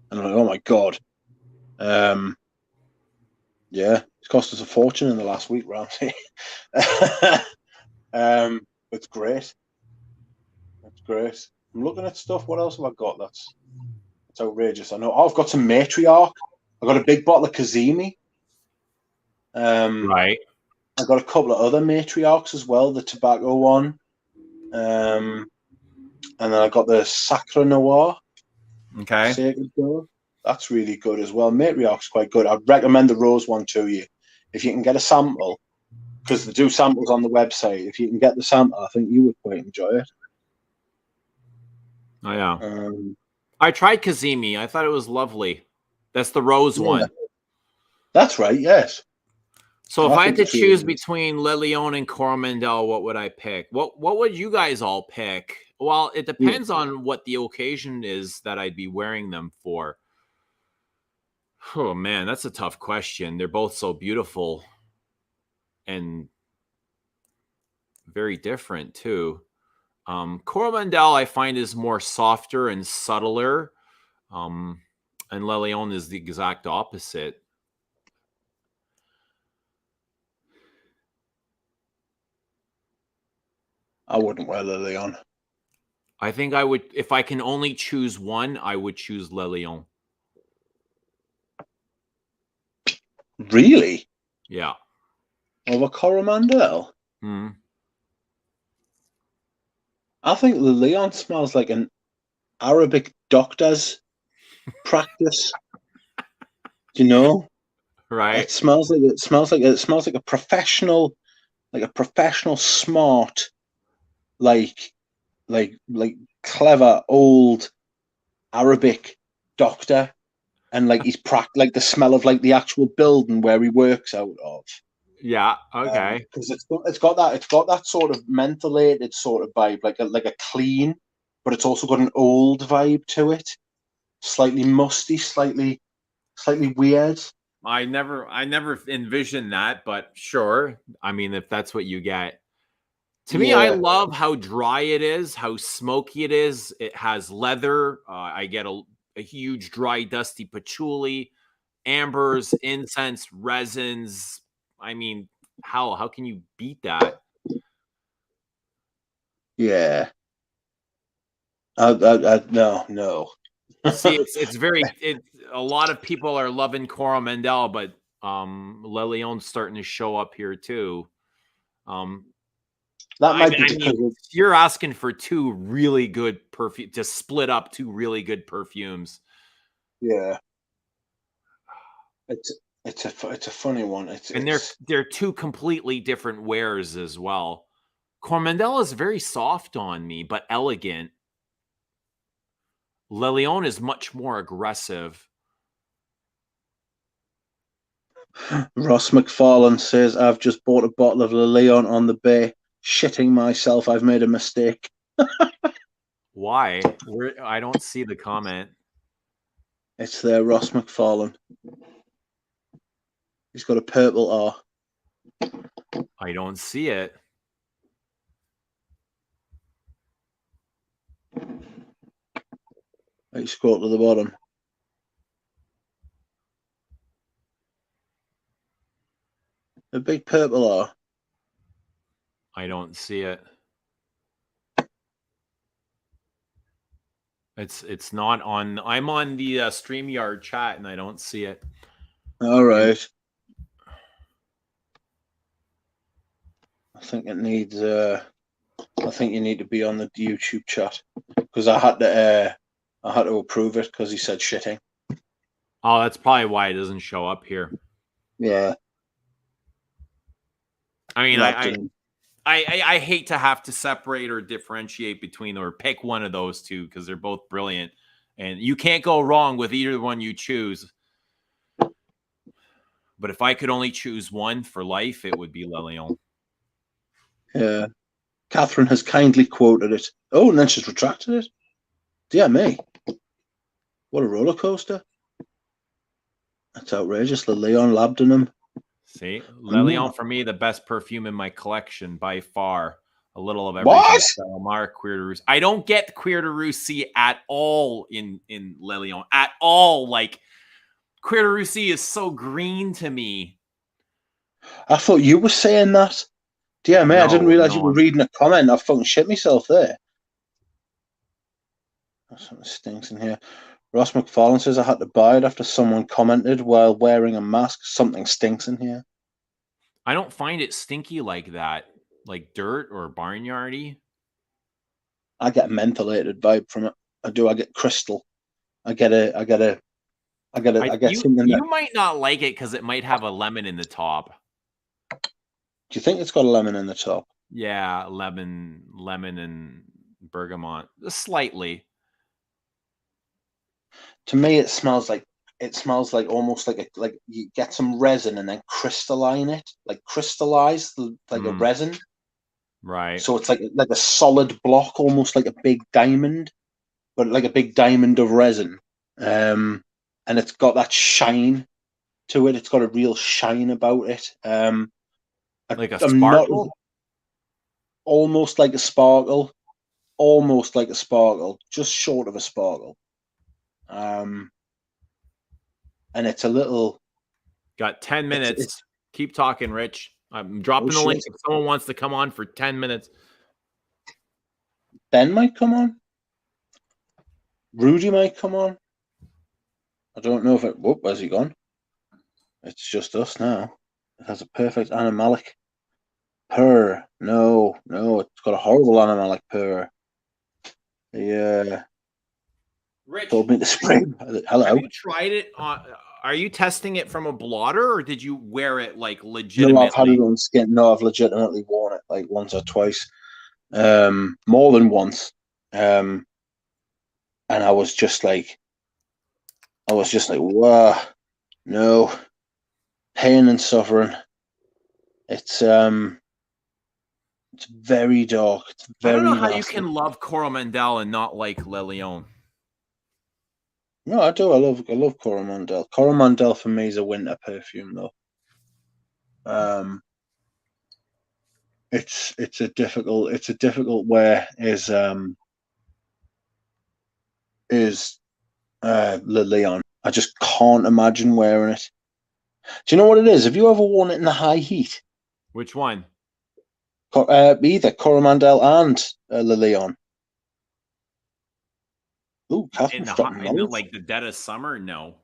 [SPEAKER 2] And I'm like, "Oh my god." Yeah, it's cost us a fortune in the last week, Ramsey. It's great. It's great. I'm looking at stuff. What else have I got? That's outrageous. I know. I've got some Matriarch. I've got a big bottle of Kazemi.
[SPEAKER 1] Right.
[SPEAKER 2] I got a couple of other Matriarchs as well. The tobacco one. And then I got the Sacre Noir.
[SPEAKER 1] Okay.
[SPEAKER 2] That's really good as well. Matriarch's quite good. I'd recommend the rose one to you if you can get a sample, because they do samples on the website. If you can get the sample, I think you would quite enjoy it.
[SPEAKER 1] Oh yeah. I tried Kazemi. I thought it was lovely. That's the rose one.
[SPEAKER 2] That's right. Yes.
[SPEAKER 1] So if I had to choose between Le Lion and Coromandel, what would I pick? What would you guys all pick? Well, it depends on what the occasion is that I'd be wearing them for. Oh man, that's a tough question. They're both so beautiful and very different too. Coromandel I find is more softer and subtler. And Le Lion is the exact opposite.
[SPEAKER 2] I wouldn't wear Le Lion.
[SPEAKER 1] I think I would, if I can only choose one, I would choose Le Lion.
[SPEAKER 2] Really?
[SPEAKER 1] Yeah.
[SPEAKER 2] Over Coromandel?
[SPEAKER 1] Hmm.
[SPEAKER 2] I think Le Lion smells like an Arabic doctor's practice. Do you know?
[SPEAKER 1] Right.
[SPEAKER 2] It smells like a professional, smart, like clever old Arabic doctor, and like he's like the smell of like the actual building where he works out of.
[SPEAKER 1] Yeah. Okay.
[SPEAKER 2] Because it's got that sort of mentholated sort of vibe, like a clean, but it's also got an old vibe to it, slightly musty, slightly weird.
[SPEAKER 1] I never envisioned that, but sure. I mean, if that's what you get. To me, I
[SPEAKER 2] Yeah,
[SPEAKER 1] love how dry it is, how smoky it is. It has leather. I get a huge, dry, dusty patchouli, ambers, incense, resins. I mean, how can you beat that?
[SPEAKER 2] yeah. No.
[SPEAKER 1] See, it's very a lot of people are loving Coromandel, but Le Leon's starting to show up here too. Um,
[SPEAKER 2] That might be
[SPEAKER 1] I
[SPEAKER 2] because
[SPEAKER 1] mean, you're asking for two really good perfume to split up two really good perfumes.
[SPEAKER 2] yeah, it's it's a funny one.
[SPEAKER 1] And they're two completely different wears as well. Coromandel is very soft on me, but elegant. Le Leon is much more aggressive.
[SPEAKER 2] Ross McFarlane says, "I've just bought a bottle of Le Leon on the bay. Shitting myself. I've made a mistake."
[SPEAKER 1] Why? I don't see the comment.
[SPEAKER 2] It's there, Ross McFarlane. He's got a purple R.
[SPEAKER 1] I don't see it.
[SPEAKER 2] Let's scroll to the bottom. A big purple R.
[SPEAKER 1] I don't see it. It's not on. I'm on the StreamYard chat and I don't see it.
[SPEAKER 2] All right. I think it needs. I think you need to be on the YouTube chat because I had to approve it because he said shitting.
[SPEAKER 1] Oh, that's probably why it doesn't show up here.
[SPEAKER 2] Yeah.
[SPEAKER 1] I mean, I hate to have to separate or differentiate between or pick one of those two because they're both brilliant, and you can't go wrong with either one you choose. But if I could only choose one for life, it would be Le Leon.
[SPEAKER 2] Yeah. Catherine has kindly quoted it. Oh, and then she's retracted it. Dear me. What a roller coaster. That's outrageous. Le Leon Labdanum.
[SPEAKER 1] See, Le Leon for me, the best perfume in my collection by far. A little of everything.
[SPEAKER 2] What?
[SPEAKER 1] Mar, Cuir de Russie. I don't get Cuir de Russie at all in Le Leon at all. Like Cuir de Russie is so green to me.
[SPEAKER 2] I thought you were saying that. Dear me, I didn't realize you were reading a comment. I fucking shit myself there. Something stinks in here. Ross McFarlane says I had to buy it after someone commented while wearing a mask. Something stinks in here.
[SPEAKER 1] I don't find it stinky like that, like dirt or barnyardy.
[SPEAKER 2] I get a mentholated vibe from it. I do. I get crystal. I get something.
[SPEAKER 1] You might not like it because it might have a lemon in the top.
[SPEAKER 2] Do you think it's got a lemon in the top?
[SPEAKER 1] Yeah, lemon and bergamot, slightly.
[SPEAKER 2] To me, it smells like almost like you get some resin and then crystalline it, like crystallize like a resin.
[SPEAKER 1] Right.
[SPEAKER 2] So it's like a solid block, almost like a big diamond, but like a big diamond of resin. And it's got that shine to it. It's got a real shine about it.
[SPEAKER 1] Like a sparkle?
[SPEAKER 2] Almost like a sparkle. Almost like a sparkle, just short of a sparkle. And it's a little.
[SPEAKER 1] Got 10 minutes. Keep talking, Rich. I'm dropping the link if someone wants to come on for 10 minutes.
[SPEAKER 2] Ben might come on. Rudy might come on. I don't know if it. Whoop, where's he gone? It's just us now. It has a perfect animalic purr. No, it's got a horrible animalic purr. Yeah.
[SPEAKER 1] Rich,
[SPEAKER 2] told me to spray. Hello.
[SPEAKER 1] Have you tried it on? Are you testing it from a blotter, or did you wear it like legitimately?
[SPEAKER 2] No, I've had it on skin. No, I've legitimately worn it like once or twice, more than once. and I was just like, wow, no, pain and suffering. It's very dark. It's
[SPEAKER 1] I don't know
[SPEAKER 2] very
[SPEAKER 1] how you
[SPEAKER 2] nasty.
[SPEAKER 1] can love Coromandel and not like Le Leon.
[SPEAKER 2] No, I do. I love Coromandel. Coromandel for me is a winter perfume, though. It's a difficult wear. Is Le Leon. I just can't imagine wearing it. Do you know what it is? Have you ever worn it in the high heat?
[SPEAKER 1] Which one?
[SPEAKER 2] Either Coromandel and Le Leon. Ooh, Catherine's dropping
[SPEAKER 1] In the
[SPEAKER 2] knowledge.
[SPEAKER 1] like the dead of summer? No.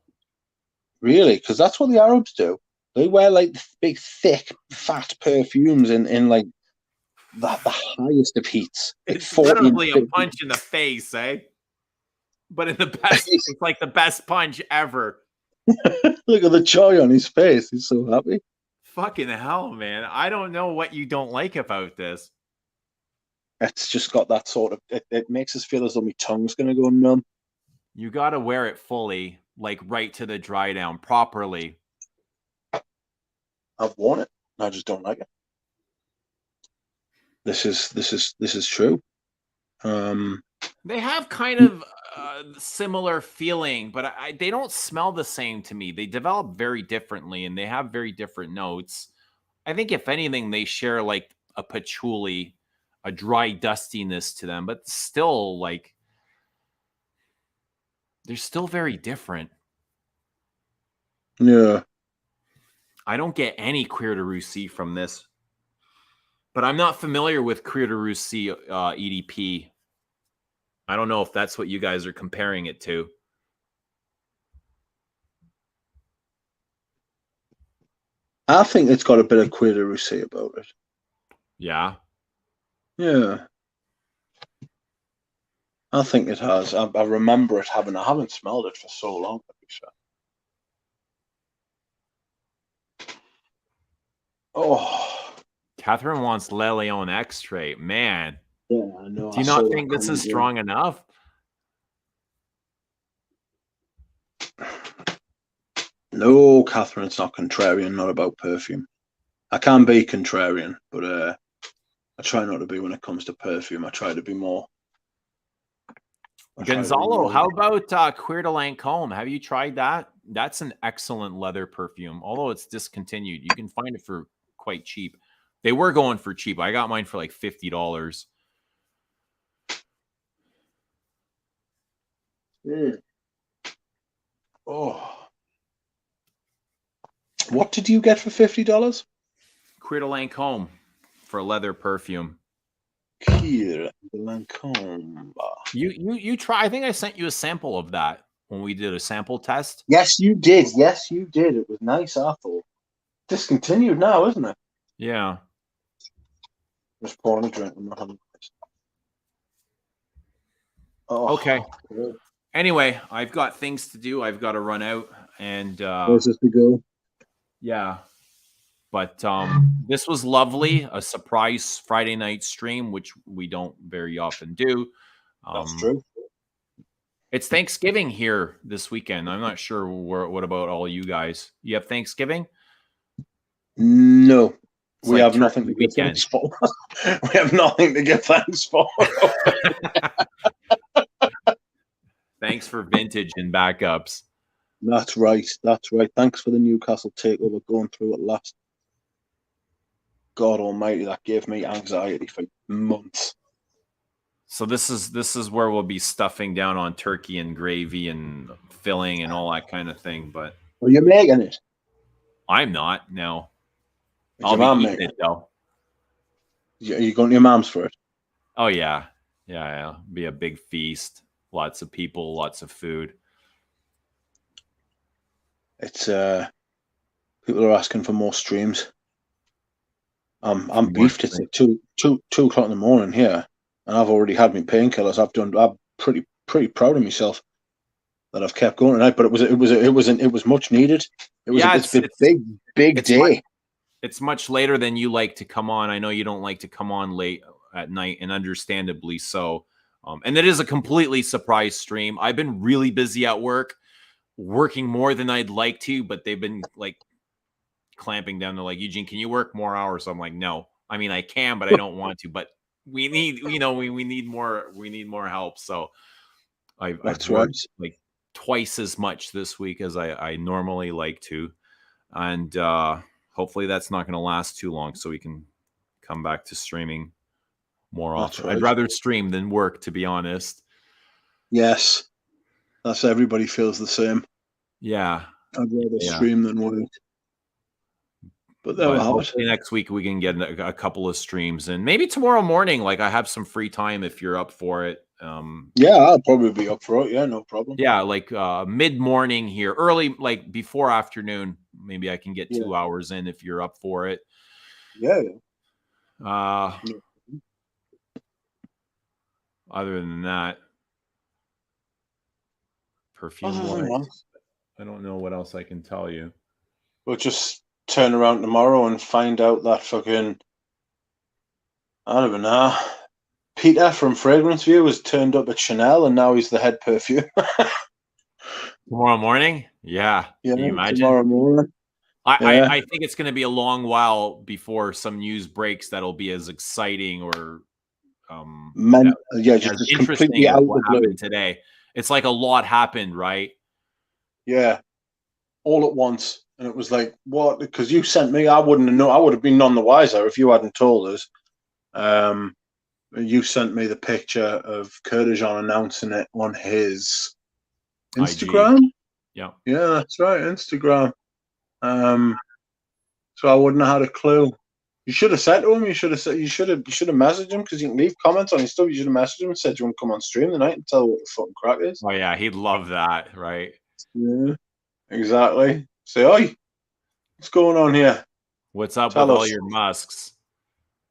[SPEAKER 2] Really? Because that's what the Arabs do. They wear like big, thick, fat perfumes in like the highest of heats, like
[SPEAKER 1] It's
[SPEAKER 2] 40 and
[SPEAKER 1] literally a
[SPEAKER 2] 50.
[SPEAKER 1] punch in the face, eh? But in the best, it's like the best punch ever.
[SPEAKER 2] Look at the joy on his face. He's so happy.
[SPEAKER 1] Fucking hell, man. I don't know what you don't like about this.
[SPEAKER 2] It's just got that sort of, it makes us feel as though my tongue's going to go numb.
[SPEAKER 1] You got to wear it fully, like right to the dry down properly.
[SPEAKER 2] I've worn it. I just don't like it. This is true.
[SPEAKER 1] They have kind of similar feeling, but they don't smell the same to me. They develop very differently and they have very different notes. I think if anything, they share like a patchouli, a dry dustiness to them, but still like they're still very different.
[SPEAKER 2] Yeah.
[SPEAKER 1] I don't get any Cuir de Russie from this, but I'm not familiar with Cuir de Russie EDP. I don't know if that's what you guys are comparing it to.
[SPEAKER 2] I think it's got a bit of Cuir de Russie about it.
[SPEAKER 1] Yeah.
[SPEAKER 2] Yeah. I think it has. I remember it having. I haven't smelled it for so long, to be fair. Oh,
[SPEAKER 1] Catherine wants Le Leon X-Ray. Man,
[SPEAKER 2] yeah, I know.
[SPEAKER 1] do you not think this is strong enough?
[SPEAKER 2] No, Catherine, it's not contrarian, not about perfume. I can be contrarian, but I try not to be when it comes to perfume. I try to be more.
[SPEAKER 1] Gonzalo, how about Cuir de Lancôme? Have you tried that? That's an excellent leather perfume, although it's discontinued. You can find it for quite cheap. They were going for cheap. I got mine for like $50.
[SPEAKER 2] Mm. Oh, what did you get for $50?
[SPEAKER 1] Cuir de Lancôme for a leather perfume.
[SPEAKER 2] Cuir de Lancôme.
[SPEAKER 1] You try. I think I sent you a sample of that when we did a sample test.
[SPEAKER 2] Yes, you did. Yes, you did. It was nice, I thought. Discontinued now, isn't it?
[SPEAKER 1] Yeah.
[SPEAKER 2] Just pouring a drink. I'm not having this. Oh,
[SPEAKER 1] okay. Anyway, I've got things to do. I've got to run out. And
[SPEAKER 2] where's this to go?
[SPEAKER 1] Yeah. But this was lovely. A surprise Friday night stream, which we don't very often do.
[SPEAKER 2] That's true.
[SPEAKER 1] It's Thanksgiving here this weekend. I'm not sure what about all you guys. You have Thanksgiving?
[SPEAKER 2] No.
[SPEAKER 1] It's
[SPEAKER 2] we
[SPEAKER 1] like
[SPEAKER 2] have nothing to give thanks for. We have nothing to give thanks for.
[SPEAKER 1] Thanks for vintage and backups.
[SPEAKER 2] That's right. That's right. Thanks for the Newcastle takeover going through at last. God almighty, that gave me anxiety for months.
[SPEAKER 1] So this is where we'll be stuffing down on turkey and gravy and filling and all that kind of thing. But
[SPEAKER 2] are you making it?
[SPEAKER 1] I'm not. No.
[SPEAKER 2] I'll be eating
[SPEAKER 1] it though.
[SPEAKER 2] Are you going to your mom's for it?
[SPEAKER 1] Oh yeah. Yeah. Be a big feast. Lots of people, lots of food.
[SPEAKER 2] It's people are asking for more streams. I'm beefed. It's like 2 o'clock in the morning here, and I've already had my painkillers. I'm pretty proud of myself that I've kept going tonight. But it was much needed. It's a big day.
[SPEAKER 1] It's much later than you like to come on. I know you don't like to come on late at night, and understandably so. And it is a completely surprise stream. I've been really busy at work, working more than I'd like to, but they've been like clamping down. They're like, Eugene, can you work more hours? I'm like, no. I mean, I can, but I don't want to. But we need, we need more help. So I've
[SPEAKER 2] That's right.
[SPEAKER 1] worked like twice as much this week as I normally like to. And hopefully that's not going to last too long so we can come back to streaming more often.
[SPEAKER 2] Right.
[SPEAKER 1] I'd rather stream than work, to be honest.
[SPEAKER 2] Yes. That's everybody feels the same.
[SPEAKER 1] Yeah.
[SPEAKER 2] I'd rather stream than work. But
[SPEAKER 1] hopefully next week we can get a couple of streams, and maybe tomorrow morning. Like I have some free time if you're up for it.
[SPEAKER 2] Yeah, I'll probably be up for it. Yeah, no problem.
[SPEAKER 1] Yeah, like mid morning here, early, like before afternoon. Maybe I can get 2 hours in if you're up for it.
[SPEAKER 2] Yeah.
[SPEAKER 1] Other than that, perfume wise, I don't know what else I can tell you.
[SPEAKER 2] We'll just turn around tomorrow and find out that fucking, I don't know, Peter from Fragrance View has turned up at Chanel and now he's the head perfume.
[SPEAKER 1] Tomorrow morning? Yeah. Can you imagine?
[SPEAKER 2] Tomorrow morning.
[SPEAKER 1] I think it's going to be a long while before some news breaks that'll be as exciting or
[SPEAKER 2] just completely out
[SPEAKER 1] what happened today. It's like a lot happened, right?
[SPEAKER 2] Yeah, all at once, and it was like, what? Because you sent me, I wouldn't have known. I would have been none the wiser if you hadn't told us. You sent me the picture of Kurkdjian announcing it on his Instagram.
[SPEAKER 1] IG.
[SPEAKER 2] Yeah, that's right, Instagram. So I wouldn't have had a clue. You should have said to him. You should have messaged him because you can leave comments on his stuff. You should have messaged him and said, "You want to come on stream tonight and tell what the fucking crack is?"
[SPEAKER 1] Oh yeah, he'd love that, right?
[SPEAKER 2] Yeah, exactly. Say, "Oi, what's going on here?
[SPEAKER 1] What's up with all your musks?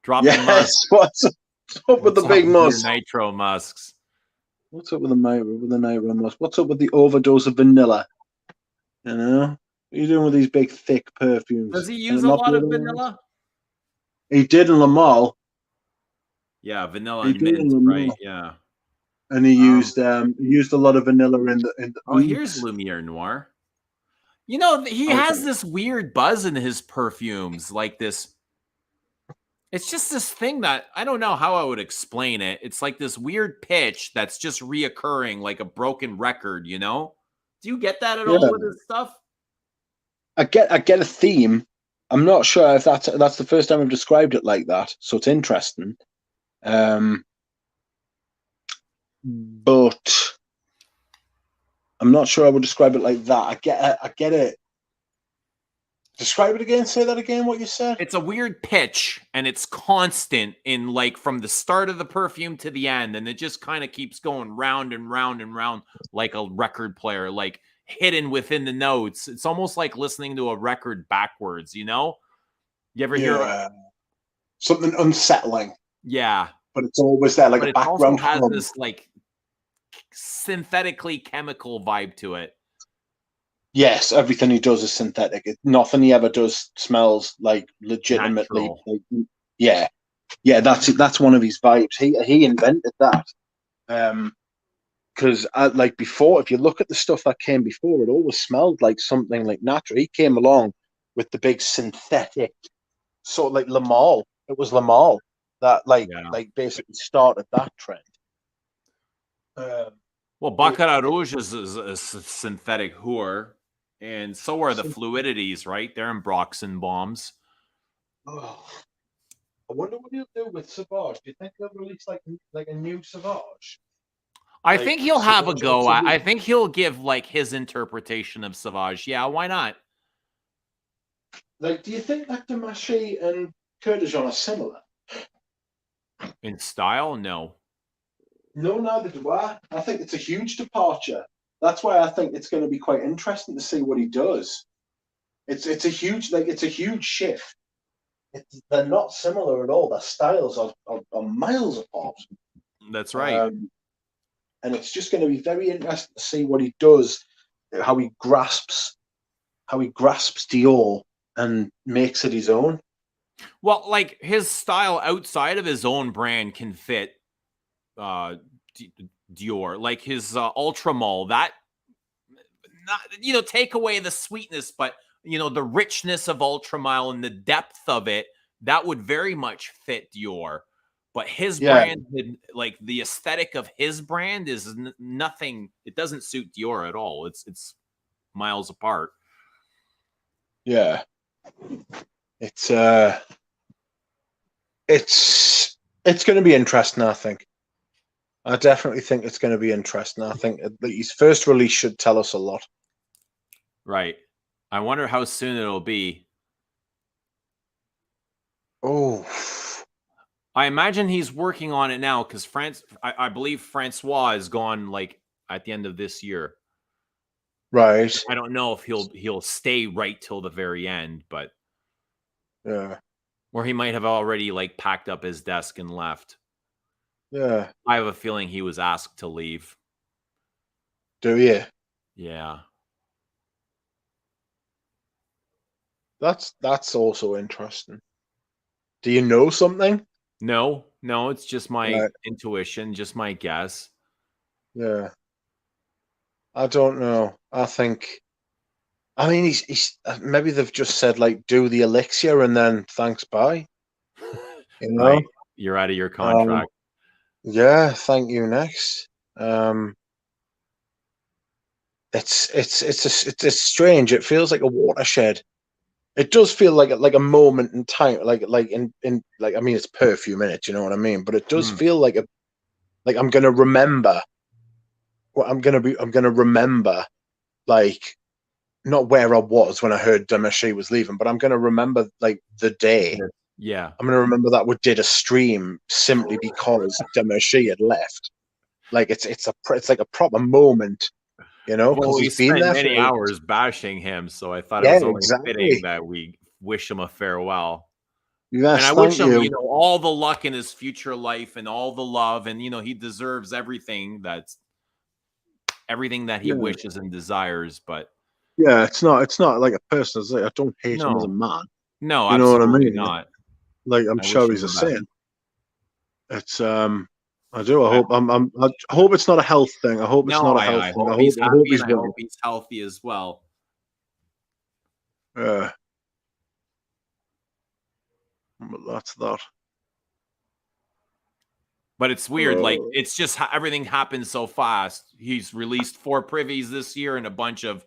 [SPEAKER 1] Drop
[SPEAKER 2] the musk. What's up with the big musk?
[SPEAKER 1] Nitro musks.
[SPEAKER 2] What's up with the nitro musk? What's up with the overdose of vanilla? You know, what are you doing with these big, thick perfumes?
[SPEAKER 1] Does he use a lot of vanilla?
[SPEAKER 2] He did in Lamal.
[SPEAKER 1] Yeah, vanilla and mint, right? Yeah.
[SPEAKER 2] And he used a lot of vanilla in the
[SPEAKER 1] here's Lumiere Noir. You know, he has this weird buzz in his perfumes, like this. It's just this thing that I don't know how I would explain it. It's like this weird pitch that's just reoccurring, like a broken record, you know? Do you get that at all with his stuff?
[SPEAKER 2] I get a theme. I'm not sure if that's the first time I've described it like that, so it's interesting. But I'm not sure I would describe it like that. I get it. Describe it again. Say that again, what you said.
[SPEAKER 1] It's a weird pitch, and it's constant in like from the start of the perfume to the end, and it just kind of keeps going round and round and round like a record player, like hidden within the notes. It's almost like listening to a record backwards, you know? You ever hear
[SPEAKER 2] something unsettling?
[SPEAKER 1] Yeah.
[SPEAKER 2] But it's always there, like a background.
[SPEAKER 1] It also has this like synthetically chemical vibe to it.
[SPEAKER 2] Yes, everything he does is synthetic. Nothing he ever does smells like legitimately. Like, that's one of his vibes. He invented that. Because like before, if you look at the stuff that came before, it always smelled like something like natural. He came along with the big synthetic, sort of like Lamal. It was Lamal that like basically started that trend.
[SPEAKER 1] Well, Baccarat Rouge is a synthetic whore, and so are the fluidities, right? They're in Broxen bombs.
[SPEAKER 2] Oh, I wonder what he'll do with Sauvage. Do you think he'll release like a new Sauvage?
[SPEAKER 1] I think he'll have a go. I think he'll give like his interpretation of Sauvage. Yeah, why not?
[SPEAKER 2] Like, do you think that Demachy and Kurkdjian are similar?
[SPEAKER 1] In style? No.
[SPEAKER 2] No, neither do I. I think it's a huge departure. That's why I think it's going to be quite interesting to see what he does. It's a huge shift. They're not similar at all. Their styles are miles apart.
[SPEAKER 1] That's right.
[SPEAKER 2] And it's just going to be very interesting to see what he does, how he grasps Dior and makes it his own.
[SPEAKER 1] Well, like his style outside of his own brand can fit Dior Dior, like his Ultra Mall. That, not, take away the sweetness, but the richness of Ultramile and the depth of it, that would very much fit Dior. But his brand, like the aesthetic of his brand, is nothing. It doesn't suit Dior at all. It's miles apart.
[SPEAKER 2] Yeah, it's going to be interesting. I definitely think it's going to be interesting. I think his first release should tell us a lot.
[SPEAKER 1] Right. I wonder how soon it'll be.
[SPEAKER 2] Oh,
[SPEAKER 1] I imagine he's working on it now because I believe Francois is gone like at the end of this year.
[SPEAKER 2] right.
[SPEAKER 1] I don't know if he'll stay right till the very end, but
[SPEAKER 2] yeah,
[SPEAKER 1] or he might have already like packed up his desk and left.
[SPEAKER 2] yeah.
[SPEAKER 1] I have a feeling he was asked to leave.
[SPEAKER 2] Do you?
[SPEAKER 1] Yeah.
[SPEAKER 2] That's also interesting. Do you know something?
[SPEAKER 1] No, it's just my intuition, just my guess.
[SPEAKER 2] Yeah. I don't know. I mean, he's maybe they've just said like do the elixir and then thanks, bye.
[SPEAKER 1] Right. You're out of your contract.
[SPEAKER 2] Yeah, thank you. Next. It's strange. It feels like a watershed. It does feel like a moment in time, like in like I mean it's perfume in it, you know what I mean? But it does feel like I'm gonna remember what I'm gonna remember like not where I was when I heard Demachy was leaving, but I'm gonna remember like the day.
[SPEAKER 1] Yeah.
[SPEAKER 2] I'm gonna remember that we did a stream simply because Demachy had left. Like it's like a proper moment, because
[SPEAKER 1] Well, we
[SPEAKER 2] he's been
[SPEAKER 1] spent
[SPEAKER 2] there
[SPEAKER 1] many
[SPEAKER 2] for
[SPEAKER 1] hours bashing him, so I thought it was only fitting
[SPEAKER 2] exactly.
[SPEAKER 1] that we wish him a farewell. And
[SPEAKER 2] Yes,
[SPEAKER 1] I wish
[SPEAKER 2] thank
[SPEAKER 1] him,
[SPEAKER 2] you.
[SPEAKER 1] all the luck in his future life and all the love, and he deserves everything that he wishes and desires. But
[SPEAKER 2] Yeah, it's not like a person. I don't hate him as a
[SPEAKER 1] no,
[SPEAKER 2] man.
[SPEAKER 1] no,
[SPEAKER 2] You know what I
[SPEAKER 1] absolutely
[SPEAKER 2] mean?
[SPEAKER 1] not.
[SPEAKER 2] Like I'm
[SPEAKER 1] I wish
[SPEAKER 2] sure
[SPEAKER 1] him
[SPEAKER 2] he's
[SPEAKER 1] the
[SPEAKER 2] a
[SPEAKER 1] best.
[SPEAKER 2] saint. It's I do. I hope it's not a health thing. I hope it's
[SPEAKER 1] No,
[SPEAKER 2] not a health
[SPEAKER 1] I
[SPEAKER 2] thing.
[SPEAKER 1] hope
[SPEAKER 2] I
[SPEAKER 1] he's
[SPEAKER 2] hope
[SPEAKER 1] happy, and
[SPEAKER 2] he's
[SPEAKER 1] I hope
[SPEAKER 2] well.
[SPEAKER 1] he's healthy as well.
[SPEAKER 2] Yeah, but that's that.
[SPEAKER 1] But it's weird, like, it's just everything happens so fast. He's released 4 privies this year and a bunch of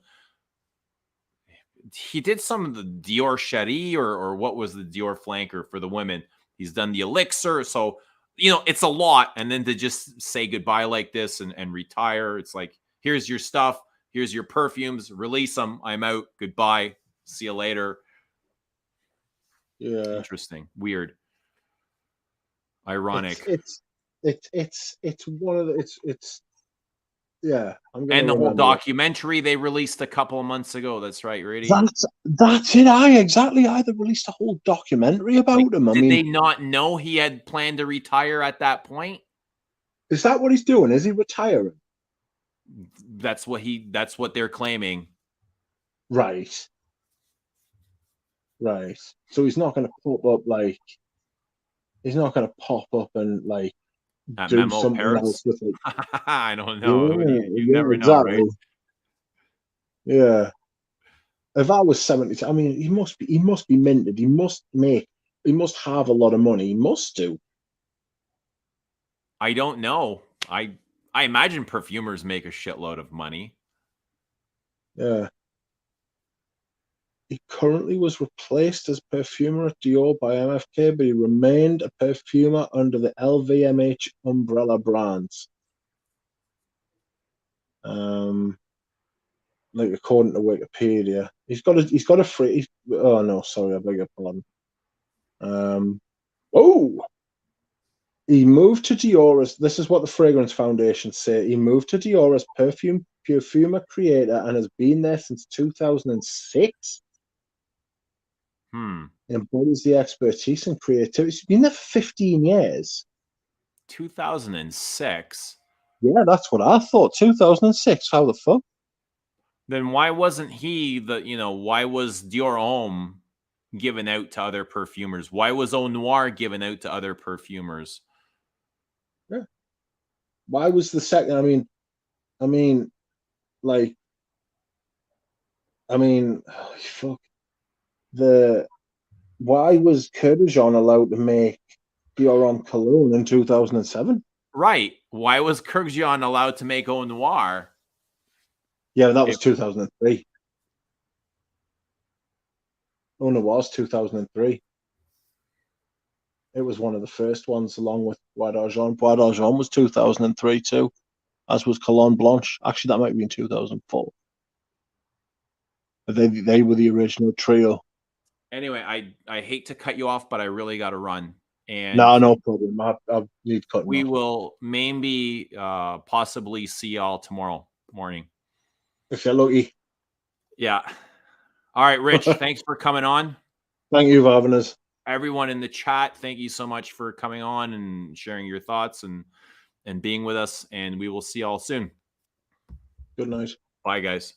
[SPEAKER 1] he did some of the Dior Cherie or what was the Dior flanker for the women. He's done the elixir, so it's a lot. And then to just say goodbye like this and retire, it's like, here's your stuff, here's your perfumes, release them. I'm out. Goodbye. See you later.
[SPEAKER 2] Yeah,
[SPEAKER 1] interesting, weird, ironic.
[SPEAKER 2] It's one of the it's yeah. I'm gonna
[SPEAKER 1] And the whole
[SPEAKER 2] remember it.
[SPEAKER 1] documentary they released a couple of months ago. That's right, Rudy.
[SPEAKER 2] That's it. They released a whole documentary
[SPEAKER 1] Like,
[SPEAKER 2] about him. I
[SPEAKER 1] did
[SPEAKER 2] mean,
[SPEAKER 1] they not know he had planned to retire at that point?
[SPEAKER 2] is that what he's doing? Is he retiring?
[SPEAKER 1] That's what they're claiming.
[SPEAKER 2] Right. Right. So he's not going to pop up like he's not going to pop up and like
[SPEAKER 1] At
[SPEAKER 2] do
[SPEAKER 1] Memo
[SPEAKER 2] something else
[SPEAKER 1] Paris?
[SPEAKER 2] with it.
[SPEAKER 1] I don't know.
[SPEAKER 2] Yeah,
[SPEAKER 1] You
[SPEAKER 2] yeah,
[SPEAKER 1] never know, right?
[SPEAKER 2] exactly. Yeah. If I was 70, I mean, he must be minted. He must have a lot of money. He must do.
[SPEAKER 1] I don't know. I imagine perfumers make a shitload of money.
[SPEAKER 2] Yeah. He currently was replaced as perfumer at Dior by MFK, but he remained a perfumer under the LVMH umbrella brands. Like according to Wikipedia, he's got a free. Oh no, sorry, I beg your pardon. Oh, he moved to Dior as this is what the Fragrance Foundation say. He moved to Dior as perfumer creator and has been there since 2006. Embodies the expertise and creativity. He's been there for 15 years.
[SPEAKER 1] 2006?
[SPEAKER 2] Yeah, that's what I thought. 2006. How the fuck?
[SPEAKER 1] Then why wasn't he why was Dior Homme given out to other perfumers? Why was Eau Noir given out to other perfumers?
[SPEAKER 2] Yeah. Why was the second? I mean, like, oh, fuck the. Why was Kurkdjian allowed to make Dior cologne in 2007?
[SPEAKER 1] Right. Why was Kurkdjian allowed to make Eau Noir?
[SPEAKER 2] Yeah, that was
[SPEAKER 1] If
[SPEAKER 2] 2003. Oh, no, it was 2003. It was one of the first ones, along with Bois d'Argent. Bois d'Argent was 2003 too, as was Cologne Blanche. Actually, that might be in 2004. But they were the original trio.
[SPEAKER 1] anyway, I hate to cut you off, but I really got to run, and
[SPEAKER 2] No, no problem. I need cutting
[SPEAKER 1] we
[SPEAKER 2] off.
[SPEAKER 1] will maybe possibly see y'all tomorrow morning.
[SPEAKER 2] If you're lucky.
[SPEAKER 1] Yeah. All right, Rich. Thanks for coming on.
[SPEAKER 2] Thank you for having us.
[SPEAKER 1] Everyone in the chat, thank you so much for coming on and sharing your thoughts and being with us. And we will see y'all soon.
[SPEAKER 2] Good night.
[SPEAKER 1] Bye, guys.